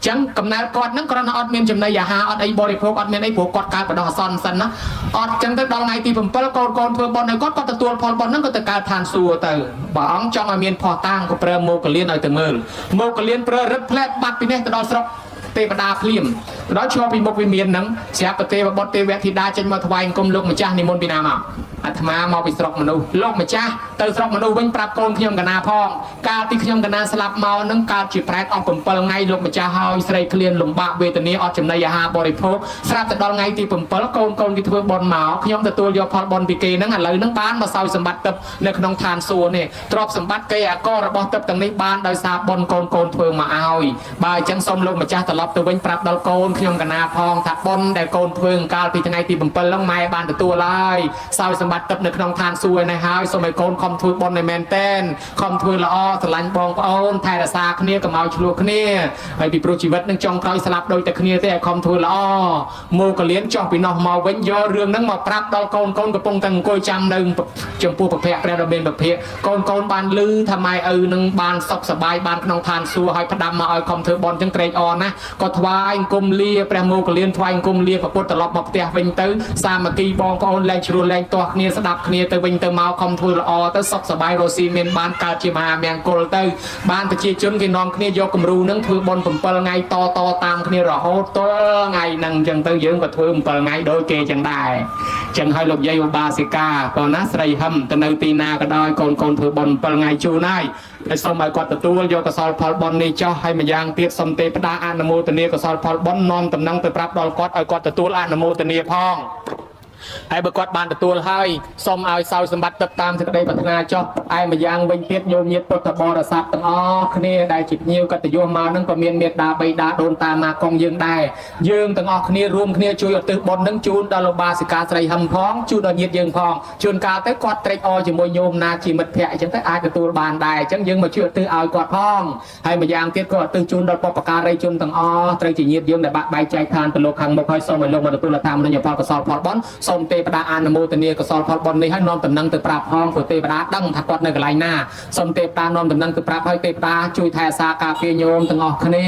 จังกำนานกอดนั่งกรณอดเมียนจำนายยาหาอดไอบริโภคอดเมียนไอผัวกอดการประดอซอนสันนะอดจังแต่ดองไงตีผมเปิ้ลโกนถือบอลในกอดก็ตัวพอลบอลนั่งก็แต่การทานสู้แต่บ้องจังเมียนพอตั้งก็เปรโมกเลียนเอาแต่เงินโมกเลียนเปรรึกแผลบัดปีนี้แต่ดอสระเตปดาพลิมร้อยชัวปีมกวิเมียนนังเสียปเตปบดเตเวทิดาจันมาทวายกรมโลกมาจ้านิมนต์ปีนามาอาตมามาไปสระมนุษย์โลกมาจ้าเตอสระมนุษย์วิ่งปรับโกนขยมกันนาพองการที่ขยมกันนาสลับเมานังการจีบแปรออกผมเปิลไงโลกมาจ้าเฮาอิสราเอลเคลียนหลุมบะเวตนี้ออกจำนายาบริโภคสลับแต่ดอนไงที่ผมเปิลโกนที่เพื่อบอลเมาขยมแต่ตัวยอพอลบอลปีเกนั่งอะไรนั่งบ้านมาเซาสมบัติตับในขนมทานซัวเนี่ยตรอบสมบัติเกยก็ระบอบตับตั้งในบ้านโดยซาบอลโกนเพื่อมาเอาบายจังสมโลกมาจ้าตลอดตัววิ่งปรับดอลโกนขยมกันนาพองถักบอลแต่โกนเพื่อการปีทั้งไงที่ผมเปิลล่องไม้บ้านแต่ตัวลายเซาสมบัติตับในขนมทานซวยในฮาวสมัยโกนคอมทัวบอลในแมนเทนคอมทัวละอ้อสลันบองปอนไทยราซาคเนียกับเมาชลูคเนียไอปีโปรชีวิตนั่งจองคอยสลับโดยแต่คเนียแต่คอมทัวละอ้อโมกเลี้ยนจองปีนอเมาเว้นย่อเรื่องนั่งมาปรับดอลโกนกระปงตังโกยจำหนึ่งจมปูประเพะแปรดเบนประเพะโกนบานลือทำไมนั่งบานซอกสบายบานขนมทานซัวให้พดำมาเอาคอมทัวบอลจังเกรดออนนะก็ทวายกุมเลียแปรโมกเลี้ยนทวายกุมเลียประปุตตลอดมาเตะวิ่งตื้อสามัคคีบองปอนแรงชรูแรงตัวคเนียสดับคเนียเตวิ่งเตเมาคอมทัวละอ้อเตซอกสบายโรซีเมนบ้านกาจิมาเมียงโกลเตอร์บ้านตะเชียจนกินน้องเนี่ยยกกำรูนั่งถือบอลผมเปิลไงต่อตามเนี่ยรอโฮตัวไงนั่งจังเตอร์เยอะกว่าถือผมเปิลไงโดยเกจังได้จังให้หลบยัยบาสิกาก่อนนะใส่หำแต่ในตีนาก็ได้โกนถือบอลเปิลไงชูน่ายในสมัยก่อนตัวยกกระสอบพอลบอลนี่เจ้าให้มายางเตียสมเตปดาอานโมตเนียกระสอบพอลบอลนอนตำนังไปปรับดอลกอดเอากอดตัวอานโมตเนียพองไอ้บกอดบานตัวให้ส้มเอาเสาสมบัติตับตามที่ได้พัฒนาเจ้าไอ้มายังวิญเทียโยมเมียปตบรศักดิ์ตั้งอ้อเนี่ยได้จิตยิ้วกัตโยมมานั่งก็เมียนเมียดาใบดาโดนตามมากองยืงได้ยืงตั้งอ้อเนี่ยรวมเนี่ยช่วยตึกบอลนั่งจูนดาลบาสิกาใส่หำพ้องจูนดอนเยียยืงพ้องจูนกาเตกอดเตรอจะมวยโยมนาจีมัดแผลจังเตไอ้ตัวบานได้จังยืงมาช่วยตึกเอากอดพ้องให้มายังเทียก็ตึกจูนดอลปปการไรจูนตั้งอ้อเตรจีเยียยืงแต่ใบใจทานตลกขังบกคอยส้มมาลงมาตัวละทำนั่นอย่าพอกระสอบพอดบอลซ សូមទេវតាអនុមោទនាកុសលផលបុណ្យនេះឲ្យនាំដំណឹងទៅប្រាប់ផងព្រោះទេវតាដឹងថាគាត់នៅកន្លែងណាសូមទេវតានាំដំណឹងទៅប្រាប់ឲ្យទេវតាជួយថែរក្សាការពារញោមទាំងអស់គ្នា